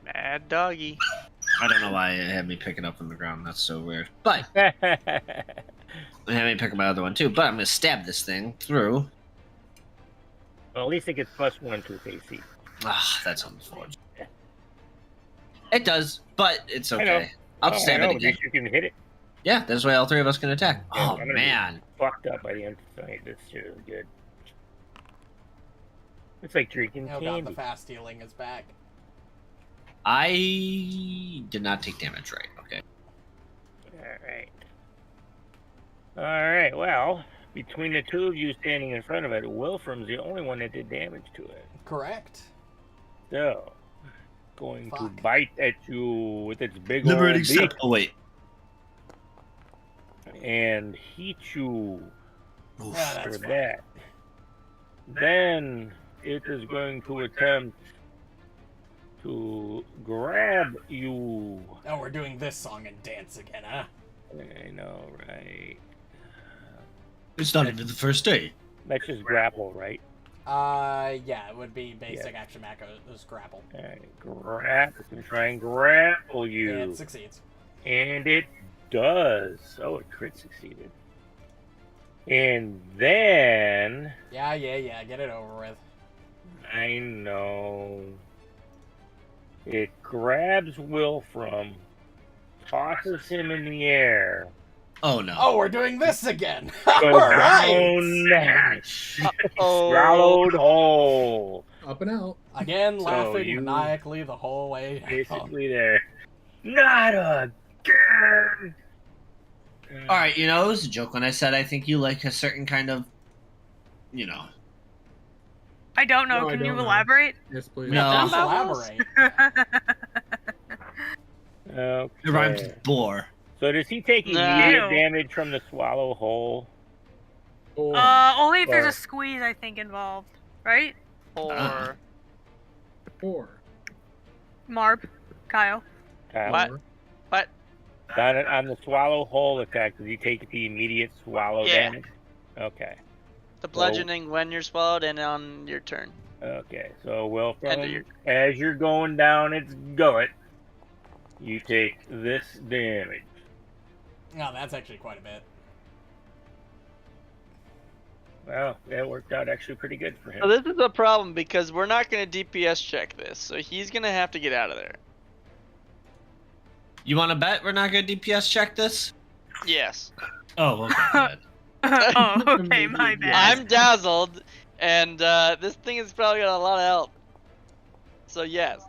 Mad doggy. I don't know why it had me picking up from the ground. That's so weird. But Well, it had me pick up my other one too. But I'm gonna stab this thing through. at least it gets +1 to its AC. Ah, that's unfortunate. It does, but it's I know. okay. I'll Oh, stab I know, it at again. least you can hit it. Yeah, that's why all 3 of us can attack. Yeah, Oh I'm gonna be- man. Fucked up by the end of the night. This shit is good. It's like drinking Oh god, candy. the fast healing is back. I did not take damage, right? Okay. Alright. Alright, well, between the two of you standing in front of it, Wilfram's the only one that did damage to it. Correct. So, going to Fuck. bite at you with its big Liberating old step. beak Oh wait. and heat you Yeah, for that's fine. that. Then it is going to attempt to grab you. Oh, we're doing this song and dance again, huh? I know, right? It's not even the first day. That's just grapple, right? Yeah, it would be basic action macro is grapple. Alright, grab. It's going to try and grapple you. Yeah, it succeeds. And it does. Oh, it crit succeeded. And then, Yeah, get it over with. I know, it grabs Wilfram, tosses him in the air, Oh no. Oh, we're doing this again! goes Alright! down, Oh. swallowed whole. Up and out. Again, So laughing you- maniacally the whole way. Basically there. Not again! All right, it was a joke when I said I think you like a certain kind of, I don't know. No, I Can you don't know. elaborate? Yes, please. No. Please elaborate. Okay. It rhymes with bore. So does he take Nah. immediate Ew. damage from the swallow hole? Or Only if there's Or- a squeeze, I think, involved, right? Or or Marb, Kyle. Kyle? What? What? On the swallow hole attack, does he take the immediate swallow Yeah. damage? Okay. the bludgeoning when you're swallowed and on your turn. Okay. So Wilfram, End of your- as you're going down its gullet, you take this damage. No, that's actually quite a bit. Well, that worked out actually pretty good for him. So this is a problem because we're not going to DPS check this, so he's going to have to get out of there. You want to bet we're not going to DPS check this? Yes. Oh, okay. Oh, okay, my bad. I'm dazzled, and this thing is probably got a lot of health. So yes.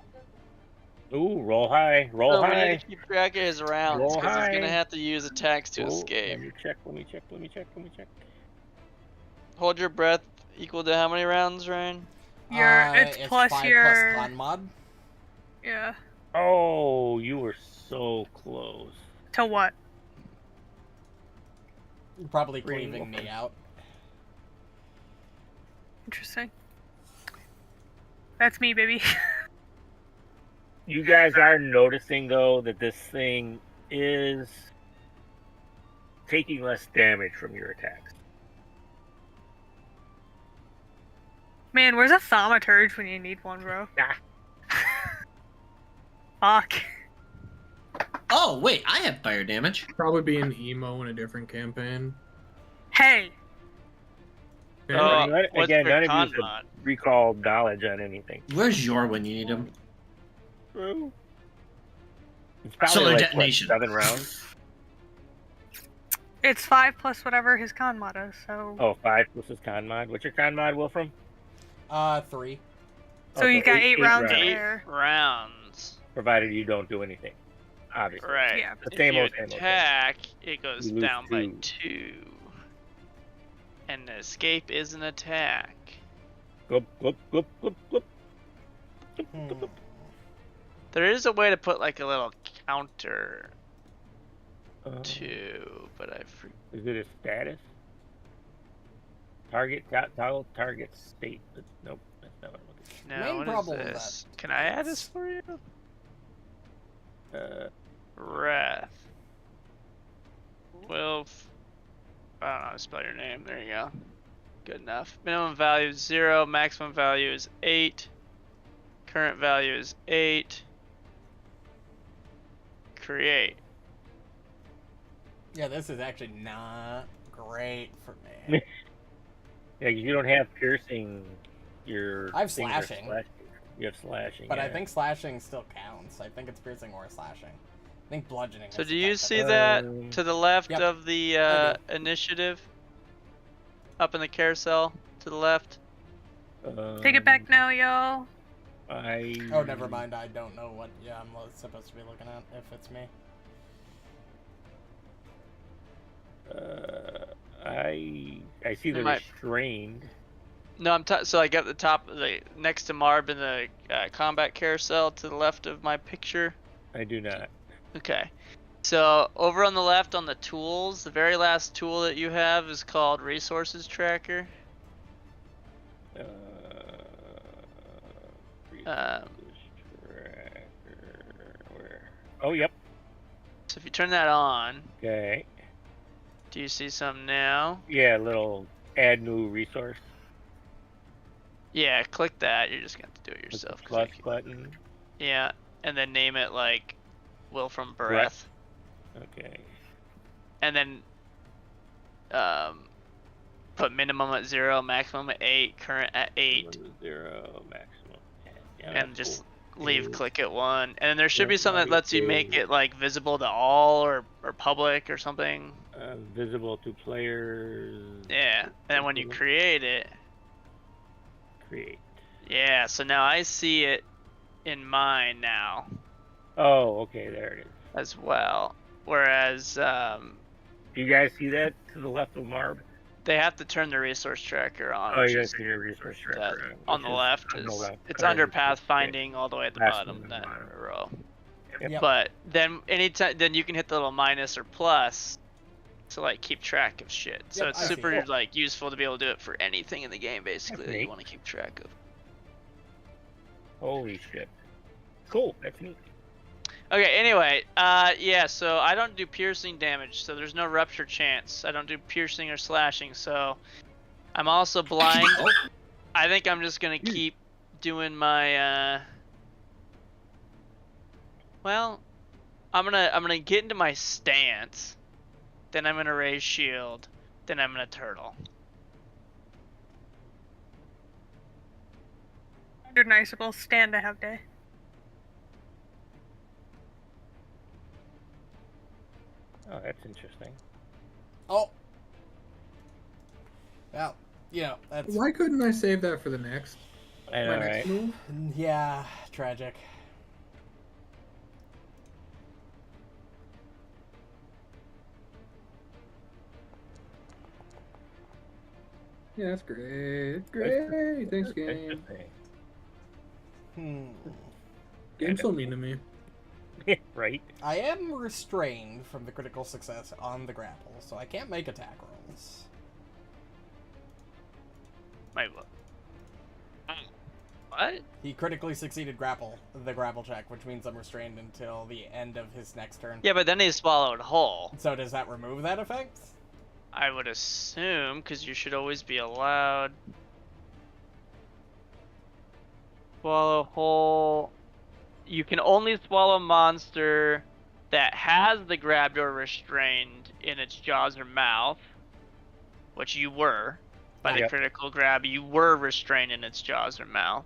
Ooh, roll high, roll So we high. need to keep track of his rounds Roll because he's going to high. have to use attacks to Let escape. me check, let me check, let me check, let me check. Hold your breath equal to how many rounds, Ryan? It's plus 5 your. plus con mod. Yeah. Oh, you were so close. To what? You're probably Green cleaving me Wolfram. out. Interesting. That's me, baby. You guys are noticing, though, that this thing is taking less damage from your attacks. Man, where's a thaumaturge when you need one, bro? Fuck. Oh, wait, I have fire damage. probably be an emo in a different campaign. Hey. Yeah, What's Again, their none of con you should mod? recall knowledge on anything. Where's your when you need him? True. It's probably Solar like, detonation. What, 7 rounds? It's 5 plus whatever his con mod is, so. Oh, 5 plus his con mod. What's your con mod, Wilfram? 3. So you got 8 rounds in rounds. there. Rounds. Provided you don't do anything. Obviously. Right. Yeah. The If same you old, same old thing. attack, it goes You lose down by 2. 2. And the escape is an attack. Glub, glub, glub, glub, glub. Hmm. There is a way to put like a little counter Uh, but I forget. Is it a status? Target, toggle target state. Nope, that's not what I'm looking No, Main what problem is with this? Can I add this for you? for. Wrath. I don't know how to spell your name. There you go. Good enough. Minimum value is 0. Maximum value is 8. Current value is 8. Create. Yeah, this is actually not great for me. Yeah, 'cause you don't have piercing. Your I have things are slashing. You have slashing. But I yeah. think slashing still counts. I think it's piercing or slashing. I think bludgeoning. So is do the you type see that- that to the left Yep, of the I initiative? Up in the carousel to the left. Take it back now, y'all. Oh, never mind. I don't know what. Yeah, I'm supposed to be looking at if it's me. I see the might- restrained. No, so I got the top, next to Muarb in the combat carousel to the left of my picture. I do not. Okay. So over on the left on the tools, the very last tool that you have is called Resources Tracker. Tracker, where? Oh, yep. So if you turn that on, Okay. do you see something now? Yeah, little add new resource. Yeah, click that. You're just gonna have to do it With the yourself. 'cause plus I can't- button. Yeah, and then name it like Wilfram Breath. Okay. And then put minimum at 0, maximum at 8, current at 8, 0, maximum 10. Yeah, and that's just cool. leave click at 1. And then there should be Yeah, something that lets you make okay. it like visible to all or public or something. Visible to players. Yeah, and then when you create it, Create. yeah, so now I see it in mine now Oh, okay, there it is. as well. Whereas Do you guys see that to the left of Muarb? They have to turn the resource tracker on. Oh, which you is guys see your resource that tracker on the left. on the left. It's Current under resource pathfinding all the way at the Last one bottom on that the bottom. row. Yep. But then anytime then you can hit the little minus or plus to like keep track of shit. So Yep, it's I see. super like useful to be able to do it for anything in the game basically That's that you neat. want to keep track of. Holy shit. Cool. That's neat. Okay, anyway, yeah, so I don't do piercing damage, so there's no rupture chance. I don't do piercing or slashing, so I'm also blind. I think I'm just gonna keep doing my well, I'm gonna get into my stance, then I'm gonna raise shield, then I'm gonna turtle. Under Niceable, stand to have day. Oh, that's interesting. Oh. Well, that's Why couldn't I save that for the next? I know, My next right? move? yeah, tragic. Yeah, that's great. Great. Thanks, game. Interesting. Game's so mean to me. Right? I am restrained from the critical success on the grapple, so I can't make attack rolls. Wait, what? What? He critically succeeded the grapple check, which means I'm restrained until the end of his next turn. Yeah, but then he swallowed whole. So does that remove that effect? I would assume, because you should always be allowed. Swallow whole. You can only swallow monster that has the grabbed or restrained in its jaws or mouth, which you were. By the Yep. critical grab, you were restrained in its jaws or mouth.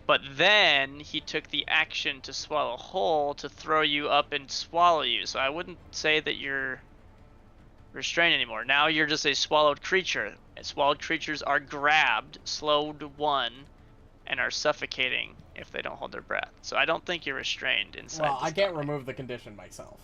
But then he took the action to swallow whole to throw you up and swallow you. So I wouldn't say that you're restrained anymore. Now you're just a swallowed creature. And swallowed creatures are grabbed, slowed one, and are suffocating if they don't hold their breath. So I don't think you're restrained inside. Well, this I can't tunnel. remove the condition myself.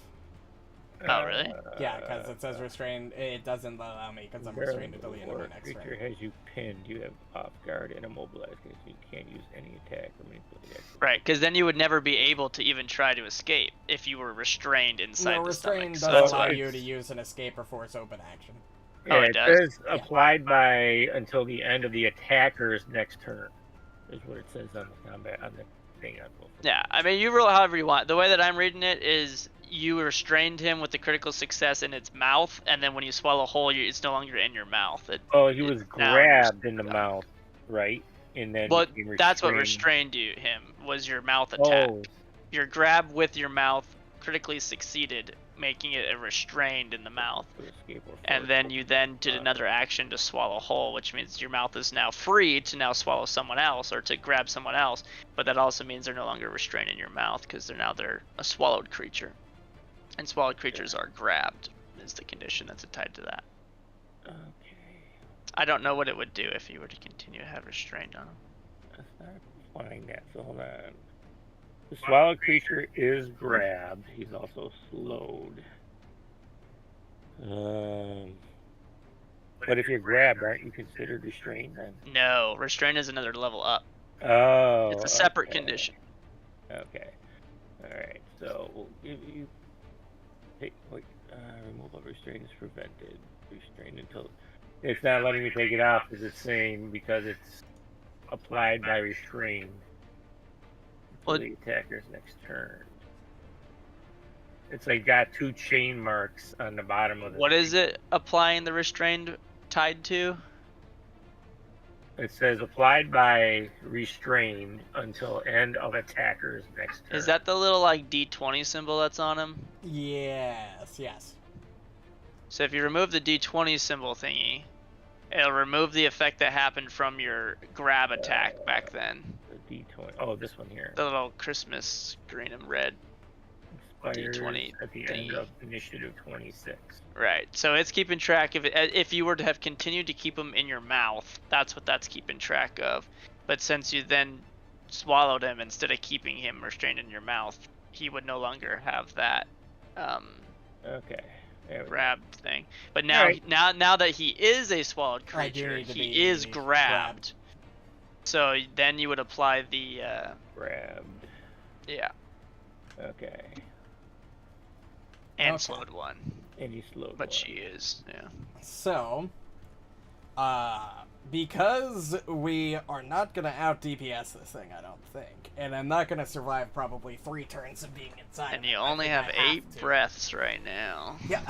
Oh, really? Yeah, because it says restrained. It doesn't allow me because I'm restrained until the end of my next creature turn. has you pinned, you have off guard and immobilized, so you can't use any attack or manipulate action. Right, because then you would never be able to even try to escape if you were restrained inside No, the restrained stomach. doesn't So allow it's- you to use an escape or force open action. Oh, Yeah, it it does? says applied by until the end of the attacker's next turn. Is what it says on the combat on the thing on Wolf. yeah, I mean, you roll however you want. The way that I'm reading it is you restrained him with the critical success in its mouth, and then when you swallow whole, it's no longer in your mouth. Oh, he was now grabbed in the stomach. mouth, right? And then But became that's what restrained. restrained him, was your mouth attack. Oh, Your grab with your mouth critically succeeded, making it a restrained in the mouth. to escape or And force then open. you then did another action to swallow whole, which means your mouth is now free to now swallow someone else or to grab someone else. But that also means they're no longer restrained in your mouth because they're a swallowed creature. And swallowed creatures are grabbed is the condition that's tied to that. Okay. I don't know what it would do if you were to continue to have restraint on them. Let's not find that. So hold on. The swallowed creature is grabbed. He's also slowed. But if you're grabbed, aren't you considered restrained then? No, restraint is another level up. Oh. It's a separate okay. condition. Okay. Alright, so we'll give you. Hey, wait. Removal of restraint is prevented. Restrained until. It's not letting me take it off because it's saying because it's applied by restrained. Well, The attacker's next turn. It's like got two chain marks on the bottom of the. what is it applying the restrained tied to? It says applied by restrained until end of attacker's next turn. Is that the little like D20 symbol that's on him? Yes. Oh, So if you remove the D20 symbol thingy, it'll remove the effect that happened from your grab attack back then. the D20? Oh, this one here. The little Christmas green and red. Expires D20 at the end thingy. of initiative 26. Right. So it's keeping track of it. If you were to have continued to keep them in your mouth, that's what that's keeping track of. But since you then swallowed him instead of keeping him restrained in your mouth, he would no longer have that. Okay. There we go. grab thing. But now, Alright. now that he is a swallowed I do creature, need to he be is grabbed. So then you would apply the Grabbed. yeah, Okay. and Okay. slowed one. And he slowed But one. she is, yeah. So, because we are not gonna out DPS this thing, I don't think, and I'm not gonna survive probably 3 turns of being inside. And of you it, I only think have I 8 to. breaths right now. Yeah,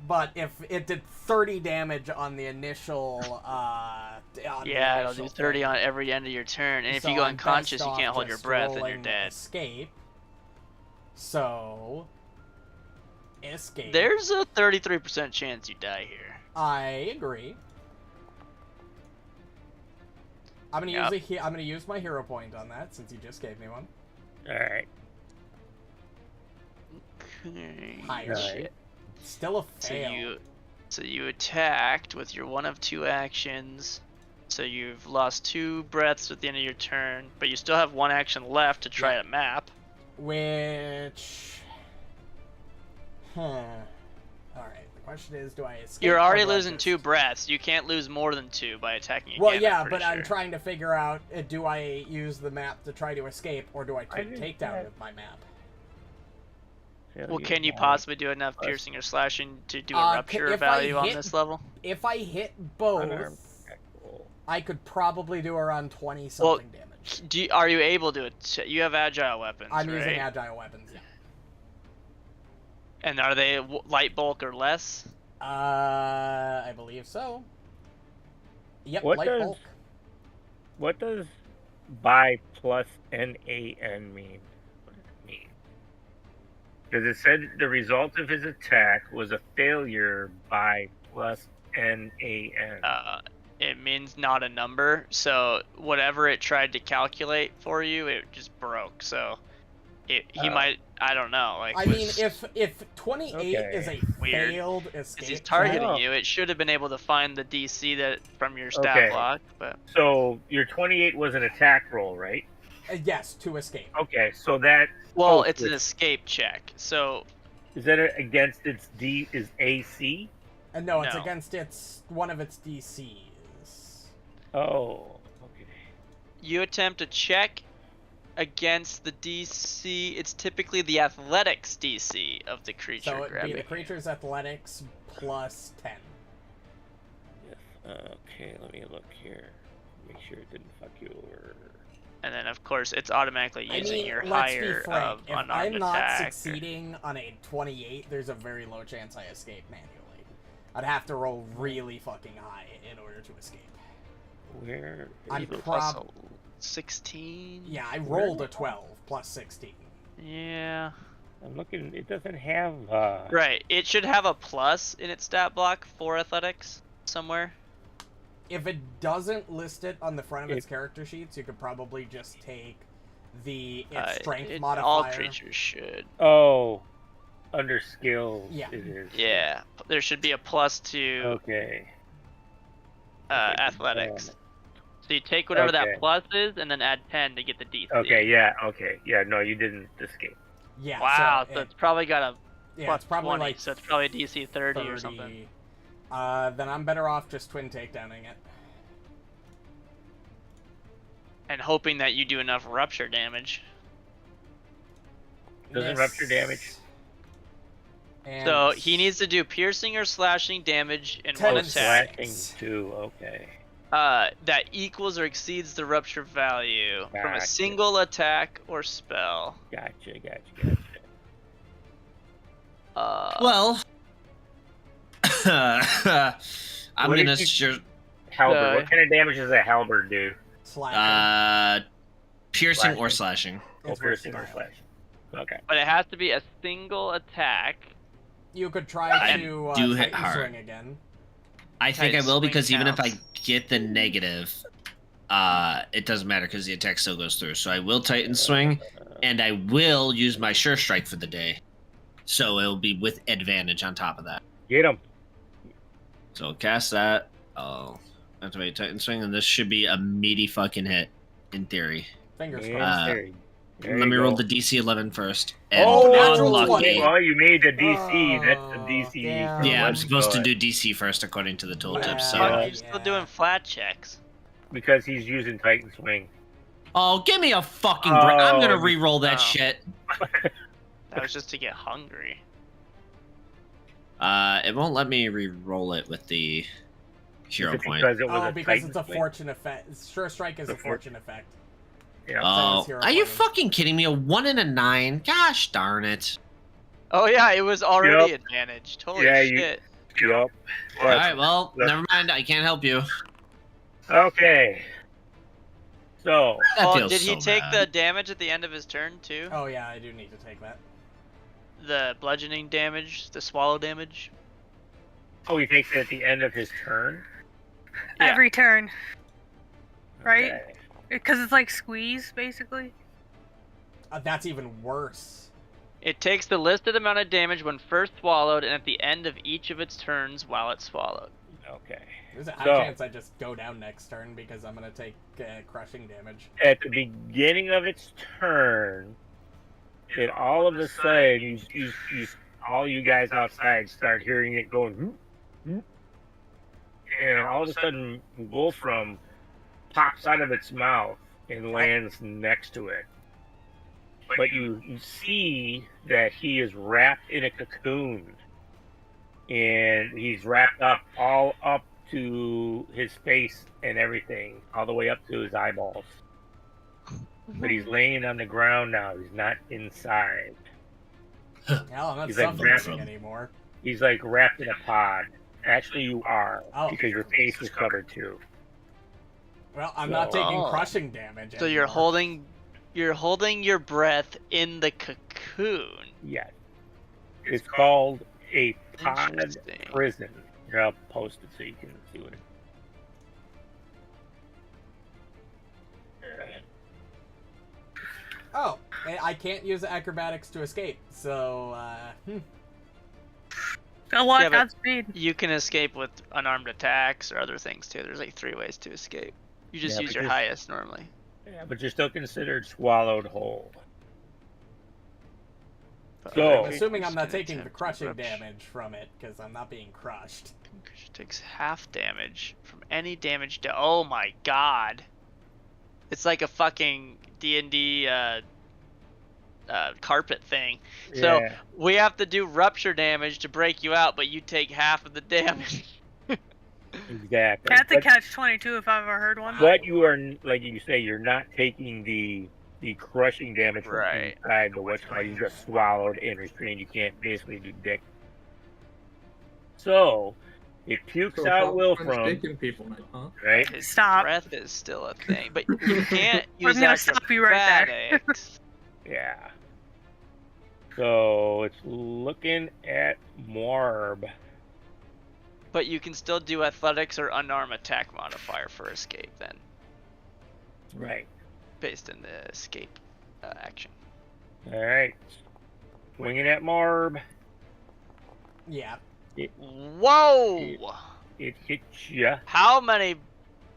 but if it did 30 damage on the initial, Yeah, it'll do 30 on every end of your turn, and if you go I'm unconscious, best you can't off hold your just breath, and you're rolling dead. Escape. So, escape. There's a 33% chance you die here. I agree. I'm gonna Yep. I'm gonna use my hero point on that since you just gave me one. Alright. Okay. Higher. Alright. Still a fail. So you attacked with your one of 2 actions. So you've lost 2 breaths at the end of your turn, but you still have 1 action left to try a map. Which. Alright, the question is, do I escape? You're or already do I losing just- 2 breaths. You can't lose more than 2 by attacking again. Well, yeah, I'm but pretty I'm sure. trying to figure out, do I use the map to try to escape, or do I take didn't takedown have- with my map? Well, can you possibly do enough piercing or slashing to do a Uh, rupture if I value on hit- this level? If I hit both, Unarmed attack roll. I could probably do around 20 something damage. Are you able to? You have agile weapons, I'm right? using agile weapons, yeah. And are they light bulk or less? I believe so. Yep, What light does- bulk. What does by plus NAN mean? What does it mean? Because it said the result of his attack was a failure by plus NAN. It means not a number. So whatever it tried to calculate for you, it just broke. So he might. I don't know. Like I mean, if 28 Okay. is a Weird. failed if escape, he's targeting Oh. you, it should have been able to find the DC that from your stat Okay. block. But So your 28 was an attack roll, right? yes, to escape. Okay, so that well, it's an escape check. So is that against its D is AC? No, it's No. against one of its DCs. Oh, okay. you attempt a check against the DC. It's typically the athletics DC of the creature So it'd be grabbing the you. creature's athletics plus 10. Yes. Okay, let me look here. Make sure it didn't fuck you over. And then, of course, it's automatically I using mean, your let's be higher frank. of If unarmed I'm not attack. succeeding on a 28, there's a very low chance I escape manually. I'd have to roll really fucking high in order to escape. Where? I'm is it? Plus prob- 16. Yeah, I rolled a 12 plus 16. Yeah. I'm looking. It doesn't have. Right. It should have a plus in its stat block for athletics somewhere. If it doesn't list it on the front of its character sheets, you could probably just take the strength modifier. All creatures should. Oh, under skills. Yeah. It is. Yeah. There should be a plus to Okay. athletics. So you take whatever Okay. that plus is, and then add 10 to get the DC. Okay. Yeah. Okay. Yeah. No, you didn't escape. Yeah. Wow. So So it's probably got a yeah, plus it's probably 20, like so it's probably a DC 30 or something. Then I'm better off just twin takedowning it. And hoping that you do enough rupture damage. Doesn't rupture damage. And So he needs to do piercing or slashing damage in 10 one and attack. six. Slashing too. Okay. That equals or exceeds the rupture value from a Gotcha. single attack or spell. Gotcha. Well, I'm What gonna did you- sure. Halberd. What kind of damage does a halberd do? slashing. Piercing or Slashing. slashing. Oh, It's piercing or versatile. slashing. Okay. But it has to be a single attack. You could try I to do hit Titan hard. swing again. I think I Tight will swing because even if I counts. get the negative, it doesn't matter because the attack still goes through. So I will Titan swing, and I will use my Sure Strike for the day. So it'll be with advantage on top of that. Get him. So I'll cast that. I'll activate Titan swing, and this should be a meaty fucking hit, in theory. Fingers Yeah, crossed. there. There Let you me roll go. the DC 11 first. Oh, natural unlucky. 20. Well, you made the DC. That's the Oh, DC. damn. Yeah, I'm Let's supposed go to it. do DC first according to the tooltip. Yeah. So, Fuck, you're still Yeah. doing flat checks. Because he's using Titan Swing. oh, give me a fucking break! I'm gonna Oh, re-roll that oh. shit. That was just to get hungry. It won't let me re-roll it with the hero Is it point. because it was Oh, a because Titan it's a Swing? fortune effect. Sure Strike is The a fortune effect. Yeah. Oh, hero are you point. fucking kidding me? A 1 and a 9? Gosh darn it! Oh yeah, it was already Yep. advantaged. Holy Yeah, shit. Yup. All right, well, Look. never mind. I can't help you. Okay. So, That Oh, feels did he so take bad. the damage at the end of his turn too? Oh yeah, I do need to take that. The bludgeoning damage, the swallow damage. he takes it at the end of his turn. Yeah. Every turn, right? Okay. Because it's like squeeze, basically. That's even worse. It takes the listed amount of damage when first swallowed and at the end of each of its turns while it's swallowed. Okay. There's a high So- chance I just go down next turn because I'm gonna take crushing damage. At the beginning of its turn, it all of a sudden, all you guys outside start hearing it going, "Whoop, whoop." And all of a sudden, Wolfram pops out of its mouth and lands next to it. But you see that he is wrapped in a cocoon, and he's wrapped up all up to his face and everything, all the way up to his eyeballs. But he's laying on the ground now. He's not inside. Hell, I'm not He's like suffocating Wolfram. anymore. He's like wrapped in a pod. Actually, you are, Oh. because your face is covered too. Well, I'm not taking Oh. crushing damage. So you're anymore. holding your breath in the cocoon. Yes. It's called a pod Interesting. prison. Here, I'll post it so you can see what it is. Oh, I can't use acrobatics to escape. So, Good luck, Yeah, but- Godspeed. You can escape with unarmed attacks or other things too. There's like 3 ways to escape. You just Yeah, use your because- highest normally. Yeah, but you're still considered swallowed whole. But So- I'm other assuming I'm creatures not can taking the attempt to crushing rupture. damage from it because I'm not being crushed. Creature takes half damage from any damage to. Oh my god! It's like a fucking D&D carpet thing. So Yeah. we have to do rupture damage to break you out, but you take half of the damage. Exactly. That's a But- catch-22 if I've ever heard one. But you are, like you say, you're not taking the crushing damage from Right. inside the what's called. You just swallowed and restrained. You can't basically do dick. So it pukes So out French Wilfram, sticking people now, huh? right? His Stop. breath is still a thing, but you can't use gonna stop you right there. acrobatics. Yeah. So it's looking at Muarb. But you can still do athletics or unarmed attack modifier for escape then, Right. based in the escape action. All right. Swinging at Muarb. Yeah. Whoa! It hits ya. How many?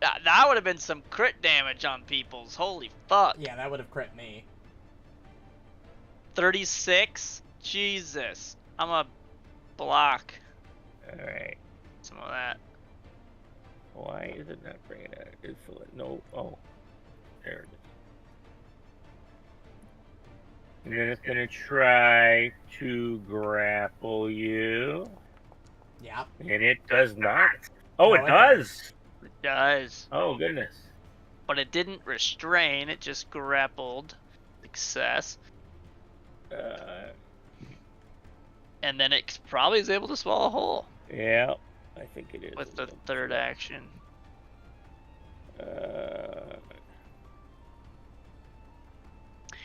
That would have been some crit damage on people's. Holy fuck! Yeah, that would have crit me. 36. Jesus, I'm a block All right. some of that. Why is it not bringing it? It's no. Oh, there it is. And then it's gonna try to grapple you, Yeah. and it does not. Oh, No, it it does. It does, Oh goodness. but it didn't restrain. It just grappled. Success. And then it probably is able to swallow whole Yeah, I think it is. with the third action.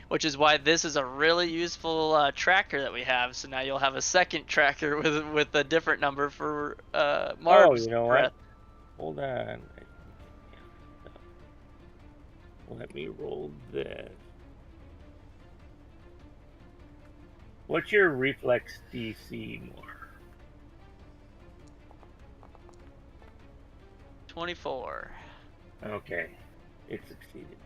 Which is why this is a really useful tracker that we have. So now you'll have a second tracker with a different number for Marb's you know what? breath. Hold on. Let me roll this. What's your reflex DC more? 24. Okay, it succeeded.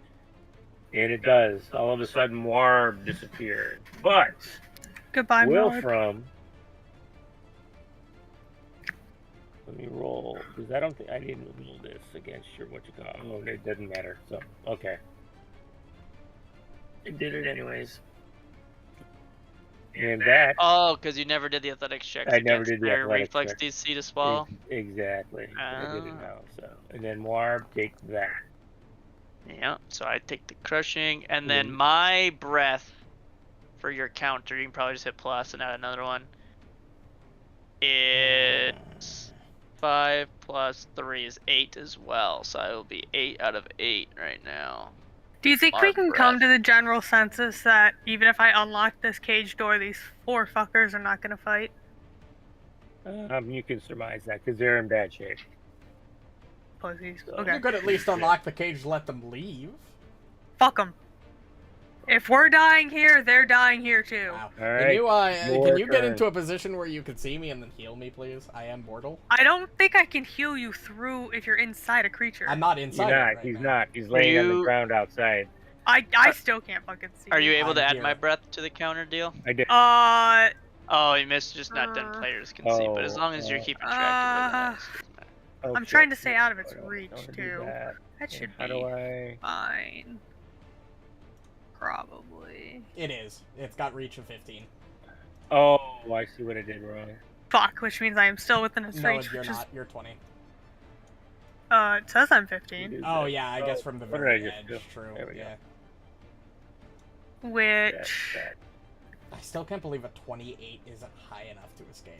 And it does. All of a sudden, Muarb disappeared. But Goodbye, Muarb. Wilfram. Let me roll, because I don't think I didn't roll this against your what you call. Oh, it doesn't matter. So okay, it did it anyways. And that Oh, because you never did the athletics checks. I never against did the their athletics reflex check. DC to swallow. Exactly. I did it Ah. now. So and then Muarb take that. Yeah, so I take the crushing, and then my breath for your counter, you can probably just hit plus and add another one. It's 5 plus 3 is 8 as well, so I will be 8 out of 8 right now. Do you think we Mark can breath. come to the general census that even if I unlock this cage door, these 4 fuckers are not gonna fight? You can surmise that because they're in bad shape. Pussies. So- Okay. You could at least unlock the cage to let them leave. Fuck them. If we're dying here, they're dying here too. Wow. All right. Can your you get turn. into a position where you can see me and then heal me, please? I am mortal. I don't think I can heal you through if you're inside a creature. I'm not inside. He's it not. right He's now. not. He's laying on the You- ground outside. I still can't fucking see. Are you able I'm to add here. my breath to the counter deal? I did. Oh, you missed just not done players can see, but as long as you're keeping track of it, it doesn't matter. Oh, I'm shit. trying to stay out of its I don't reach, wanna do too. that. That should How be do I? fine. Probably. It is. It's got reach of 15. Oh, I see what I did wrong. Fuck, which means I am still within its No, reach, you're which not. You're 20. is... it says I'm You 15. did Oh that. yeah, I guess from the what did very I just edge. do? True. There we go. Yeah. Which... That. I still can't believe a 28 isn't high enough to escape.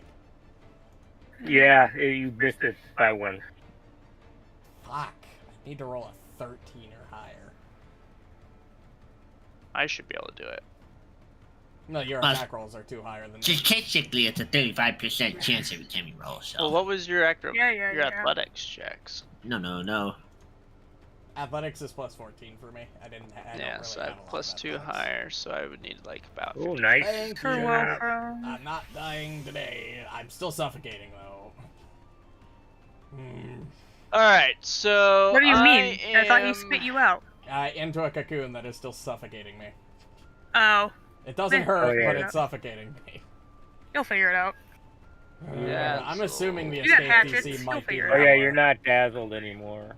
Yeah, you missed it by 1. Fuck. I need to roll a 13 or higher. I should be able to do it. No, your But- attack rolls are too higher than me. Statistically, it's a 35% chance every time you roll. So Well, what was your Yeah. athletics checks? no. Athletics is plus 14 for me. I don't Yeah, really so I have a have lot plus of 2 athletics. higher, so I would need like about. Oh, 50. nice. Thank For you. Wilfram. I'm not dying today. I'm still suffocating though. All right, so What do you mean? I thought he am- spit you out. Into a cocoon that is still suffocating me. Oh. It doesn't Oh, hurt, yeah. but it's suffocating me. You'll figure it out. Yeah, I'm assuming the You got escape hatchets, DC you'll might be figure it Oh out. yeah, you're not dazzled anymore.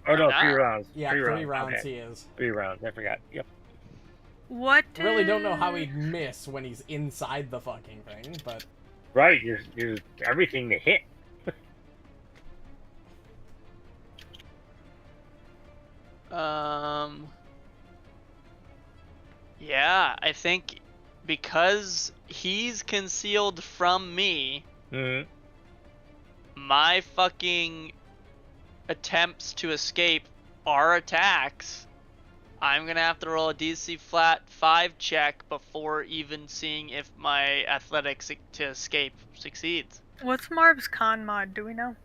Oh no, I'm 3 not. rounds. Yeah, 3 rounds Okay. he is. 3 rounds. I forgot. Yep. What? I really don't know how he'd miss when he's inside the fucking thing, but Right. You're everything to hit. Yeah, I think because he's concealed from me, Mm-hmm. my fucking attempts to escape are attacks. I'm gonna have to roll a DC flat 5 check before even seeing if my athletics to escape succeeds. What's Marv's con mod? Do we know?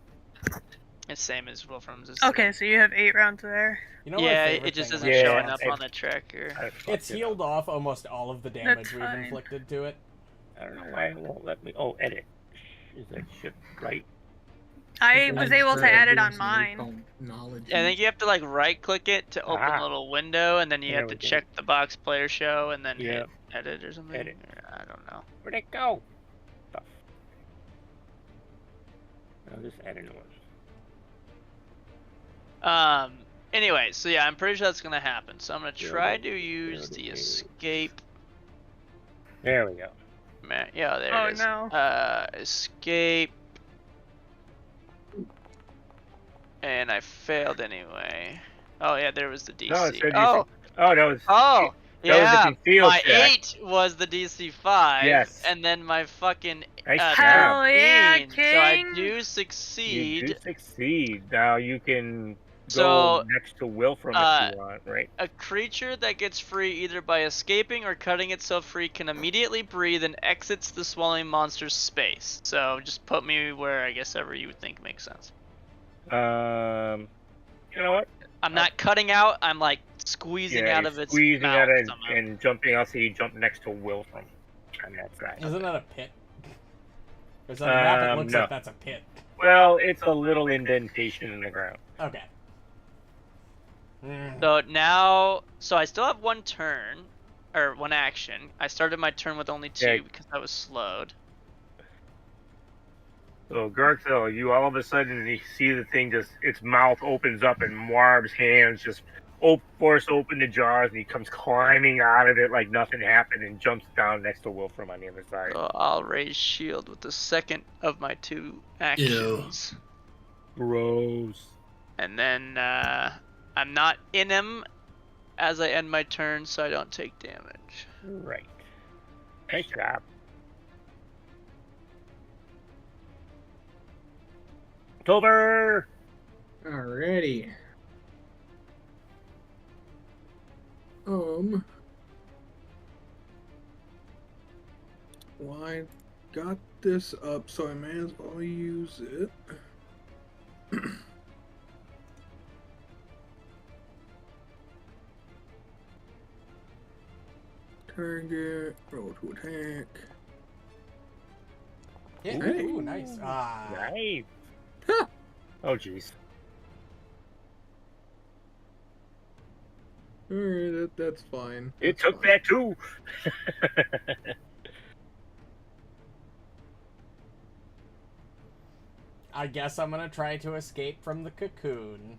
It's same as Wilfram's. Okay, so you have 8 rounds there. you know my Yeah, favorite it just thing isn't about Yeah, showing this up one? on the tracker. It's healed off almost all of the damage That's we've fine. inflicted to it. I don't know why it won't let me. Oh, edit. Is that shit right? I was able to add it on mine. Knowledge. I think you have to like right click it to open a little window, and then you There have to we go. check the box player show, and then Yeah. hit edit or something. Edit. Or I don't know. Where'd it go? Stuff. I'll just add a new one. Anyway, so yeah, I'm pretty sure that's gonna happen. So I'm gonna Yeah, try but- to use the yeah. escape. There we go. Yeah, there Oh, it is. no. Escape. And I failed anyway. Oh yeah, there was the DC. No, it said you- oh, Oh, that was. oh, that was yeah. the concealed My check. 8 was the DC 5. Yes. And then my fucking Nice job. Hell yeah, 13. So I king! do You succeed. do succeed. Now you can go So, next to Wilfram if you want, right? A creature that gets free either by escaping or cutting itself free can immediately breathe and exits the swallowing monster's space. So just put me where I guess ever you would think makes sense. You know what? I'm not cutting out. I'm like squeezing out of its squeezing mouth out of somehow. and jumping. I'll say you jump next to Wilfram on that side. Isn't that a pit? Because on the map it looks no. like that's a pit. Well, it's a little indentation in the ground. Okay. So now, I still have one turn, or one action. I started my turn with only 2 Yeah. because I was slowed. So Gurgthil, you all of a sudden you see the thing just its mouth opens up and Muarb's hands just force open the jaws and he comes climbing out of it like nothing happened and jumps down next to Wilfram on the other side. So I'll raise shield with the second of my 2 actions. Gross. And then I'm not in him as I end my turn, so I don't take damage. Right. Nice job. Tover! Alrighty. Well, I got this up, so I may as well use it. Target, roll to attack. Yeah. Hey. Ooh, nice. Nice. Huh. Oh, jeez. Alright, that's fine. It took that too. I guess I'm gonna try to escape from the cocoon.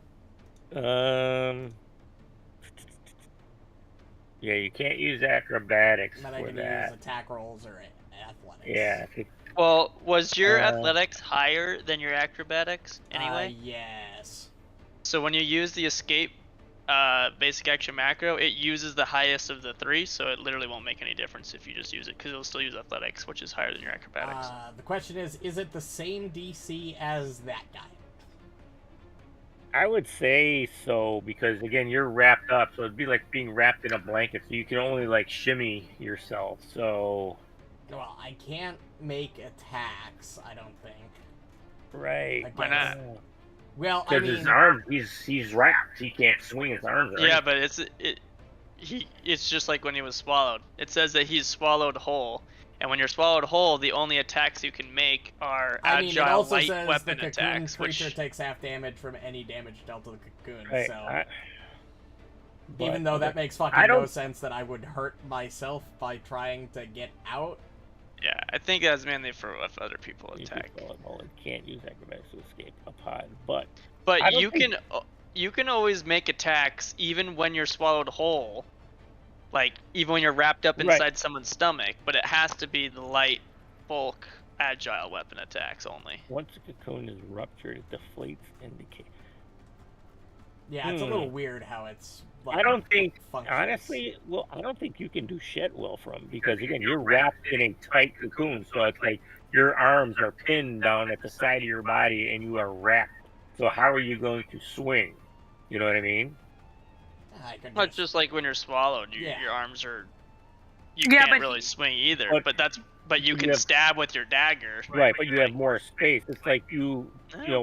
Yeah, you can't use acrobatics But I for can that. use attack rolls or athletics. Yeah. Well, was your Uh, athletics higher than your acrobatics anyway? Yes. So when you use the escape basic action macro, it uses the highest of the 3, so it literally won't make any difference if you just use it, because it'll still use athletics, which is higher than your acrobatics. The question is it the same DC as that guy? I would say so because again you're wrapped up, so it'd be like being wrapped in a blanket, so you can only like shimmy yourself. So Well, I can't make attacks, I don't think. right. I Why guess. not? Well, I Because mean, his arms, he's wrapped. He can't swing his arms. Yeah, but it's just like when he was swallowed. It says that he's swallowed whole, and when you're swallowed whole, the only attacks you can make are it agile also light says weapon the cocoon attacks, creature which takes half damage from any damage dealt to the cocoon. Right, So but- even though that makes I fucking no don't- sense that I would hurt myself by trying to get out. yeah, I think that's mainly for if other people you attack. can't use acrobatics to escape a pod, but I But don't you think- can always make attacks even when you're swallowed whole, like even when you're wrapped up Right. inside someone's stomach. But it has to be the light, bulk, agile weapon attacks only. once the cocoon is ruptured, it deflates and decays. Yeah, it's a little weird how it's. Like, I don't think, functions. honestly, well, I don't think you can do shit, Wilfram, because again, you're wrapped in a tight cocoon, so it's like your arms are pinned down at the side of your body, and you are wrapped. So how are you going to swing? You know what I mean? I could Not just like when you're swallowed, Yeah. your arms are. You Yeah, can't but really swing either. But- But you you can have- stab with your dagger. Right, but you have more space. It's like you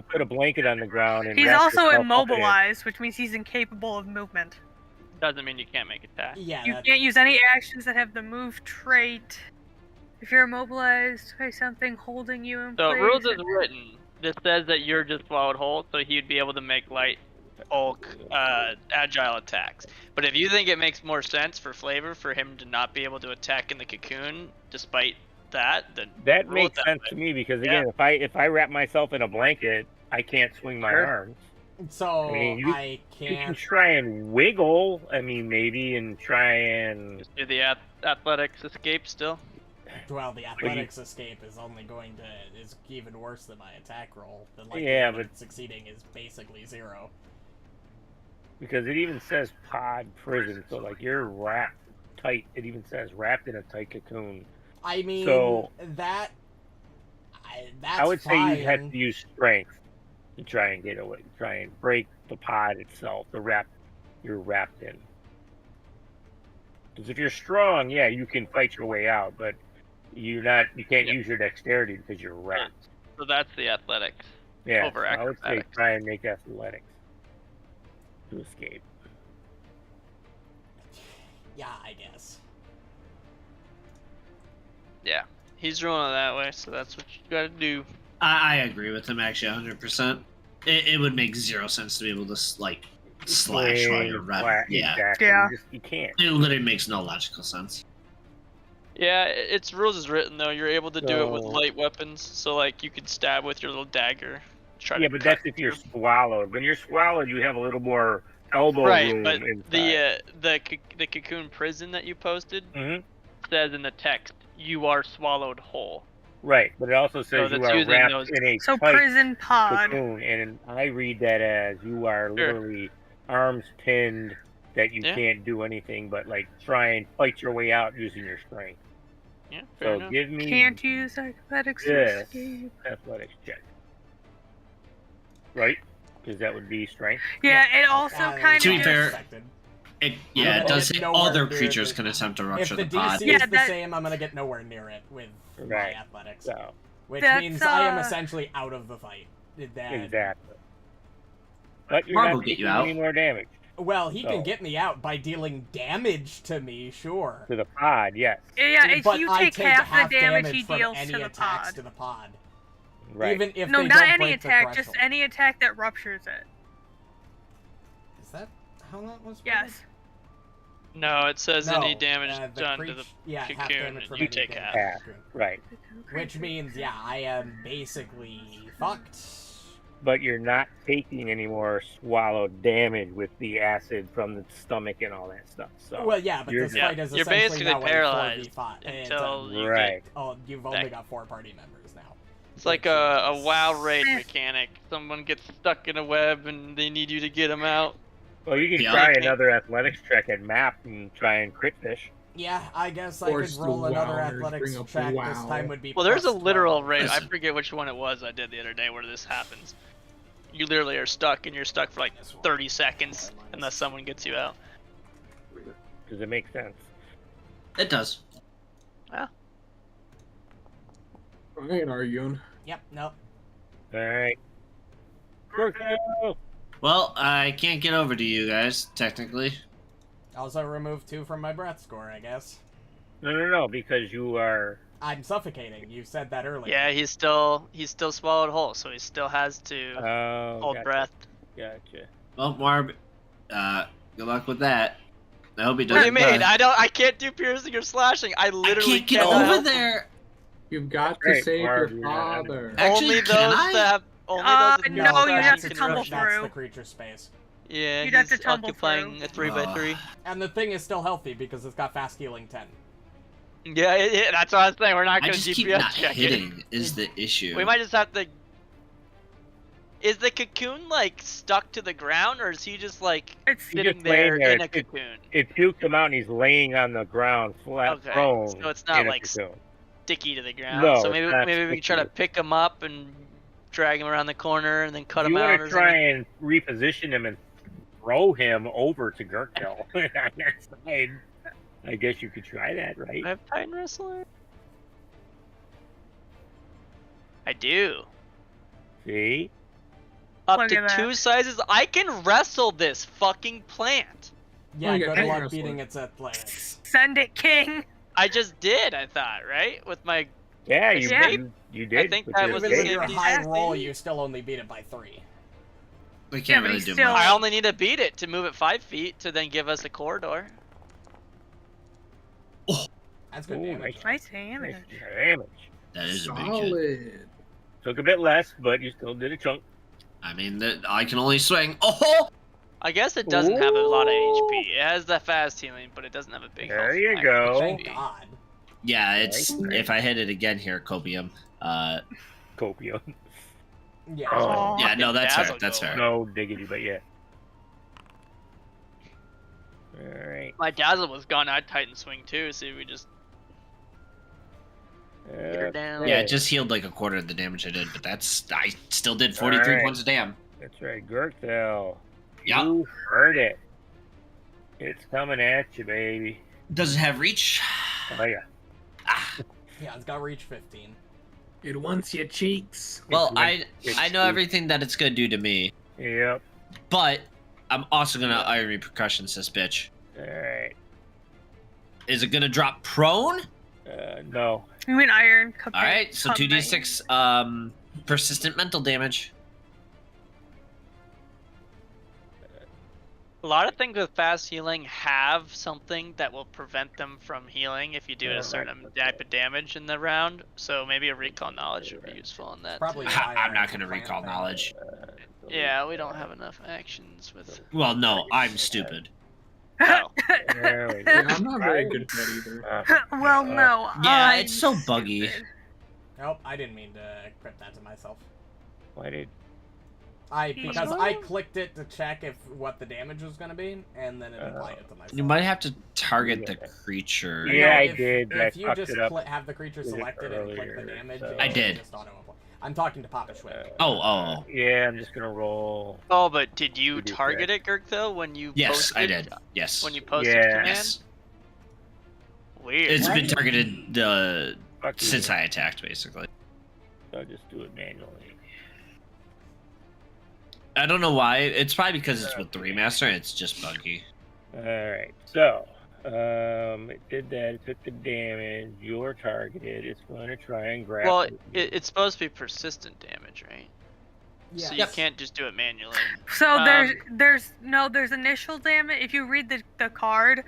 put a blanket on the ground and he's wrap also yourself up in it. immobilized, which means he's incapable of movement. Doesn't mean you can't make attacks. Yeah, You that, can't use any actions that have the move trait. If you're immobilized by something holding you in So place. rules is written. This says that you're just swallowed whole, so he'd be able to make light, bulk, agile attacks. But if you think it makes more sense for flavor for him to not be able to attack in the cocoon, despite that, then That rule it makes that sense way. to me because Yeah. again, if I wrap myself in a blanket, I can't swing my Sure. arms. so I mean, you I You can can't. try and wiggle. I mean, maybe and try and Just do the athletics escape still. Well, the athletics escape is only going to is even worse than my attack roll. The likelihood Yeah, of but- it succeeding is basically 0. because it even says pod prison, so like you're wrapped tight. It even says wrapped in a tight cocoon. I mean, So- that's I would say fine. you have to use strength to try and get away, try and break the pod itself, the wrap you're wrapped in. Because if you're strong, yeah, you can fight your way out, but you can't Yeah. use your dexterity because you're wrapped. So that's the athletics. Yeah, Over I would say acrobatics. try and make athletics to escape. Yeah, I guess. Yeah, he's rolling it that way, so that's what you gotta do. I agree with him actually 100%. It would make zero sense to be able to slash while you're running. Yeah, Exactly. Yeah. You can't. it literally makes no logical sense. Yeah, its rules is written though. You're able to do it with So- light weapons, so like you could stab with your little dagger. Try Yeah, to but cut that's if you're through. swallowed. When you're swallowed, you have a little more elbow Right, room but inside. the cocoon prison that you posted Mhm. says in the text you are swallowed whole. Right, but it also says that's you are using wrapped those- in a So tight prison pod. cocoon, and I read that as you are literally arms pinned, that you Yeah. can't do anything but like try and fight your way out using your strength. Yeah, fair So enough. give me Can't use athletics to this escape. athletics check. Right? Because that would be strength. Yeah, it also kind To of be just... fair, Expected. It gonna does get say nowhere other near creatures the- can attempt to If rupture the the pod. DC Yeah, is the that- same, I'm gonna get nowhere near it with Right. my athletics. So Which That's, means I am uh, essentially out of the fight. That- exactly. But you're Marv not will get you taking out. any more damage Well, he So- can get me out by dealing damage to me, sure. to the pod. Yes. Yeah, if But you I take half the damage he from deals any to the attacks pod. to the pod. Right. Even if No, they not don't any break the attack, just threshold. any attack that ruptures it. Is that how that was? Yes. No, it says any No, damage the done to the yeah, half cocoon, damage from you any take damage half. to the Half. cocoon. Right. Which means, yeah, I am basically fucked. But you're not taking any more swallowed damage with the acid from the stomach and all that stuff. So Well, yeah, but you're- this Yeah, fight is you're essentially basically now paralyzed a 4v5. until you right. Oh, you've only back. got 4 party members now. It's like a WoW raid mechanic. Someone gets stuck in a web and they need you to get them out. Well, you can Yeah. try Okay. another athletics check at map and try and crit fish. Yeah, I guess I Force could roll the another wowers, athletics bring up check. This wow. time would be Well, there's a plus literal 12. raid. I Listen. forget which one it was I did the other day where this happens. You literally are stuck and you're stuck for like This one. 30 seconds unless someone gets you out. Does it make sense? It does. I ain't arguing. Yep, nope. All right. Gurgthil! Well, I can't get over to you guys, technically. Also remove 2 from my breath score, I guess. No, because you are. I'm suffocating. You said that earlier. Yeah, he's still swallowed whole, so he still has to Oh, hold gotcha, breath. Gotcha. Well, Muarb, good luck with that. I hope he What do you doesn't. mean? I can't do piercing or slashing. I I literally can't get cannot over help him. there. You've got to Great, save Marv, your you're not father. Actually, Only can those I? that have only Uh, those that no, have you slashing have to can tumble rush. That's through. the creature space. Yeah, You'd have he's to tumble occupying through. a 3x3. And the thing is still healthy because it's got fast healing 10. Yeah, that's what I was saying. We're not I gonna just GPS keep not check hitting is the issue. it. We might just have to. Is the cocoon like stuck to the ground, or is he just like It's He's sitting just laying there there. in a It- cocoon, It puked him out and he's laying on the ground, flat Okay, prone. so it's not in a like cocoon. sticky to the ground? No, so it's maybe not we can try to sticky. pick him up and drag him around the corner and then cut You him out. want Or to try something? and reposition him and throw him over to Gurgthil on their side. I guess you could try that, right? Do I have Titan Wrestler? I do. See? Up Look to at that. 2 sizes. I can wrestle this fucking plant. Yeah, you good got luck wrestler. beating its athletics. Send it, King. I just did, I thought, right? With my Yeah, Yeah. you did. think with that your was Even the with escape. your same high defense. roll, you still only beat it by 3. We can't Yeah, but really he's do still- much. I only need to beat it to move it 5 feet to then give us a corridor. That's good Ooh, damage. Nice damage. Nice damage. That is a big hit. Solid. Took a bit less, but you still did a chunk. I mean, I can only swing. Oh! I guess it doesn't have a lot of HP. It has the fast healing, but it doesn't have a big There health you pack, go. which Thank would be- God. Yeah, it's Right. if I hit it again here, copium. Copium. Yeah. Oh. Yeah, no, that's fair. Dazzle That's go. fair. No diggity, but yeah. Alright. My dazzle was gone. I'd Titan swing too. See if we just get her down. Yeah, it just healed like a quarter of the damage I did, but I still did 43 Alright. points of damn. That's right, Gurgthil. Yeah. You heard it. It's coming at you, baby. Does it have reach? Oh yeah. Yeah, it's got reach 15. It wants your cheeks. Well, It's I know everything that it's gonna do to me, Yep. but I'm also gonna iron repercussions this bitch. Alright. Is it gonna drop prone? No. You mean iron? Cup All right, so 2d6 persistent mental damage. A lot of things with fast healing have something that will prevent them from healing if you do a certain type of damage in the round. So maybe a recall knowledge would be useful on that. Probably too. why I'm not it's a going to plant recall thing. knowledge. Yeah, we don't have enough actions with. Well, no, I'm stupid. Oh. There we go. Yeah, I'm not very good at that either. Well, no. Yeah, I'm it's so buggy. stupid. Nope, I didn't mean to equip that to myself. Why did? Because I clicked it to check what the damage was gonna be, and then it applied it to myself. You might have to target the creature. Yeah, I if, did. I If you fucked just it up. have the creature Did it selected and click the earlier, damage, so- it I will did. just auto-apply. I'm talking to Papa Schwick. Oh. Yeah, I'm just gonna roll. Oh, but did you You do target it, Gurgthil, when you Yes, posted? I did. Yes. When you posted Yeah. command? Yes. Weird. It's been Right. targeted Fuck you. since I attacked, basically. I'll just do it manually. I don't know why. It's probably because it's with the remaster and it's just buggy. Alright, so it did that, it took the damage, you're targeted, it's going to try and grab Well, you. it's supposed to be persistent damage, right? Yeah. So you can't just do it manually. So there's initial damage. If you read the card,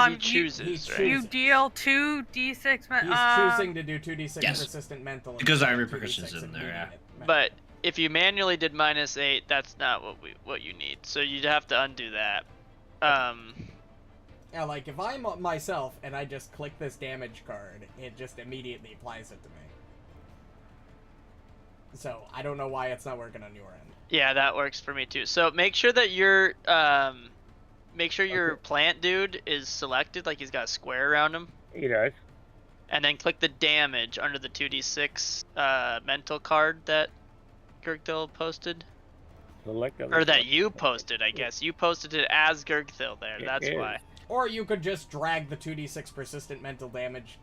He chooses, he right? you deal 2d6. He's choosing to do 2d6 Yes. persistent mental. Because instead Iron of 2d6 Repercussion's in there, yeah. immediate mental. But if you manually did -8, that's not what you need. So you'd have to undo that. Yeah, like if I'm myself and I just click this damage card, it just immediately applies it to me. So I don't know why it's not working on your end. Yeah, that works for me too. So make sure that your plant dude is selected, like he's got a square around him, He does. and then click the damage under the 2d6 mental card that Gurgthil posted, Select or that you posted. I guess you posted it as Gurgthil there. It That's is. why. Or you could just drag the 2d6 persistent mental damage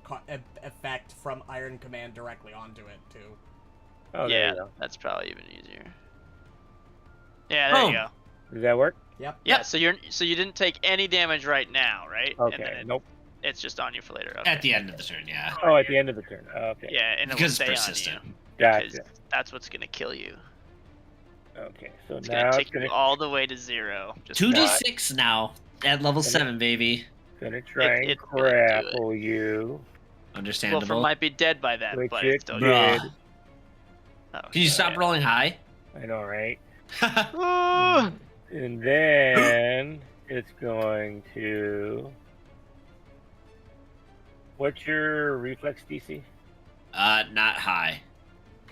effect from Iron Command directly onto it, too. Oh, there Yeah, you go. that's probably even easier. Yeah, there you Boom. go. Does that work? Yep. Yeah, so you didn't take any damage right now, right? And Okay, then nope. it's just on you for later. Okay. At the end of the turn, yeah. Oh, at the end of the turn. Okay. Yeah, and it will Because stay it's on you. persistent. Gotcha. Because that's what's gonna kill you. Okay, so It's now gonna it's take you all the way to 0. Just 2d6 now at level 7, baby. gonna try and it's gonna do it. grapple you. Understandable. Wolfram might be dead by then, Which but it it's still Bruh. did. Oh, Can you stop rolling high? I know, right? Ah! And then it's going to. What's your reflex DC? Not high.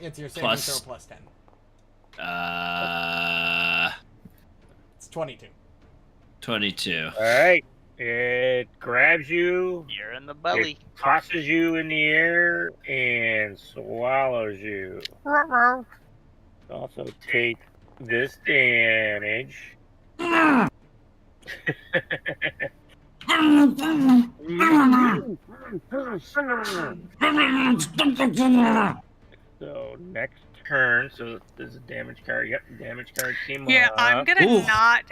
It's your saving Plus- throw plus 10. It's 22. 22. All right. It grabs you, You're in the belly. tosses you in the air, and swallows you. Also take this damage. So next turn, so there's a damage card. Yep, damage card came Yeah, up. I'm gonna Ooh. not.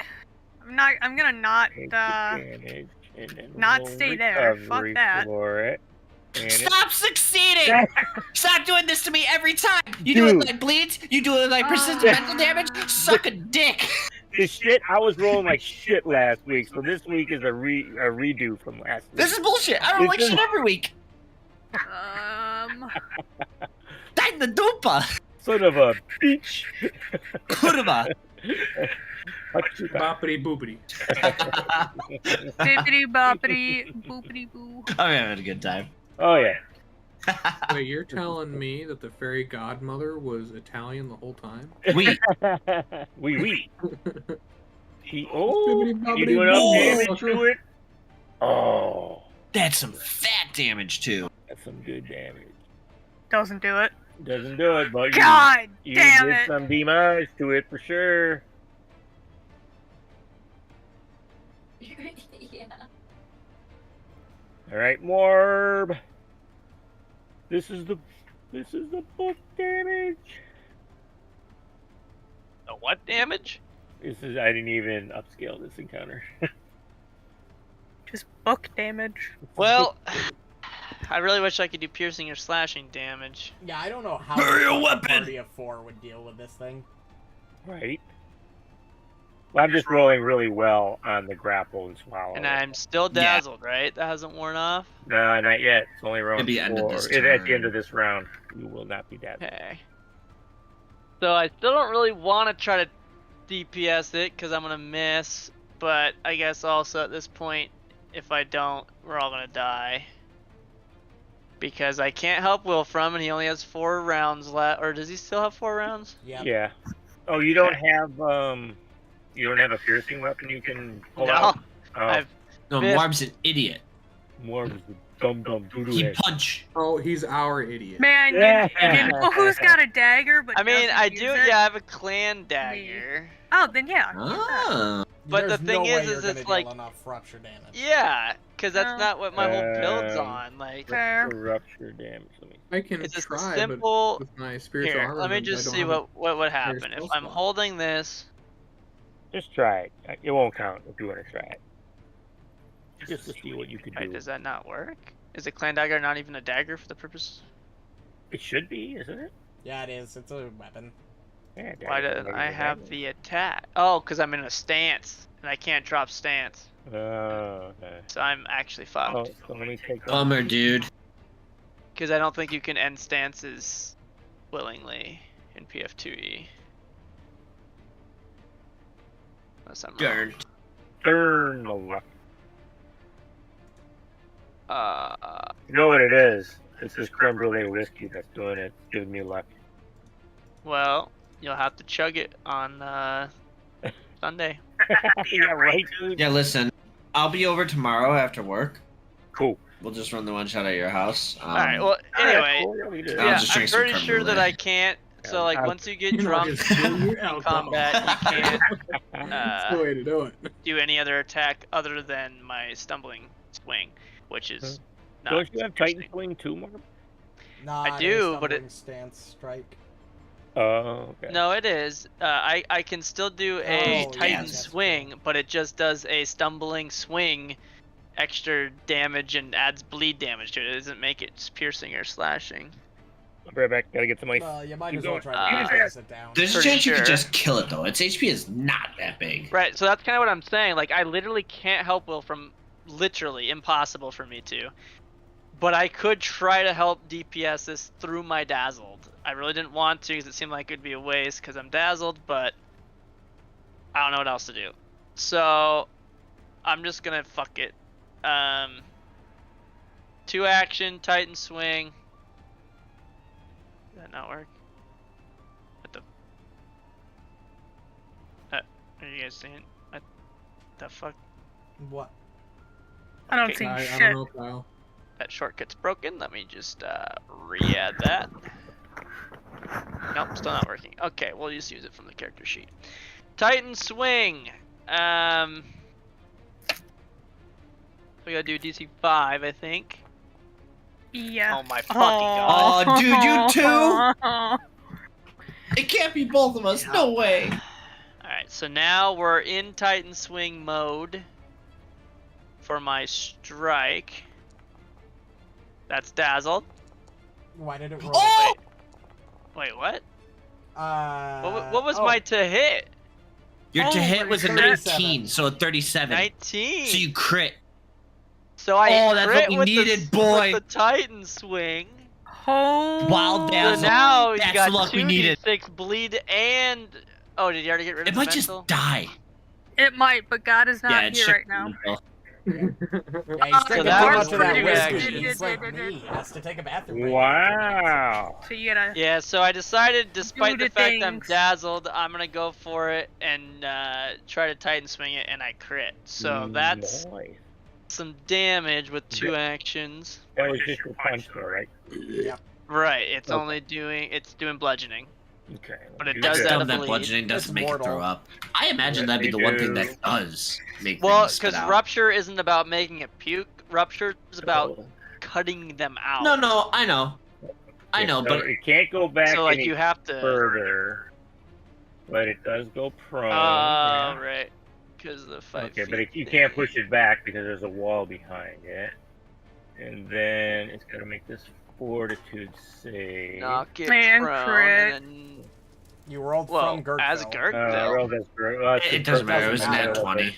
I'm gonna not. Take the damage and then not roll stay there. Fuck recovery that. For it. And it- Stop succeeding! Stop doing this to me every time! You do it Dude. like bleeds, you do it like persistent mental damage, suck a dick! This shit, I was rolling like shit last week, so this week is a redo from last week. This is bullshit! I don't like This is- shit every week! Die the dupa! Son of a bitch. Kurva! Boppity boopity. Bippity boppity boopity boo. I'm having a good time. Oh yeah. Wait, you're telling me that the fairy godmother was Italian the whole time? We. We. You Bibbidi-bobbidi doing enough boo. damage to it? Oh, That's some fat damage too. that's some good damage. Doesn't do it. Doesn't do it, but God you damn did it. some damage to it for sure. Yeah. All right, Muarb. This is the book damage. The what damage? This is I didn't even upscale this encounter. Just book damage. Well, I really wish I could do piercing or slashing damage. Yeah, I don't know how Bury a a weapon! party of 4 would deal with this thing. Right. Well, I'm just rolling really well on the grapple and swallow. And I'm still dazzled, right? That hasn't worn off? No, not yet. It's only round Maybe 4. end of this At the end turn. of this round, you will not be dead. Okay. So I still don't really want to try to DPS it because I'm going to miss. But I guess also at this point, if I don't, we're all going to die. Because I can't help Wilfram and he only has 4 rounds left. Or does he still have 4 rounds? Yep. Yeah. Oh, you don't have a piercing weapon you can pull No. out? Oh, I've No, Fifth. Muarb's an idiot. more of the dumb doo-doo He head. punch. Oh, he's our idiot. Man, Yeah. you know who's got a dagger, but I mean, doesn't I use do, it? yeah, I have a clan dagger. Oh, then yeah. use that. Oh. But There's the thing no way is you're it's gonna like- deal enough rupture damage. Yeah, because that's No. not what my whole build's Um, on. Like, Fair. Rupture damage. Let me. I can it's just a try, simple. but with my spiritual Here, armor, let me I just don't see have what would happen spell if I'm slot. holding this. Just try it. It won't count if you want to try it. Just to see what you can Wait, do. does that not work? Is a clan dagger not even a dagger for the purpose? It should be, isn't it? Yeah, it is. It's a weapon. Yeah. Why dagger, don't dagger, I have dagger. the attack? Oh, because I'm in a stance and I can't drop stance, Oh, okay. so I'm actually Oh, fucked. so let me take that. Bummer, dude. Because I don't think you can end stances willingly in PF2E. Unless I'm wrong. Darn. Turn the luck. Uh, You know what it is? It's this creme brulee whiskey that's doing it. It's giving me luck. well, you'll have to chug it on Sunday. Yeah, right, dude. Yeah, listen. I'll be over tomorrow after work. Cool. We'll just run the one shot at your house. Alright, well, anyway, Cool, yeah, we did. I'll yeah, just I'm drink some pretty creme sure that brulee. I can't. So, like, Yeah, once you get You're not drunk just doing your in alcohol. combat, you can't That's the way to do it. do any other attack other than my stumbling swing, which is not. Don't you have Titan piercing. Swing too, Mark? Nah, I do, but stumbling stance strike. Oh, okay. No, it is. I can still do a Oh, Titan yes. swing, but it just does a stumbling swing, extra damage and adds bleed damage to it. It doesn't make it piercing or slashing. I'll be right back. Gotta get some ice. Well, you might Keep as well going. try to pass it down. There's a Pretty chance you could sure. just kill it though. Its HP is not that big. Right, so that's kind of what I'm saying. Like, I literally can't help Wilfram. Literally impossible for me to. But I could try to help DPS this through my dazzled. I really didn't want to because it seemed like it would be a waste because I'm dazzled, but I don't know what else to do. So I'm just gonna fuck it. 2 action, Titan swing. Did that not work? What the? Are you guys seeing? What the fuck? What? I don't Okay. see I shit. don't know, Kyle. That shortcut's broken. Let me just re-add that. Nope, still not working. Okay, we'll just use it from the character sheet. Titan swing. We gotta do DC 5, I think. Yeah. Oh my fucking god. Oh, dude, you too? It can't be both of us. No way. Alright, so now we're in Titan swing mode for my strike. That's dazzled. Why did it roll? Oh! Wait, what? What was my to hit? Your Oh, to hit was a 37. 19, so a 37. 19. So you crit. So I Oh, that's crit what we with needed, the, boy. With the Titan swing. Oh. Wild So dazzle. now you That's got the luck we needed. 2d6 bleed and oh, did you already get rid of It the might mental? just die. It might, but God is not Yeah, it here should. right now. Yeah, he's So drinking that too was much of that pretty whiskey. good. He's like me. He has to take a bathroom break. Wow. So you gotta. Yeah, so I decided, despite Do the the fact I'm things. dazzled, I'm gonna go for it and try to Titan swing it, and I crit. So that's Nice. some damage with 2 actions. That was just your punch, though, right? Yep. Right, it's Okay. only doing bludgeoning. Okay. But it do does That's that. that dumb that bleed. bludgeoning It's doesn't make it mortal. throw up. I imagine Yeah, that'd be they the one thing do. that does make Well, things spit because out. rupture isn't about making it puke. Rupture is about Oh. cutting them out. No, I know. I know, So but it can't go back So like any you have to. further, but it does go prone. Oh, yeah. right. Because the 5 Okay, feet but you thing. can't push it back because there's a wall behind it. And then it's gonna make this fortitude save. Knock it And prone, crit. and then You rolled Well, from Gurgthil. as Gurgthil. Roll this great. It doesn't matter. It was net 20.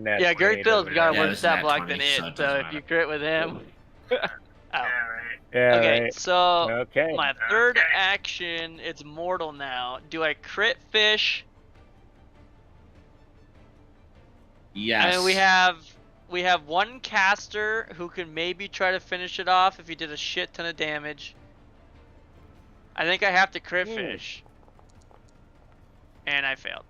Yeah, Gurgthil's got a Yeah, it worse was stat nat block 20, than it, so it so doesn't if you matter. crit with him. Ow. Yeah, Okay, right. so Okay. my third action, it's mortal now. Do I crit fish? Yes. I mean, we have one caster who can maybe try to finish it off if he did a shit ton of damage. I think I have to crit fish. And I failed.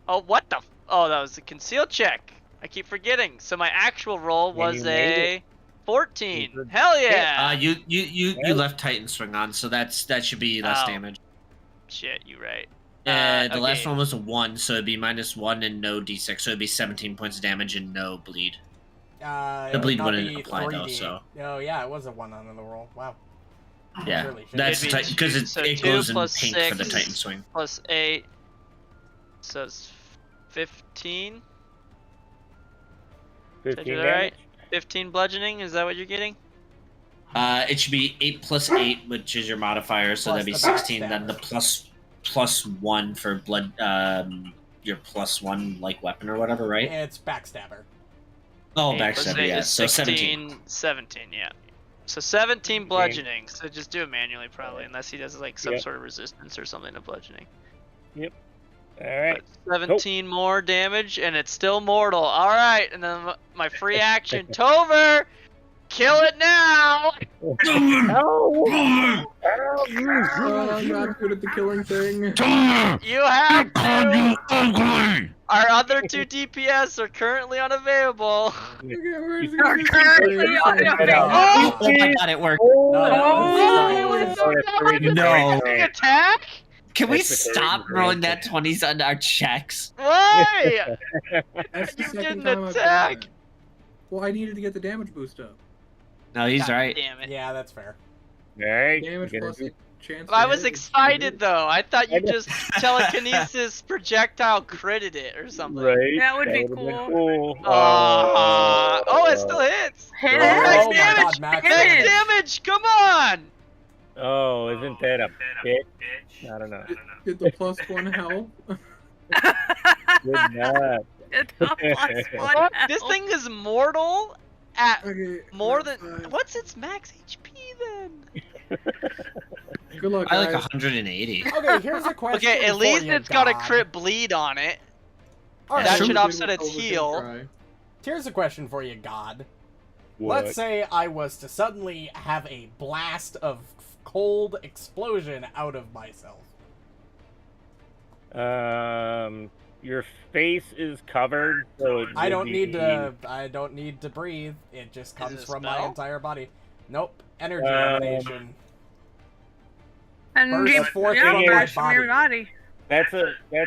Oh, what the? Oh, that was a conceal check. I keep forgetting. So my actual roll And was you made a 14. You did- Hell yeah! You left Titan Swing on, so that should be less Oh. damage. Shit, you right. Yeah, the last okay. one was a 1, so it'd be -1 and no d6, so it'd be 17 points of damage and no bleed. The bleed wouldn't apply though, so. Oh yeah, it was a 1 on the roll. Wow. Yeah, Surely should that's It'd be because it, so it 2 goes in plus pink for the 6. Titan Swing. Plus 8. So it's 15. Did I 15 do that damage. right? 15 bludgeoning, is that what you're getting? It should be 8 plus 8, which is your modifier, so Plus that'd be the 16. backstabber. Then the plus 1 for blood, your +1 like weapon or whatever, right? It's backstabber. Oh, 8 plus backstabber, 8 yeah. is So 16, 17, yeah. So 17 bludgeoning, so just do it manually probably, unless he does like some Yep. sort of resistance or something to bludgeoning. All right. But 17 more damage, and it's still mortal. Alright, and then my free action, Tover! Kill it now! Oh, I'm not good at the killing thing. You have to! Our other 2 DPS are currently unavailable. Okay, where's the Are killing currently thing? unavailable. Oh my god, it worked. No. Big attack? Can we That's the stop crazy rolling thing. that 20s on our checks? Why? That's the You second didn't time I've attack. done it. Well, I needed to get the damage boost up. No, he's God right. Damn it. Yeah, that's fair. All right. Damage Gonna plus do- chance. I to was hit is excited though. I thought you I know. just telekinesis projectile critted it or something. Right. That would be would've been cool. cool. Oh, it still hits. Hit Oh it! Oh Max my damage! god, Max. Max Finish. damage! Come on! Oh, isn't that a bitch? I don't know. Did the +1 help? Good enough. It's a plus one What? health. This thing is mortal at Okay. more that's than. fine. What's its max HP then? Good luck, I like guys. 180. Okay, here's a question. Okay, at for least you, it's got a God. crit bleed on it. All right, That Sure. should Did what offset its Tover can heal. try. here's a question for you, God. What? Let's say I was to suddenly have a blast of cold explosion out of myself. Your face is covered, so it I would don't be- need to breathe. It just comes it a from my spell? entire body. Nope. Energy Um, emanation. And Burst you, forth yeah, from my burst from your body. That's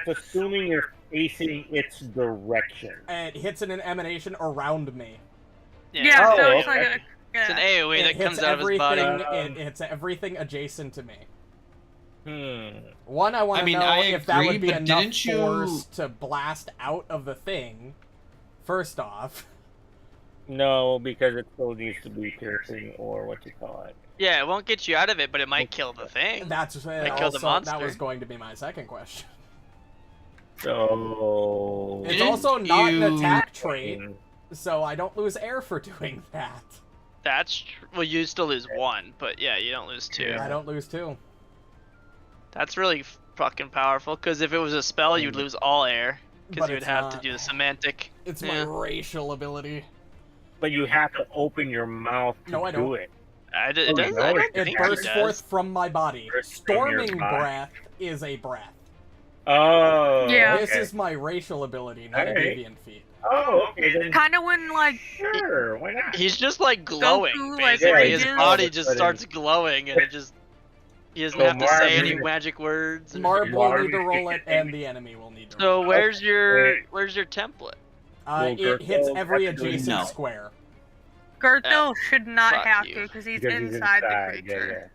assuming you're facing its direction. And it hits in an emanation around me. Yeah, Oh, so it's okay. like a. It's an Yeah. AoE It that hits comes out of his body. everything. It hits everything adjacent to me. Hmm. I want I to mean, know I if that agree, would be but enough didn't you- force to blast out of the thing. First off, No, because it still needs to be piercing or what you call it. Yeah, it won't get you out of it, but it might kill the thing. that's kill the also that monster. was going to be my second question. So It's Didn't also not an you- attack trait, so I don't lose air for doing that. That's well, you still lose 1, but yeah, you don't lose 2. Yeah. I don't lose 2. That's really fucking powerful. Because if it was a spell, you'd lose all air. Because But you would it's have to not. do the semantic. It's Yeah. my racial ability. but you have to open your mouth to No, I do don't. it. It Oh, does. no, I it don't It think it bursts does. forth from my body. Bursts from your Storming body. breath is a breath. Oh. Yeah. This okay. is my racial ability, not a Alright. deviant feat. Oh, okay. Then Kind of when like sure. Why not? He's just like glowing, Goku, like, basically. His rages. body just But starts glowing, and it just. He doesn't So have to say Muarb- any magic words. or- Marb will Muarb- need to roll it, and the enemy will need to So roll it. where's your template? Well, It hits Gurgthil every actually- adjacent No. square. Gurgthil should not fuck have you. to because he's Because he's inside the yeah, creature.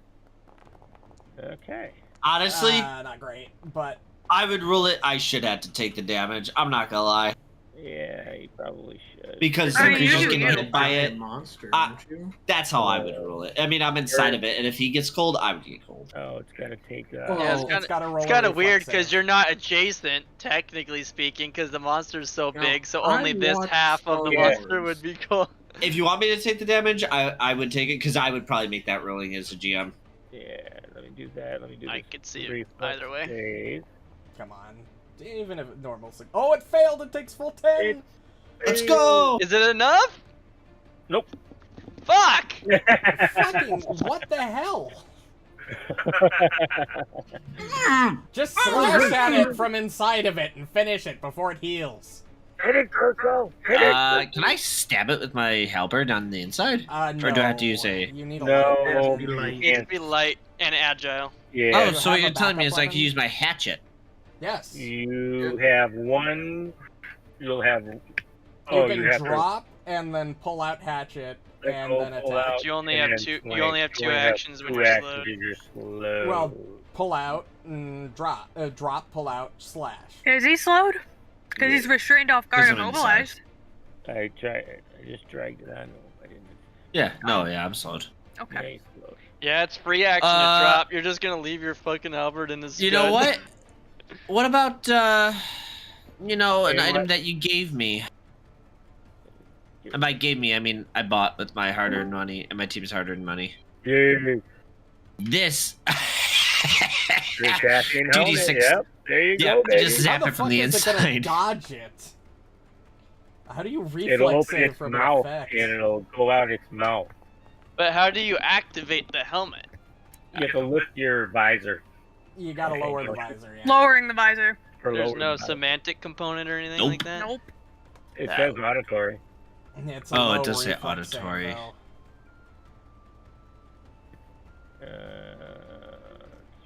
yeah. Okay. Honestly, Not great, but I would rule it. I should have to take the damage. I'm not gonna lie. Yeah, you probably should. Because I the mean, creature's you getting do. hit by it. Monster, I- aren't you? That's how I would rule it. I mean, I'm inside of it, and if he gets cold, I would get cold. Oh, it's gotta take. Well, Yeah, it's gotta roll. it's a kind of reflex weird save. because you're not adjacent, technically speaking, because the monster's so Now, big. So I only this watched half of the Star monster Wars. would be cold. If you want me to take the damage, I would take it because I would probably make that ruling as a GM. Yeah, let me do that. Let me do I this could see it reflex either way. save. Come on. Even if normal. Oh, it failed. It takes full 10. Let's go! Is it enough? Nope. Fuck! Fucking what the hell? Just Oh, slash at it from inside of it and finish it before it heals. Hit it, Kurko! Hit it! Can I stab it with my halberd on the inside? No. Or do I have to use a- You need a No, light. you light. It needs to can't. be light and agile. Yeah. Oh, you so what have you're a telling me is backup I can weapon? use my hatchet. Yes. You have one. You'll have. You Oh, can you have drop and then pull out hatchet to and go then pull attack. out But you only and have then two- you swing. only have two actions when two you're actions slowed. when you're slow. Well, pull out and drop. Drop, pull out, slash. Is he slowed? Because he's restrained off guard and Because I'm mobilized. I just dragged it on him. I didn't. Yeah, no, yeah, I'm slowed. Yeah, Okay. he's slow. Yeah, it's free action Uh, to drop. You're just gonna leave your fucking halberd in his. You know what? What about, an Hey, item what? that you gave me? And by gave me, I mean I bought with my hard-earned money and my team's hard-earned money. Dude, This. your casting helmet. 2d6. Yep. There you Yeah, go, baby. just zap How it the from fuck the is it gonna inside. dodge it? How do you It'll reflex open save its from mouth an effect? and it'll go out its mouth. But how do you activate the helmet? You have to lift your visor. You gotta Okay, lower the okay. visor. Yeah. Lowering the visor. For There's lower no visor. semantic component or anything Nope. like that. Nope. It says auditory. It's a Oh, it low does say reflex save, auditory. though.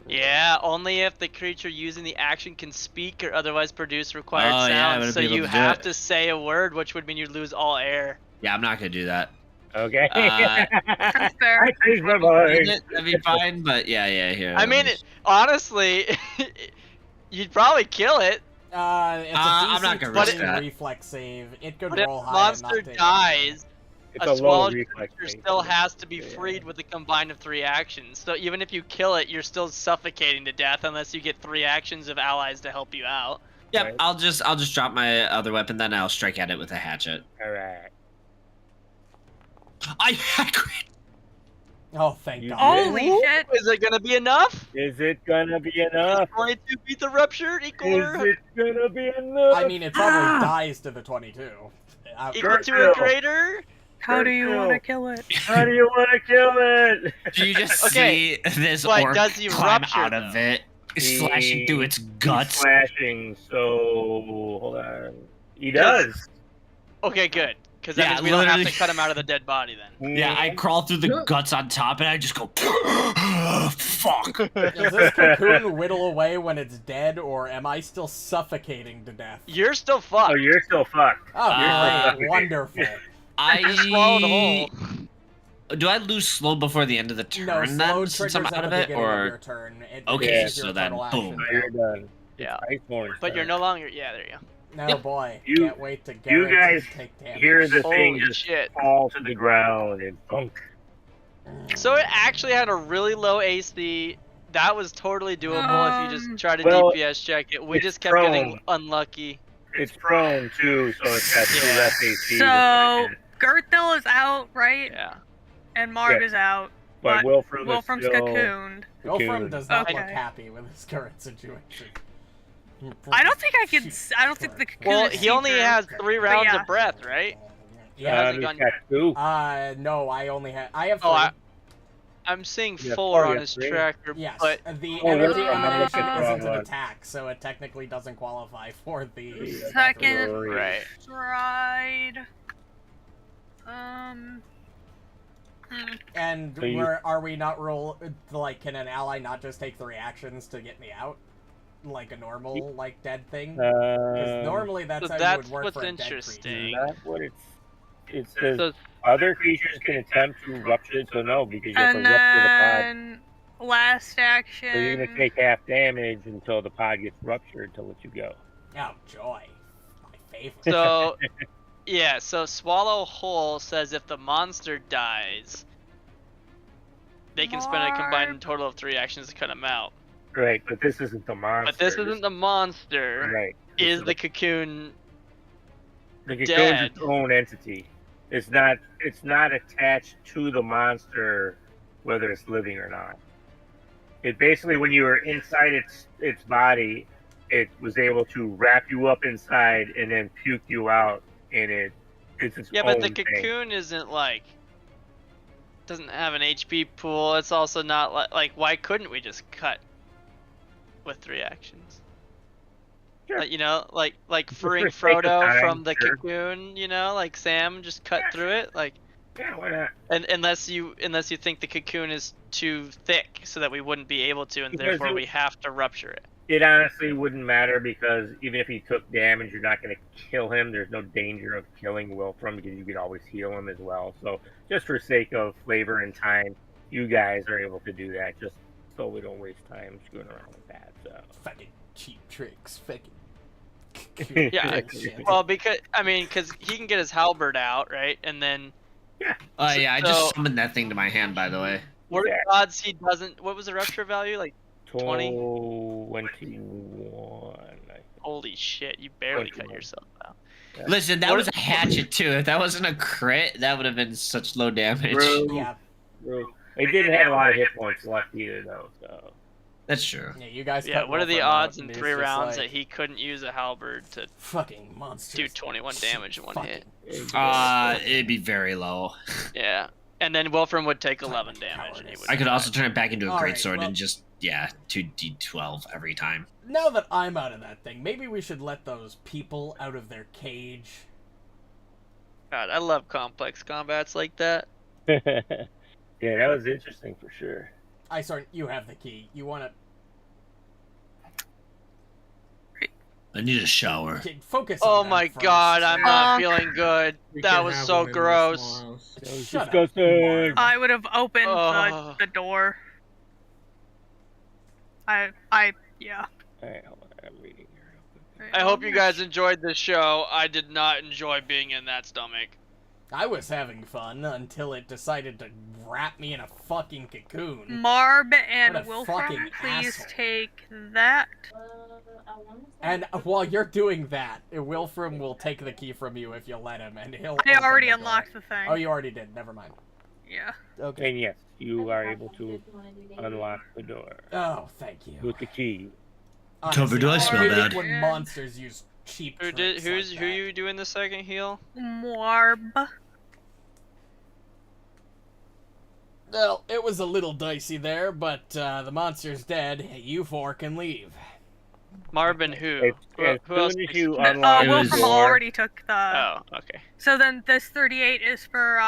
Yeah, only if the creature using the action can speak or otherwise produce required Oh, yeah, I sounds. wouldn't So be able you to do have it. to say a word, which would mean you'd lose all air. Yeah, I'm not gonna do that. Okay. That's fair. I changed my mind. That'd be fine, but yeah, here. I mean, honestly, you'd probably kill it. It's a I'm not gonna DC risk that. reflex save. It could But if roll the high and not monster take dies, It's a a low swallowed reflex. creature save. still has to be Yeah. freed with a combined of 3 actions. So even if you kill it, you're still suffocating to death unless you get 3 actions of allies to help you out. Yep, Right. I'll just drop my other weapon, then I'll strike at it with a hatchet. All right. I crit. Oh, thank You God. Holy Ooh, shit. Is it gonna be enough? Is it gonna be enough? 22 beat the ruptured equal Is or it gonna be enough? I mean, it probably dies to the 22. equal to or Gurgthil. greater? How do you Gurgthil. want to kill it? How do you want to kill it? Do you just Okay, see this but orc does he climb rupture, out of though? it, slashing through its He's guts? slashing. So hold on. He does. Okay, good. Because that Yeah, means we don't have to literally. cut him out of the dead body then. Yeah, I crawl through the Yeah. guts on top, and I just go, fuck. Does this cocoon whittle away when it's dead, or am I still suffocating to death? You're still fucked. Oh, you're still fucked. Oh, Uh, great. Wonderful. You swallowed whole. Do I lose slow before the end of the turn No, then, slow since triggers I'm at out the of it, beginning of your or turn. It Okay, reduces so your then, total action boom. So back. you're done. Yeah. Icehorn. But you're no longer. Yeah, there you go. No, Yep. boy. You- Can't wait to get you it guys and take damage. Hear the thing Holy just shit. fall to the ground and bunk. So it actually had a really low AC. That was totally doable if you just try to well, DPS check it. We it's just kept getting prone. unlucky. It's prone too, so it's got 2 Yeah. less AC. So, Gurgthil is out, right? Yeah. And Muarb Yeah. is out. but Wilfram is Wilfram's still... cocooned. Wolfram cocoon. does not look Okay. happy with his current situation. I don't think I can. I don't think the cocoon Well, is he only see-through. has 3 rounds yeah. of breath, right? Yeah. hasn't he's gone- got 2. No, I only have. I have 3. Oh, I'm seeing Yeah, 4 oh, on yeah, his 3. tracker, Yes, but the Oh, energy Wilfram, I'm emanation looking isn't for an one. attack, so it technically doesn't qualify for the Second. right. Stride. And So you- are we not can an ally not just take 3 actions to get me out, like a normal dead thing? Because normally that's so how that's you would work what's for a dead interesting. creature. Not what it says. So, Other creatures can attempt to rupture it, so no, because you have to And rupture the pod. then last action. So you're gonna take half damage until the pod gets ruptured to let you go. Oh joy, my pay for it. So, yeah, so Swallow Whole says if the monster dies, they can spend a combined total of 3 actions to cut him out. Right, but this isn't the monster. But this isn't the monster. Right. Is the cocoon The cocoon's dead? its own entity. It's not attached to the monster, whether it's living or not. It basically, when you were inside its body, it was able to wrap you up inside and then puke you out, and it's its Yeah, own but the thing. cocoon isn't like doesn't have an HP pool. It's also not like why couldn't we just cut with 3 actions? Sure. You know, like freeing For sake of Frodo time, from the sure. cocoon. You know, like Sam just cut through it. Like, Yeah, why not? and unless you think the cocoon is too thick, so that we wouldn't be able to, and Because therefore it- we have to rupture it. It honestly wouldn't matter because even if he took damage, you're not going to kill him. There's no danger of killing Wilfram because you could always heal him as well. So just for sake of flavor and time, you guys are able to do that just so we don't waste time screwing around with that. So. Fucking cheap tricks. Fucking. Yeah, shit. well, because he can get his halberd out, right, and then Oh yeah, I just So- summoned that thing to my hand, by the way. what are Yeah. the odds he doesn't? What was the rupture value? Like, 20? 21. I think. holy shit, you barely cut 21. yourself out. Listen, that What was a hatchet too. If that wasn't a crit, that would have been such low damage. True. Yeah, True. They didn't have a lot of hit points left either, though. So That's true. yeah, you guys. Yeah, cut what are the Wolfram out, odds in and it's 3 just rounds like, that he couldn't use a halberd to fucking monsters? do 21 damage in one hit? It'd be very low. Yeah, and then Wilfram would take 11 Fucking damage, and he would. I could also turn it back into a All great right, sword well- and just 2d12 every time. Now that I'm out of that thing, maybe we should let those people out of their cage. God, I love complex combats like that. yeah, that was interesting for sure. Icehorm, you have the key. You want I need a shower. to focus Oh on my that god, first. I'm not Fuck. feeling good. We That can't was have so one in this gross. small house. That was Shut up, disgusting. Muarb. I would have opened Oh. the door. Yeah. Alright, hold on. I'm reading here. I hope you guys enjoyed this show. I did not enjoy being in that stomach. I was having fun until it decided to wrap me in a fucking cocoon. Marb What and a Wilfram, fucking please asshole. take that. And while you're doing that, Wilfram will take the key from you if you let him, and he'll. I open already the door. unlocked the thing. Oh, you already did. Never mind. Yeah. Okay. And yes, you are able to unlock the door Oh, thank you. with the key. Tover, do I Honestly, smell hate it bad? when monsters use cheap Who tricks like that. you doing the second heal? Muarb. Well, it was a little dicey there, but the monster's dead. You four can leave. Marvin who? As Who else? soon as you Oh, unlock the Wilfram door, already took the. Oh, okay. So then this 38 is for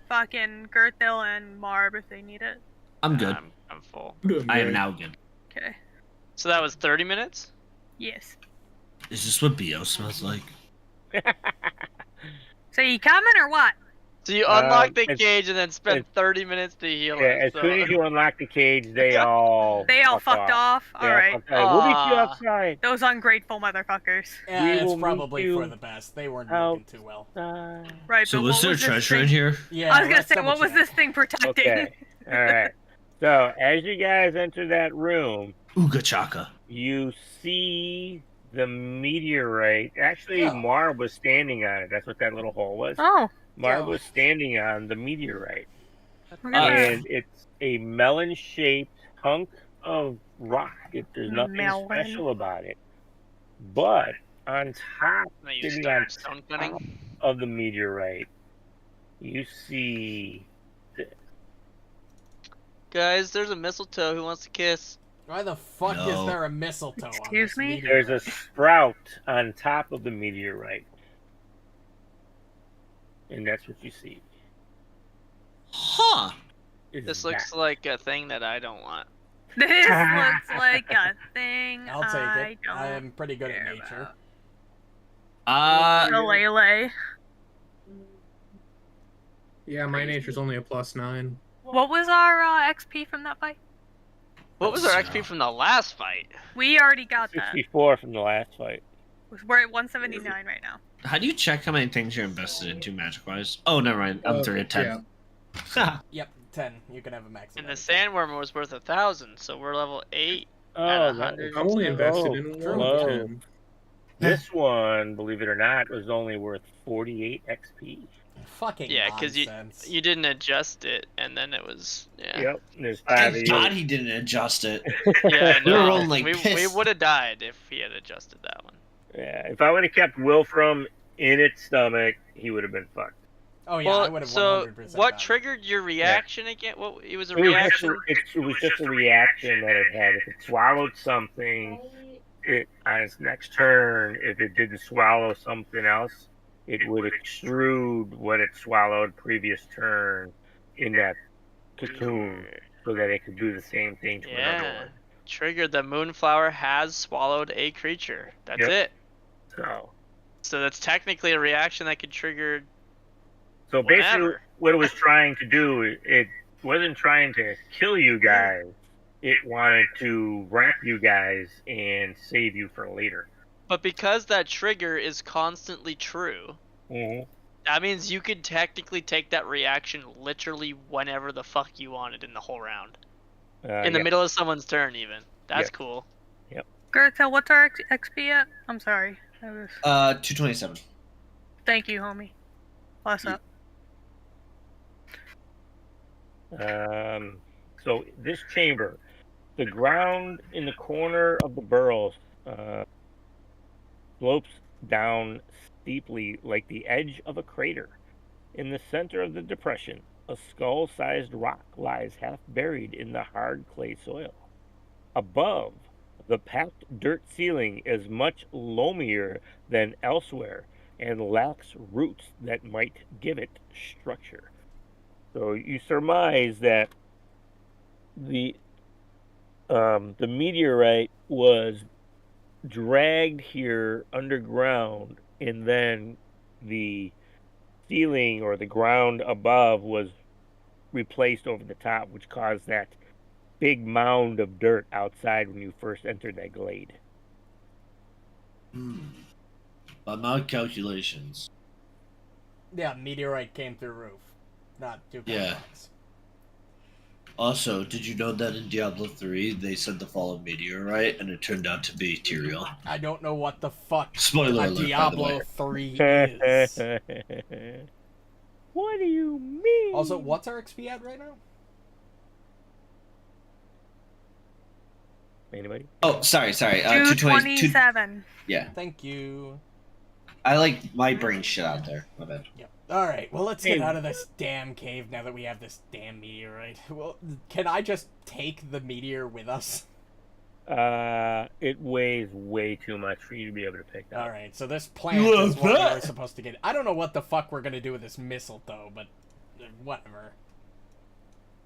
fucking Gurgthil and Marb if they need it. I'm good. I'm full. I am now good. Okay. So that was 30 minutes? Yes. Is this what BO smells like? So you coming or what? So you unlock the it's- cage and then spend it's- 30 minutes to heal Yeah, it. as soon as you unlock the cage, they all Fucked off. They all Alright. fucked off. We'll meet you Aw. outside. Those ungrateful motherfuckers. Yeah, We it's will meet probably you for the best. They weren't out- looking too well. Right, So but was what there was this treasure thing? in here? Yeah, I was gonna let's say, double what was check. this thing protecting? Okay. All right. So as you guys enter that room, Ooga chaka. you see the meteorite. Actually, Oh. Muarb was standing on it. That's what that little hole was. Oh. Muarb Oh. was standing on the meteorite. Look at that. And it's a melon-shaped hunk of rock. There's nothing Melon. special about it. But on top, Then you sitting start on stone top cutting. of the meteorite, you see Guys, there's a mistletoe who wants to kiss. Why the fuck is No. there a mistletoe on Excuse this me? meteorite? there's a sprout on top of the meteorite. And that's what you see. Huh. Is This that. looks like a thing that I don't want. This looks like a thing I'll take I it. don't I am pretty good at care nature. about. Uh, Lele. Yeah, my nature's only a +9. What was our XP from that fight? What was our So- XP from the last fight? We already got that. 64 from the last fight. We're at 179 right now. How do you check how many things you're invested into magic-wise? Oh, never mind. I'm 3 at 10. Yep, 10. You can have a maximum. And the sandworm was worth 1,000, so we're level 8 Oh, at that- 100. I'm only invested in True. one of Whoa. 10. This one, believe it or not, was only worth 48 XP. Fucking Yeah, because nonsense. you didn't adjust it, and then it was Yep. There's 5 of Thank you. God he didn't adjust it. Yeah, We were no, rolling like we piss. would have died if he had adjusted that one. Yeah. If I would have kept Wilfram in its stomach, he would have been fucked. Oh yeah, I would Well, have so 100%. what died. triggered your reaction again? What it was a It was, reaction? it was just a reaction that it had. If it swallowed something, on its next turn, if it didn't swallow something else, it would extrude what it swallowed previous turn in that cocoon, so that it could do the same thing to another Yeah. one. Triggered. The moonflower has swallowed a creature. That's Yep. it. So, So that's technically a reaction that could trigger. so basically, Whatever. what it was trying to do, it wasn't trying to kill you guys. It wanted to wrap you guys and save you for later. But because that trigger is constantly true, Mm-hmm. that means you could technically take that reaction literally whenever the fuck you wanted in the whole round. In the middle of someone's turn, even. That's Yeah. cool. Gurgthil, what's our XP at? I'm sorry. I was... 227. Thank you, homie. Bless up. So this chamber, the ground in the corner of the burrows slopes down steeply like the edge of a crater. In the center of the depression, a skull-sized rock lies half buried in the hard clay soil. Above, the packed dirt ceiling is much loamier than elsewhere and lacks roots that might give it structure. So you surmise that the meteorite was dragged here underground, and then the ceiling or the ground above was replaced over the top, which caused that big mound of dirt outside when you first entered that glade. By my calculations. Yeah, meteorite came through roof. Not 2 Yeah. blocks. Also, did you know that in Diablo 3 they said the fall of meteorite and it turned out to be Tyrael? I don't know what the fuck Spoiler a alert, by the Diablo way. 3 is. What do you mean? Also, what's our XP at right now? Anybody? Oh, sorry. 220. 227. Yeah, Thank you. I like my brain shit out there. My bad. Yep. Alright, well, let's get out of this damn cave now that we have this damn meteorite. Well, can I just take the meteor with us? It weighs way too much for you to be able to pick that. Alright, so this plant You is have what we that? were supposed to get. I don't know what the fuck we're gonna do with this mistletoe, but whatever.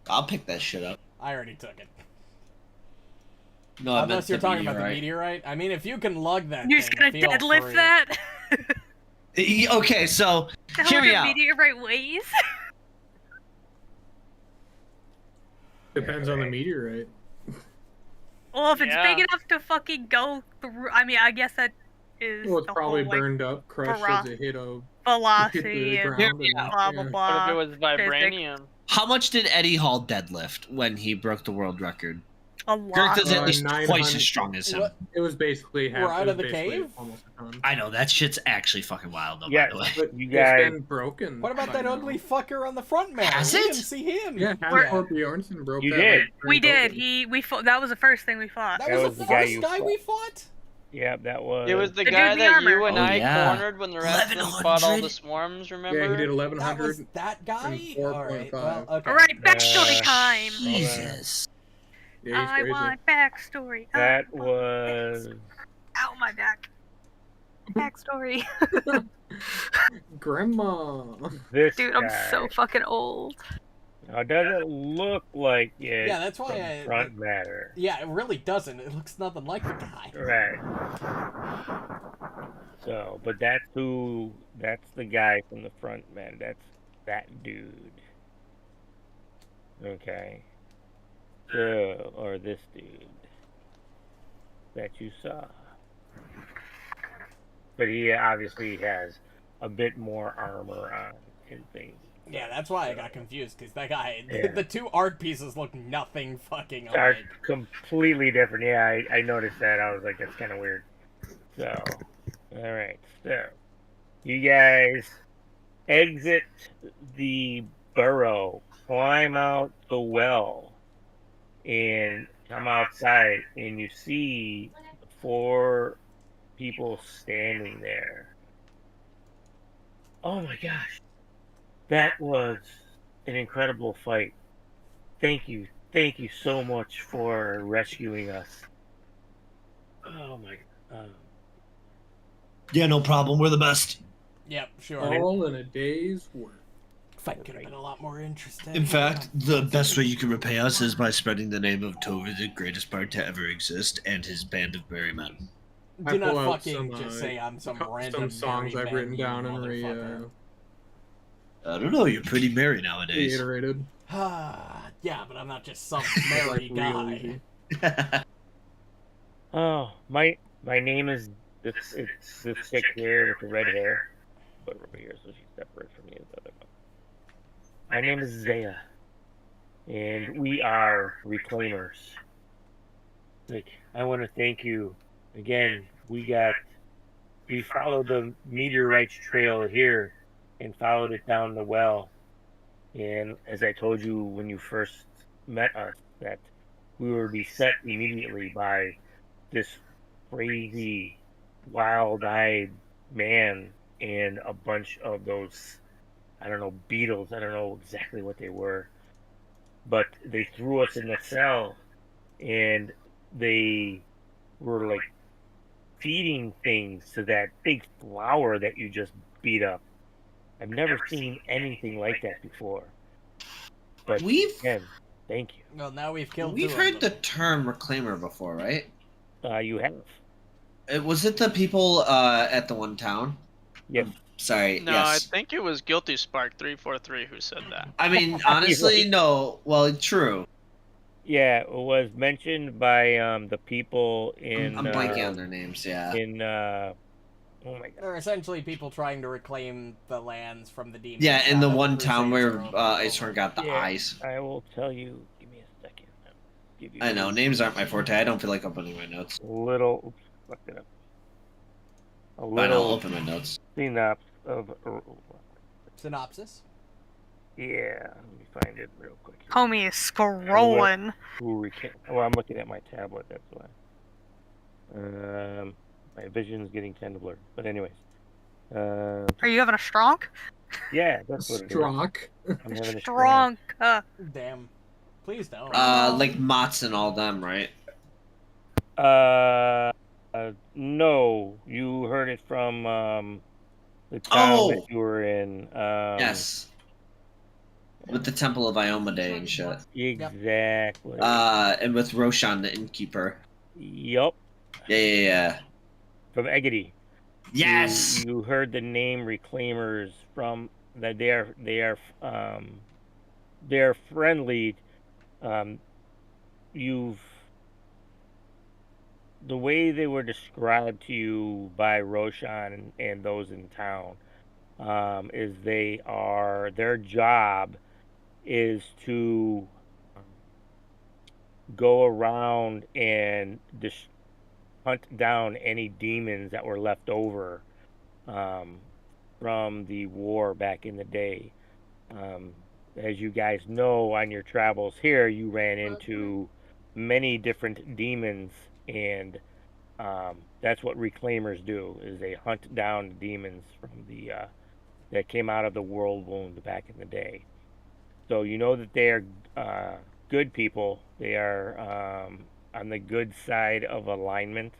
I'll pick that shit up. I already took it. No, I Unless meant you're the talking about the meteorite. meteorite. I mean, if you can lug that You're just thing, gonna feel deadlift free. that? Okay, so The hear hell me do out. meteorite weighs? Depends on the meteorite. Well, if it's Yeah. big enough to fucking go through, I mean, I guess that is Well, it's the probably whole, like, burned up, crushed vero- as it hit a velocity hit the and ground. Yeah. blah blah yeah. blah. What if it was vibranium? How much did Eddie Hall deadlift when he broke the world record? A Kirk lot. is at least 900. twice as strong as him. What? It was basically half. We're out it of was the basically cave? Almost a ton. I know, that shit's actually fucking wild, though, Yeah, by the way. But You it's guys- been broken. What about by that now. ugly fucker on the front man? Has We it? didn't see him. Yeah, We're- Halford Bjornsson broke You that. did. like, We during did. COVID. We fought. That was the first thing we fought. That That was was the the guy first you guy fought. we fought? Yeah, that was. It was the The guy dude in the that you armor. and Oh, I yeah. cornered when the rest of them fought all 1100? the swarms, remember? Yeah, he did That 1100. was that guy? and 4.5. Alright, well, okay. All right, backstory time. Jesus. Yeah, he's I crazy. want backstory. That I want was. Ow, my back. Backstory. Grandma. This Dude, I'm guy. so fucking old. Now, it doesn't look like it. Yeah, that's why from I- front matter. Yeah, it really doesn't. It looks nothing like the guy. Right. So, but that's who. That's the guy from the front matter. That's that dude. Okay. So, or this dude that you saw. but he obviously has a bit more armor on and things. Yeah, that's why I got confused, because that guy, Yeah. the two art pieces look nothing fucking Are alike. completely different. Yeah, I noticed that. I was like, that's kind of weird. So, all right. So, you guys exit the burrow, climb out the well, and come outside, and you see 4 people standing there. Oh my gosh. That was an incredible fight. Thank you. Thank you so much for rescuing us. Oh my. Yeah, no problem. We're the best. Yep, sure. All in a day's work. Fight could have been a lot more interesting. In fact, the best way you can repay us is by spreading the name of Tover, the greatest bard to ever exist, and his band of merry men. Do not pull out fucking some, just say I'm some random songs merry I've man, written you down and motherfucker. I don't know, you're pretty merry nowadays. reiterated. Yeah, but I'm not just some Like merry real guy. easy. Oh, my name is it's this chick here with the red hair. Put her over here so she's separate from me. The other one. My name is Zaya, and we are Reclaimers. Like, I want to thank you again. We followed the meteorites trail here and followed it down the well. And as I told you when you first met us, that we were beset immediately by this crazy, wild-eyed man and a bunch of those, I don't know, beetles. I don't know exactly what they were. But they threw us in the cell, and they were like feeding things to that big flower that you just beat up. I've never seen anything like that before. But again, thank you. Well, now we've killed We've two heard of the them. term reclaimer before, right? You have. Was it the people at the one town? Yes. Sorry, No, yes. I think it was Guilty Spark 343 who said that. I mean, honestly, no. Well, true. Yeah, it was mentioned by the people in. I'm blanking on their names, yeah. Oh my god. They're essentially people trying to reclaim the lands from the demons. Yeah, in now the that one town Crusades where are over. Icehorm got the Yeah, eyes. I will tell you. Give me a second. I'll give you I know, names aren't my forte. I don't feel like opening my notes. a little. Oops, fucked it up. A Fine, I'll little open my notes. synopsis of. Synopsis. Yeah, let me find it real quick. Homie is scrolling. Well, I'm looking at my tablet. That's why. My vision's getting kind of blurred. But anyways. Are you having a strong? Yeah, that's what it is. Strock. I'm having a Strong. Damn. Please don't. Like Mott's and all them, right? No, you heard it from the town that you were in. Yes. With the Temple of Iomedae and shit. Exactly. And with Roshan, the innkeeper. Yup. Yeah. From Egedy. Yes. You heard the name Reclaimers from that. They are friendly. The way they were described to you by Roshan and those in town is their job is to go around and hunt down any demons that were left over from the war back in the day. As you guys know, on your travels here, you ran into many different demons, and that's what Reclaimers do, is they hunt down demons from that came out of the world wound back in the day. So you know that they are good people. They are on the good side of alignment,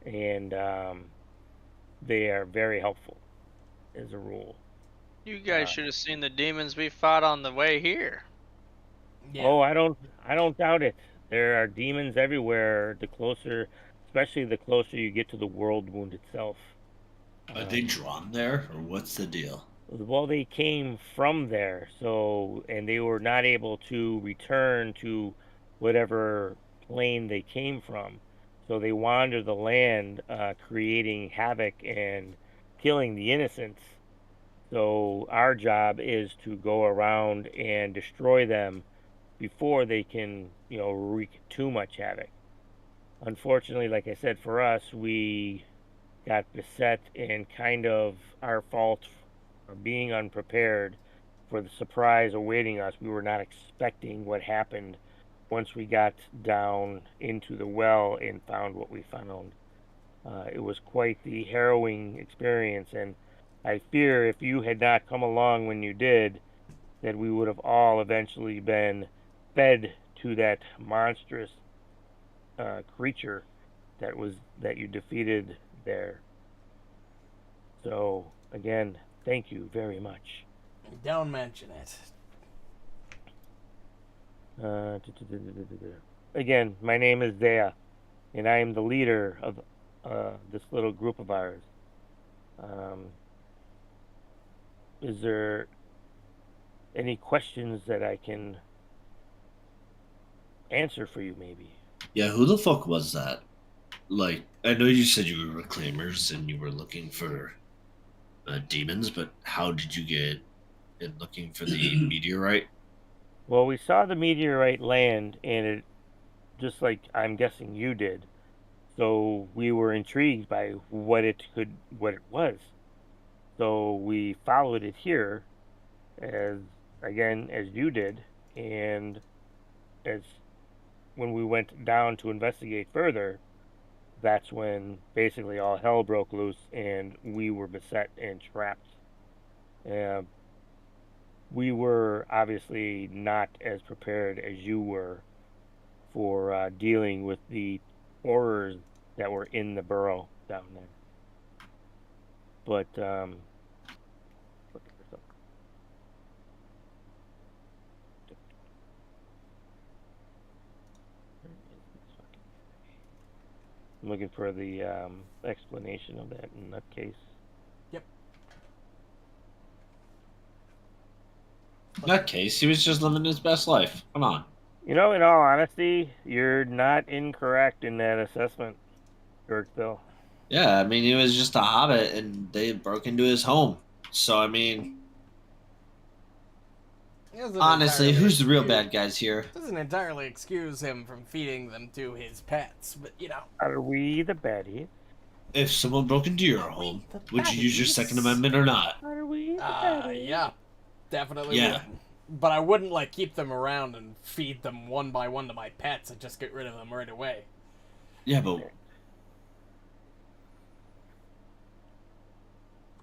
and they are very helpful as a rule. You guys should have seen the demons we fought on the way here. Yeah. Oh, I don't doubt it. There are demons everywhere. Especially the closer you get to the world wound itself. Are they drawn there, or what's the deal? Well, they came from there, and they were not able to return to whatever plane they came from. So they wander the land, creating havoc and killing the innocents. So our job is to go around and destroy them before they can, wreak too much havoc. Unfortunately, like I said, for us, we got beset, and kind of our fault for being unprepared for the surprise awaiting us. We were not expecting what happened once we got down into the well and found what we found. It was quite the harrowing experience, and I fear if you had not come along when you did, that we would have all eventually been fed to that monstrous creature that you defeated there. So again, thank you very much. Don't mention it. Again, my name is Zaya, and I am the leader of this little group of ours. Is there any questions that I can answer for you, maybe? Yeah, who the fuck was that? Like, I know you said you were reclaimers and you were looking for demons, but how did you get in looking for the meteorite? Well, we saw the meteorite land, and it, just like I'm guessing you did, so we were intrigued by what it was. So we followed it here, as you did, and as when we went down to investigate further, that's when basically all hell broke loose, and we were beset and trapped. We were obviously not as prepared as you were for dealing with the horrors that were in the burrow down there. But I'm looking for the explanation of that in that case. Yep. In that case, he was just living his best life. Come on. In all honesty, you're not incorrect in that assessment, Gurgthil. Yeah, I mean, he was just a hobbit and they broke into his home. So, I mean, honestly, who's the real bad guys here? Doesn't entirely excuse him from feeding them to his pets, but Are we the baddies? If someone broke into your home, would you use your Second Amendment or not? Are we the baddies? Yeah, definitely Yeah. would. But I wouldn't keep them around and feed them one by one to my pets and just get rid of them right away. Yeah, but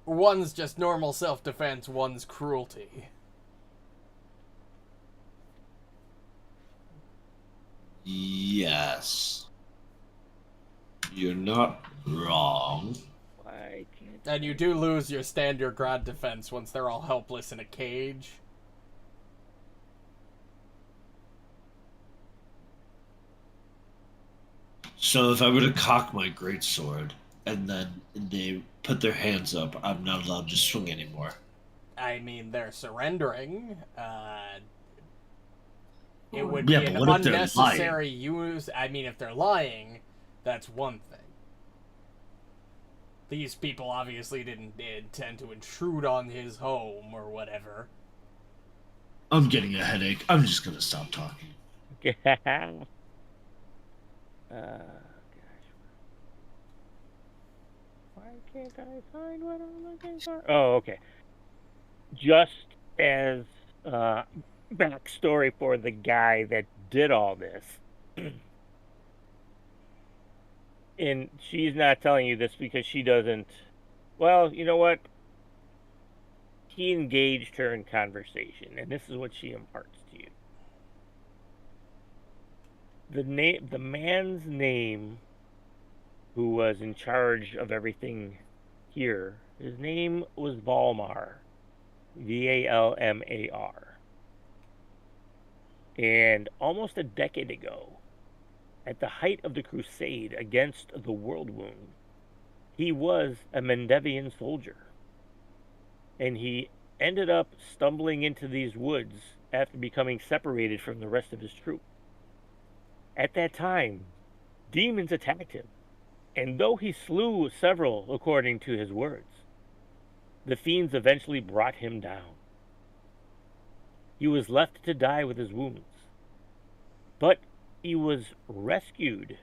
One's just normal self-defense, one's cruelty. yes. You're not wrong. Why can't And you do lose your stand your ground defense once they're all helpless in a cage. So if I were to cock my greatsword and then they put their hands up, I'm not allowed to swing anymore. I mean, they're surrendering. It would Yeah, be but an what if they're unnecessary use. I mean, if they're lying, that's one thing. These people obviously didn't intend to intrude on his home or whatever. I'm getting a headache. I'm just gonna stop talking. gosh. Why can't I find what I'm looking for? Oh, okay. Just as backstory for the guy that did all this. And she's not telling you this because she doesn't. Well, you know what? He engaged her in conversation, and this is what she imparts to you. The man's name, who was in charge of everything here, his name was Valmar, Valmar. And almost a decade ago, at the height of the crusade against the World Wound, he was a Mendevian soldier. And he ended up stumbling into these woods after becoming separated from the rest of his troop. At that time, demons attacked him, and though he slew several according to his words, the fiends eventually brought him down. He was left to die with his wounds, but he was rescued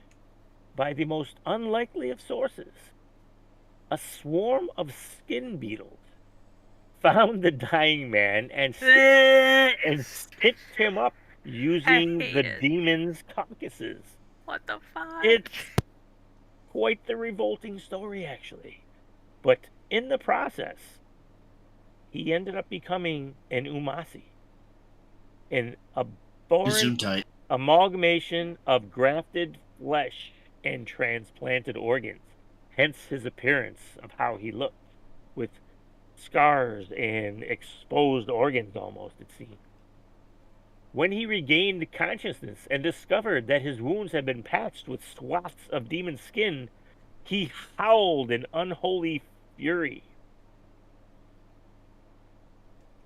by the most unlikely of sources. A swarm of skin beetles found the dying man and stitched him up using the demon's carcasses. What the fuck? It's quite the revolting story, actually. But in the process, he ended up becoming an Umasi, an abhorrent Gesundheit. amalgamation of grafted flesh and transplanted organs. Hence his appearance of how he looked, with scars and exposed organs almost, it seemed. When he regained consciousness and discovered that his wounds had been patched with swaths of demon skin, he howled in unholy fury,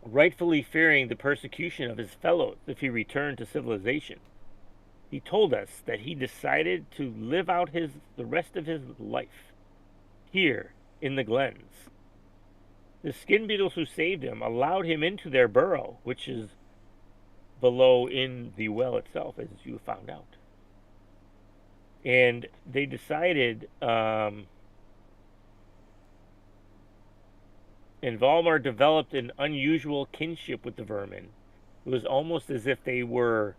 rightfully fearing the persecution of his fellows if he returned to civilization. He told us that he decided to live out the rest of his life here in the glens. The skin beetles who saved him allowed him into their burrow, which is below in the well itself, as you found out. And they decided, and Volmar developed an unusual kinship with the vermin. It was almost as if they were,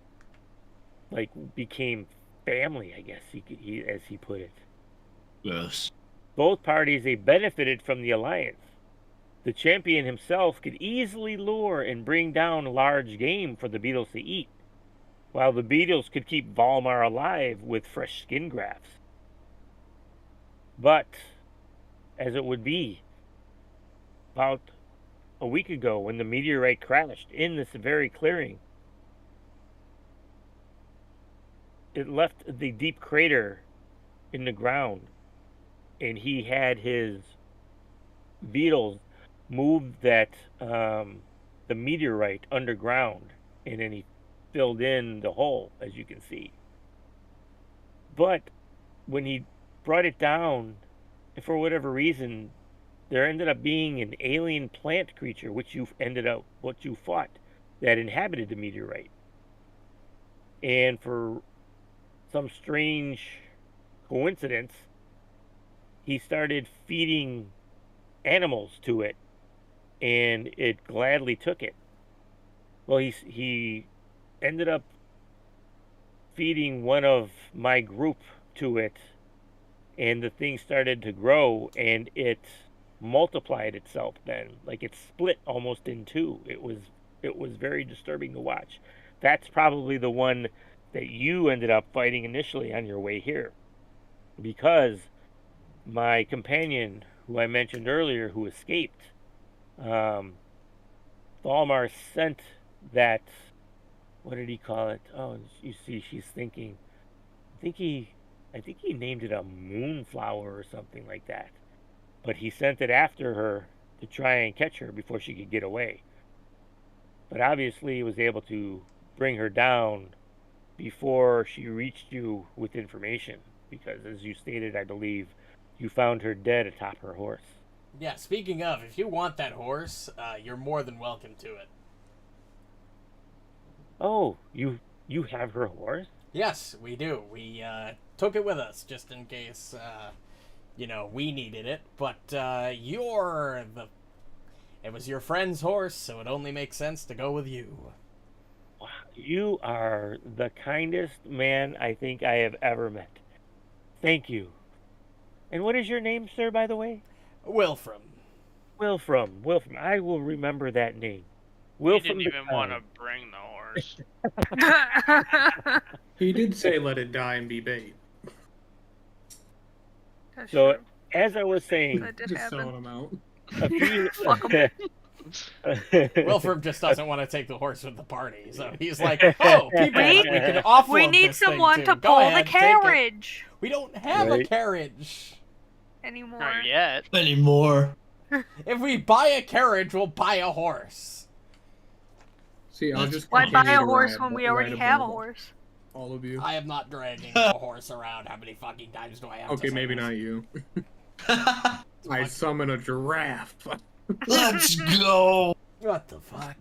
became family, I guess, as he put it. Gross. Both parties, they benefited from the alliance. The champion himself could easily lure and bring down large game for the beetles to eat, while the beetles could keep Volmar alive with fresh skin grafts. But, as it would be, about a week ago when the meteorite crashed in this very clearing, it left the deep crater in the ground, and he had his beetles move the meteorite underground, and then he filled in the hole, as you can see. But when he brought it down, for whatever reason, there ended up being an alien plant creature, what you fought, that inhabited the meteorite. And for some strange coincidence, he started feeding animals to it, and it gladly took it. Well, he ended up feeding one of my group to it, and the thing started to grow, and it multiplied itself then. It split almost in two. It was very disturbing to watch. That's probably the one that you ended up fighting initially on your way here, because my companion, who I mentioned earlier, who escaped, Volmar sent that, what did he call it? Oh, you see, she's thinking, I think he named it a moonflower or something like that. But he sent it after her to try and catch her before she could get away. But obviously he was able to bring her down before she reached you with information, because as you stated, I believe, you found her dead atop her horse. Yeah, speaking of, if you want that horse, you're more than welcome to it. Oh, you have her horse? Yes, we do. We took it with us just in case, we needed it. But it was your friend's horse, so it only makes sense to go with you. Wow, you are the kindest man I think I have ever met. Thank you. And what is your name, sir, by the way? Wilfram. Wilfram. I will remember that name. He Wilfram didn't even want to bring the horse. He did say let it die and be bait. That's So, true. as I was saying, That did Just happen. throwing them out. a few... Wilfram just doesn't want to take the horse with the party, so he's like, "Oh, people, we can offload We need this thing someone to. to Go pull ahead, the take it." carriage We don't have a Right. carriage. anymore. Not yet. Anymore. If we buy a carriage, we'll buy a horse. See, I'll just Why buy continue a to horse ride- when we ride already have a bull. horse? All of you. I am not dragging a horse around. How many fucking times do I have to Okay, say maybe this? not you. I summon a giraffe. Let's go. What the fuck?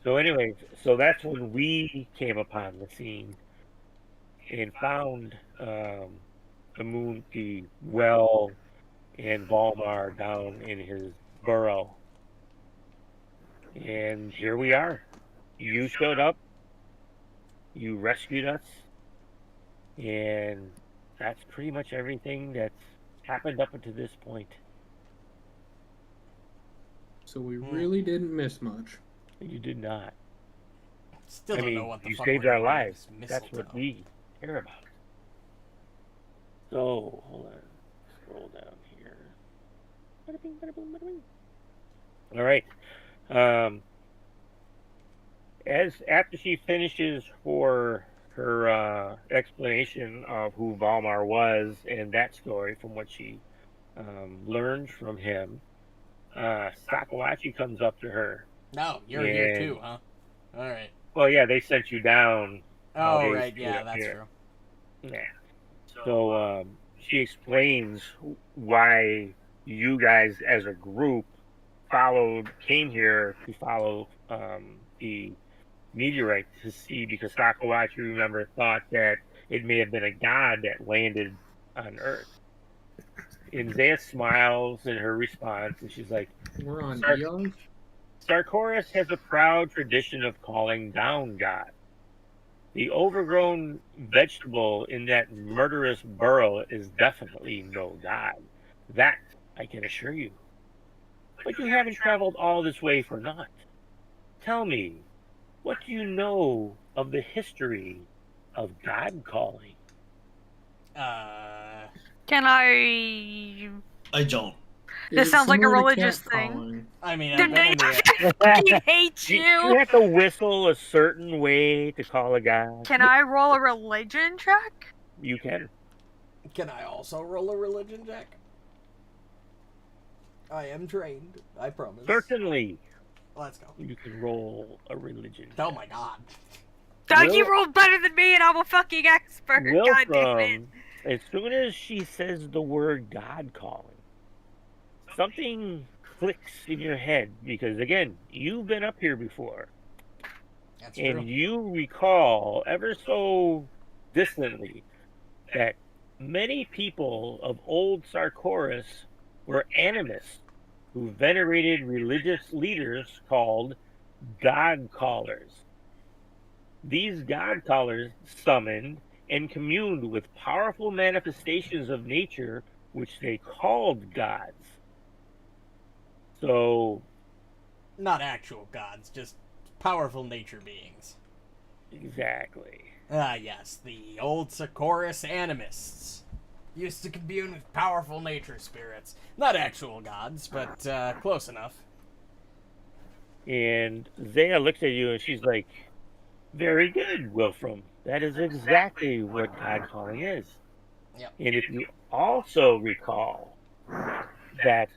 So anyways, so that's when we came upon the scene and found the well and Valmar down in his burrow. And here we are. You showed up. You rescued us. And that's pretty much everything that's happened up until this point. So we really didn't miss much. You did not. Still I don't mean, know what the you fuck saved we're our doing lives. with this That's what mistletoe. we care about. So, hold on. Scroll down here. Bada bing, bada boom, bada bing. All right. After she finishes for her explanation of who Valmar was and that story from what she learned from him, Sakawachi comes up to her. No, you're here too, huh? Alright. Well, yeah, they sent you down. Oh, they right, screwed yeah, up that's here. true. Yeah. So she explains why you guys as a group came here to follow the meteorite to see, because Sakawachi, remember, thought that it may have been a god that landed on Earth. And Zaya smiles in her response, and she's like, We're on Sark- Eons? Sarkoris has a proud tradition of calling down gods. The overgrown vegetable in that murderous burrow is definitely no god. That I can assure you. But you haven't traveled all this way for naught. Tell me, what do you know of the history of god calling? Can I? I don't. This Is it sounds like a similar to religious cat thing. calling? I mean, The I've been in the... I fucking hate You you. have to whistle a certain way to call a god. Can I roll a religion check? You can. Can I also roll a religion check? I am trained, I promise. Certainly, Let's go. you can roll a religion. Oh my god. Doug, you Will- rolled better than me, and I'm a fucking expert. God damn it. Wilfram, as soon as she says the word God calling, something clicks in your head, because again, you've been up here before, That's and true. you recall ever so distantly that many people of old Sarkoris were animists who venerated religious leaders called God callers. These God callers summoned and communed with powerful manifestations of nature, which they called gods. So, Not actual gods, just powerful nature beings. exactly. Ah, yes, the old Socorus animists. Used to commune with powerful nature spirits. Not actual gods, but close enough. And Zaya looks at you and she's like, very good, Wilfram. That is exactly what God calling is. Yep. And if you also recall that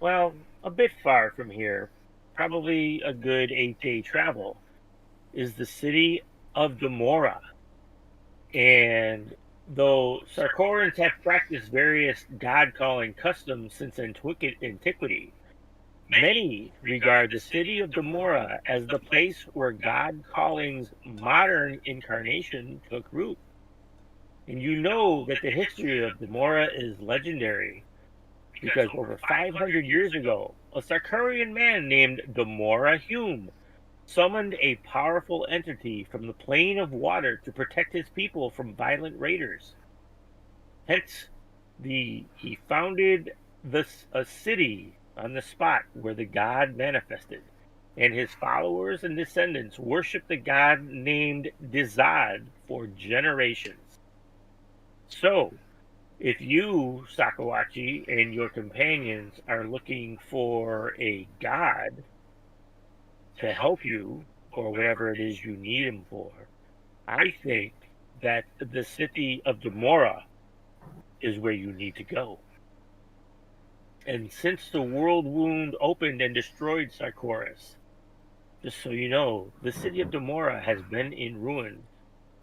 a bit far from here, probably a good 8-day travel, is the city of Demora. And though Sarkorans have practiced various god-calling customs since antiquity, many regard the city of Demora as the place where god-calling's modern incarnation took root. And you know that the history of Demora is legendary, because over 500 years ago, a Sarkarian man named Demora Hume summoned a powerful entity from the plane of water to protect his people from violent raiders. Hence, he founded a city on the spot where the god manifested, and his followers and descendants worshiped the god named Dizad for generations. So, if you, Sakawachi, and your companions are looking for a god to help you, or whatever it is you need him for, I think that the city of Demora is where you need to go. And since the world wound opened and destroyed Sarkoris, Just so you know, the city of Demora has been in ruins.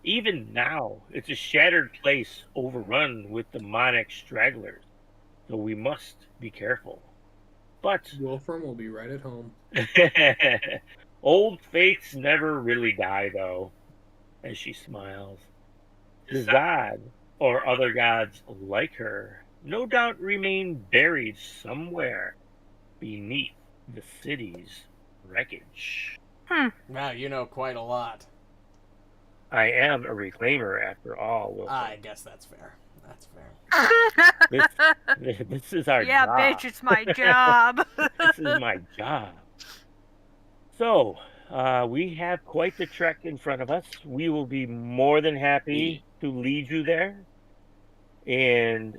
Even now, it's a shattered place overrun with demonic stragglers. So we must be careful. But Wilfram will be right at home. old faiths never really die, though, as she smiles. Zad, or other gods like her, no doubt remain buried somewhere beneath the city's wreckage. Wow, you know quite a lot. I am a reclaimer, after all, Wilfram. I guess that's fair. That's fair. This is our Yeah, job. bitch, it's my job. This is my job. So, we have quite the trek in front of us. We will be more than happy to lead you there and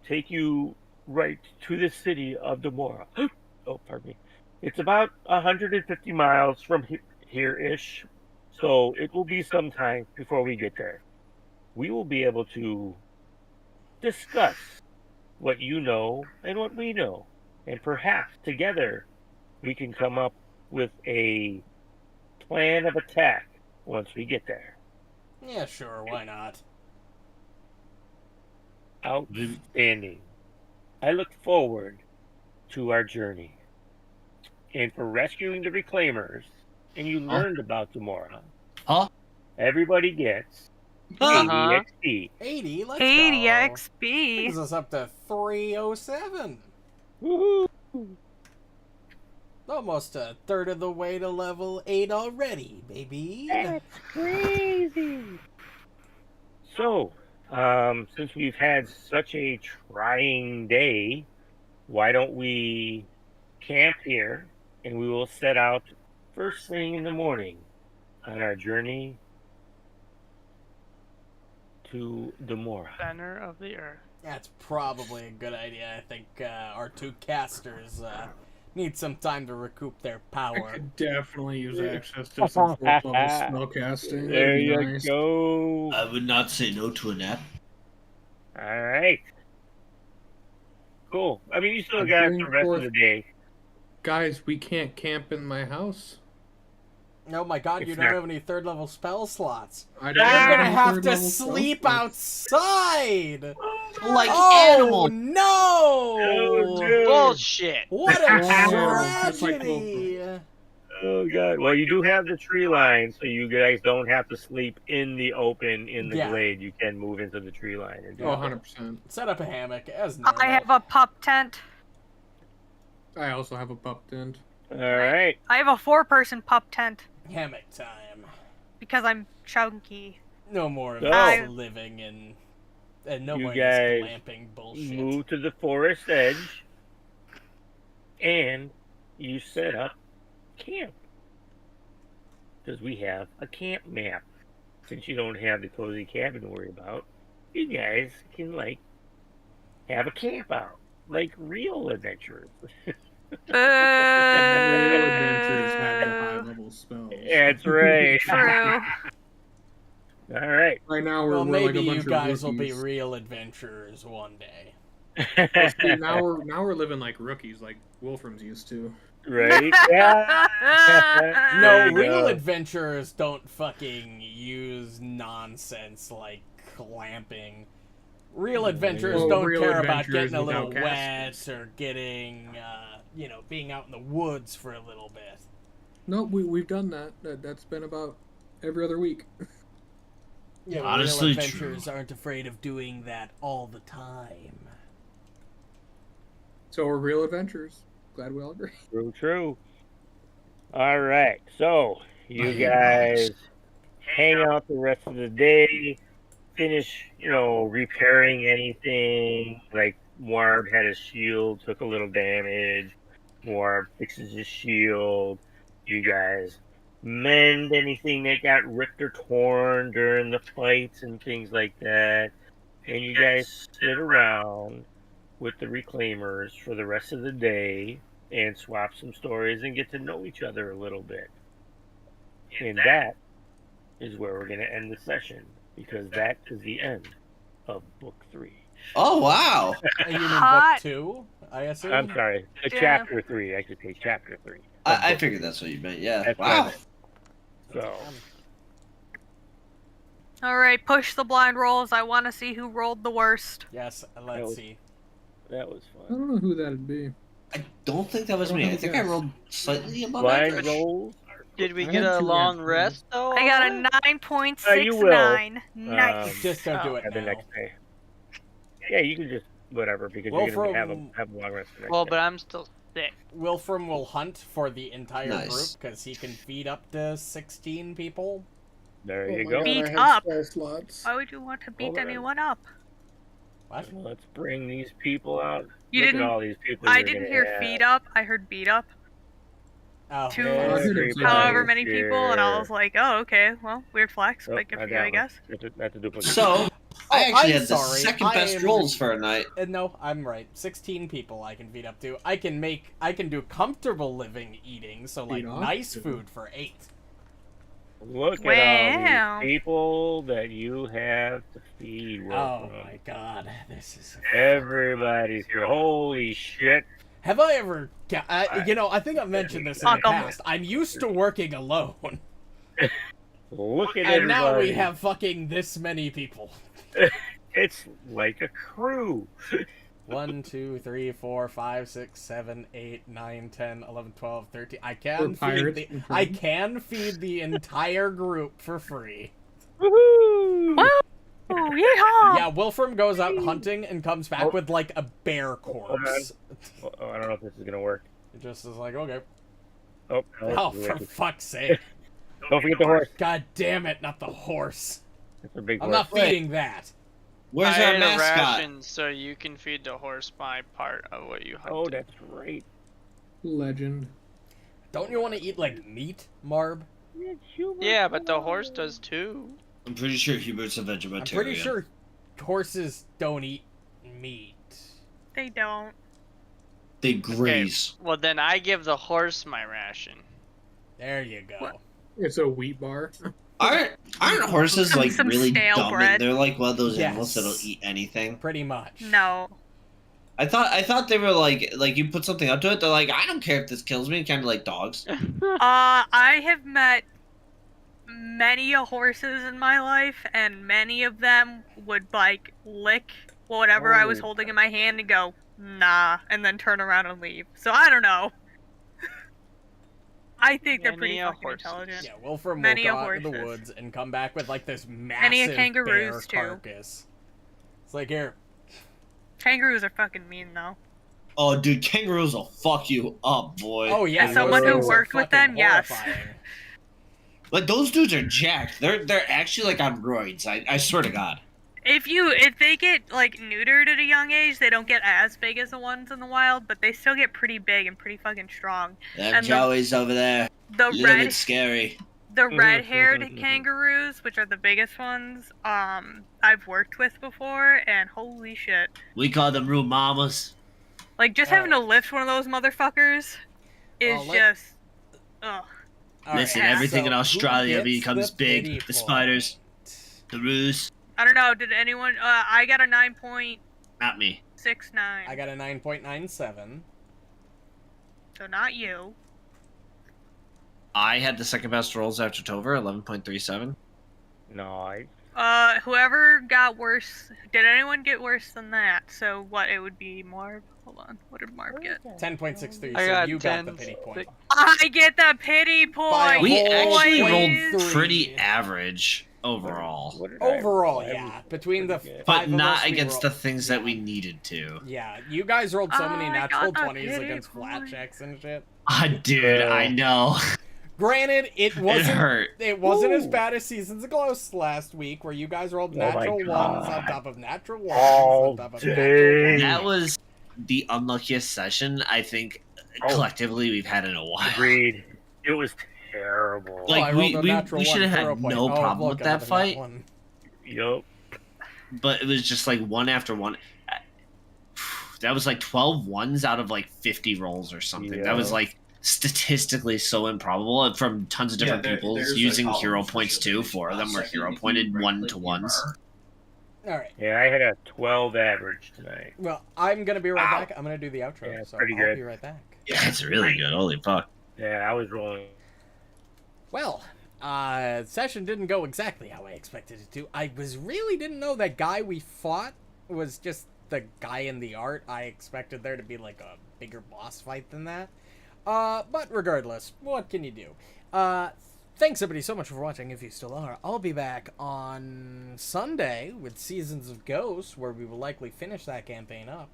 take you right to the city of Demora. Oh, pardon me. It's about 150 miles from here-ish, so it will be some time before we get there. We will be able to discuss what you know and what we know, and perhaps together we can come up with a plan of attack once we get there. Yeah, sure, why not? Outstanding. I look forward to our journey. And for rescuing the reclaimers, and you learned about Demora, everybody gets 80 XP. 80? Let's 80 go. XP. Brings us up to 307. Woohoo! Almost a third of the way to level 8 already, baby. That's crazy. So, since we've had such a trying day, why don't we camp here and we will set out first thing in the morning on our journey to Demora. Center of the earth. That's probably a good idea. I think our two casters need some time to recoup their I power. could definitely use access to some 4th level spellcasting. There That'd be you nice. go. I would not say no to a nap. All right. Cool. I mean, you still I'm got bringing the rest forth- of the day. Guys, we can't camp in my house. Oh my god, you It's don't not- have any 3rd level spell slots. I don't You're Ah! gonna any have 3rd to level spell sleep slots. outside! Like Oh animals. no! Oh, no. Bullshit. What a Oh, just like tragedy! Oh god. Well, you do have the tree line, so you guys don't have to sleep in the open in the Yeah. glade. You can move into the tree line and do Oh, that. 100%. Set up a hammock as normal. I have a pup tent. I also have a pup tent. All right. I have a 4-person pup tent hammock time. because I'm chunky. No more of So- this living and no You more of guys this glamping bullshit. Move to the forest edge, and you set up camp. Because we have a camp map. Since you don't have the cozy cabin to worry about, you guys can, like, have a camp out. Like real adventurers. Real adventures have the high level spells. That's right. True. All right. Right now we're Well, like maybe a bunch you of guys will be rookies. real adventurers one day. See, now we're living like rookies, like Wilfram's used to. Right? Yeah. No, There you real go. adventurers don't fucking use nonsense like clamping. Real adventurers Well, don't real care about adventurers getting a little without wet casters. or getting, being out in the woods for a little bit. No, we've done that. That's been about every other week. Yeah, but Honestly, real adventurers aren't afraid of doing that all the time. So we're real adventurers. Glad we all agree. True. All right. So, you guys hang out the rest of the day, finish, repairing anything. Like, Muarb had his shield, took a little damage. Muarb fixes his shield. You guys mend anything that got ripped or torn during the fights and things like that. And you guys sit around with the reclaimers for the rest of the day and swap some stories and get to know each other a little bit. And that is where we're going to end the session, because that is the end of Book 3. Oh wow! You mean Hot. book 2, I assume? I'm sorry, Yeah. Chapter 3. I should say Chapter 3. I figured that's what you meant. Yeah. That's what I Wow. meant. So, All right, push the blind rolls. I want to see who rolled the worst. Yes, let's was- see. that was I fun. don't know who that'd be. I don't think that was I don't me. I have a think I guess. rolled slightly above Blind average. rolls. Did we I get had a two long actions. rest though? I got a on it? 9.69. Nice. Just don't do it At the now. next day. Yeah, you can just whatever because you're gonna have a long rest. The next Well, day. but I'm still sick. Wilfram will hunt for the entire Nice. group because he can feed up to 16 people. There Oh you my go. God, Beat I have up. spell slots. Why would you want to beat Hold on. anyone up? What? Let's bring these people out. You Look didn't- at all these people. I you're didn't gonna hear have. feed up. I heard beat up. Oh, Two- Everybody's However many people, and I here. was like, oh, okay, well, weird flex, Oh, but good I for you, I got one. guess. That's a duplicate. So, I actually I'm had the sorry. second best I'm- rolls for a night. No, I'm right. 16 people I can feed up to. I can do comfortable living eating, so like Feed off nice to. food for 8. Look at Wow. all these people that you have to feed. Oh Wilfram. my god, this is. Everybody's here. Holy shit. Have I ever? I think I've mentioned this in the Fuck 'em. past. I'm used to working alone, Look at and now we everybody. have fucking this many people. It's like a crew. 1, 2, 3, 4, 5, 6, 7, 8, 9, 10, 11, 12, 13. I We're can pirates feed the. in I crime. can feed the entire group for free. Woohoo! Oh, yeehaw! Yeah, Wilfram goes out hunting and comes back Oh. with like a bear corpse. Oh, I don't know if this is gonna work. It just is like, okay. Oh, Oh, for fuck's sake. Don't forget the horse. God damn it, not the horse. It's a big I'm horse. not feeding that. Where's I our ate a mascot? ration, so you can feed the horse my part of what you hunted. Oh, that's right. Legend. Don't you want to eat like meat, Muarb? Yeah, but the horse does too. I'm pretty sure Hubert's a vegetarian. I'm pretty sure horses don't eat meat. They don't. They graze. Well, then I give the horse my ration. There you go. What? It's a wheat bar. Aren't horses Some- like some really stale dumb? bread. They're like one of those Yes. animals that'll eat anything. Pretty much. No. I thought they were like you put something up to it. They're like, I don't care if this kills me. Kind of like dogs. I have met many horses in my life, and many of them would like lick whatever I was Oh. holding in my hand and go, nah, and then turn around and leave. So I don't know. I think they're pretty Many fucking horses. intelligent. Yeah, Wilfram will Many go out in the horses. woods and come back with like this Many massive kangaroos, too. bear carcass. It's like, here, Kangaroos are fucking mean though. Oh, dude, kangaroos will fuck you up, boy. oh yeah, As someone those who things are worked with fucking them, yes. horrifying. Like those dudes are jacked. They're actually like on roids. I swear to God. If they get like neutered at a young age, they don't get as big as the ones in the wild, but they still get pretty big and pretty fucking strong. That And the- Joey's over there. The A little bit red scary. the red-haired kangaroos, which are the biggest ones, I've worked with before, and holy shit. We call them real mamas. Like, just having to lift one of those motherfuckers is Well, just... Ugh. All Listen, right, everything so in who Australia gets becomes the big. pity The spiders, point? the roos. I don't know, did anyone... I got a 9.69. Not me. I got a 9.97. So not you. I had the second best rolls after Tover, 11.37. No, Whoever got worse... Did anyone get worse than that? So what, it would be Muarb? Hold on, what did Muarb get? 10.63, I so got you got the 10. pity point. I get the pity By a point! We whole actually boys. rolled three. pretty average overall, what did I Overall, roll? yeah. Between the Pretty good. but five of not us, we against the rolled- things that we needed to. Yeah, you guys rolled so many I natural got the 20s pity against flat point. checks and shit. Ah, dude, I know. Granted, it It wasn't hurt. it wasn't as Ooh. bad as Seasons of Ghosts last week, where you guys rolled Oh my natural ones God. on top of natural ones All on top of day. natural ones. That was the unluckiest session I think Oh. collectively we've had in a while. Agreed. It was terrible. Like, I rolled a we natural should have one, had 0 point. no Oh, problem look, with that another nat fight. one. Yup. But it was just like one after one. That was like 12 ones out of like 50 rolls or something. Yeah. That was like statistically so improbable, and from tons of different people using hero points too. 4 of them were hero pointed 1-to-1s. All right. Yeah, I had a 12 average tonight. Well, I'm gonna be right Wow. back. I'm gonna do the outro, Yeah, so pretty I'll good. be right back. Yeah, it's really good. Holy fuck. Yeah, I was rolling. Well, session didn't go exactly how I expected it to. I really didn't know that guy we fought was just the guy in the art. I expected there to be like a bigger boss fight than that. But regardless, what can you do? Thanks everybody so much for watching, if you still are. I'll be back on Sunday with Seasons of Ghosts, where we will likely finish that campaign up.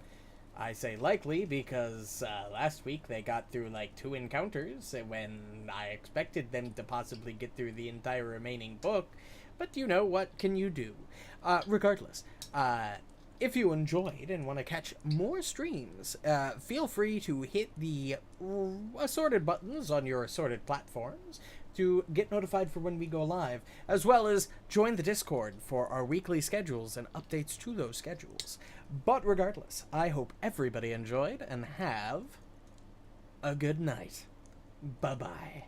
I say likely because last week they got through like 2 encounters when I expected them to possibly get through the entire remaining book. But you know, what can you do? Regardless, if you enjoyed and want to catch more streams, feel free to hit the assorted buttons on your assorted platforms to get notified for when we go live, as well as join the Discord for our weekly schedules and updates to those schedules. But regardless, I hope everybody enjoyed and have a good night. Bye-bye.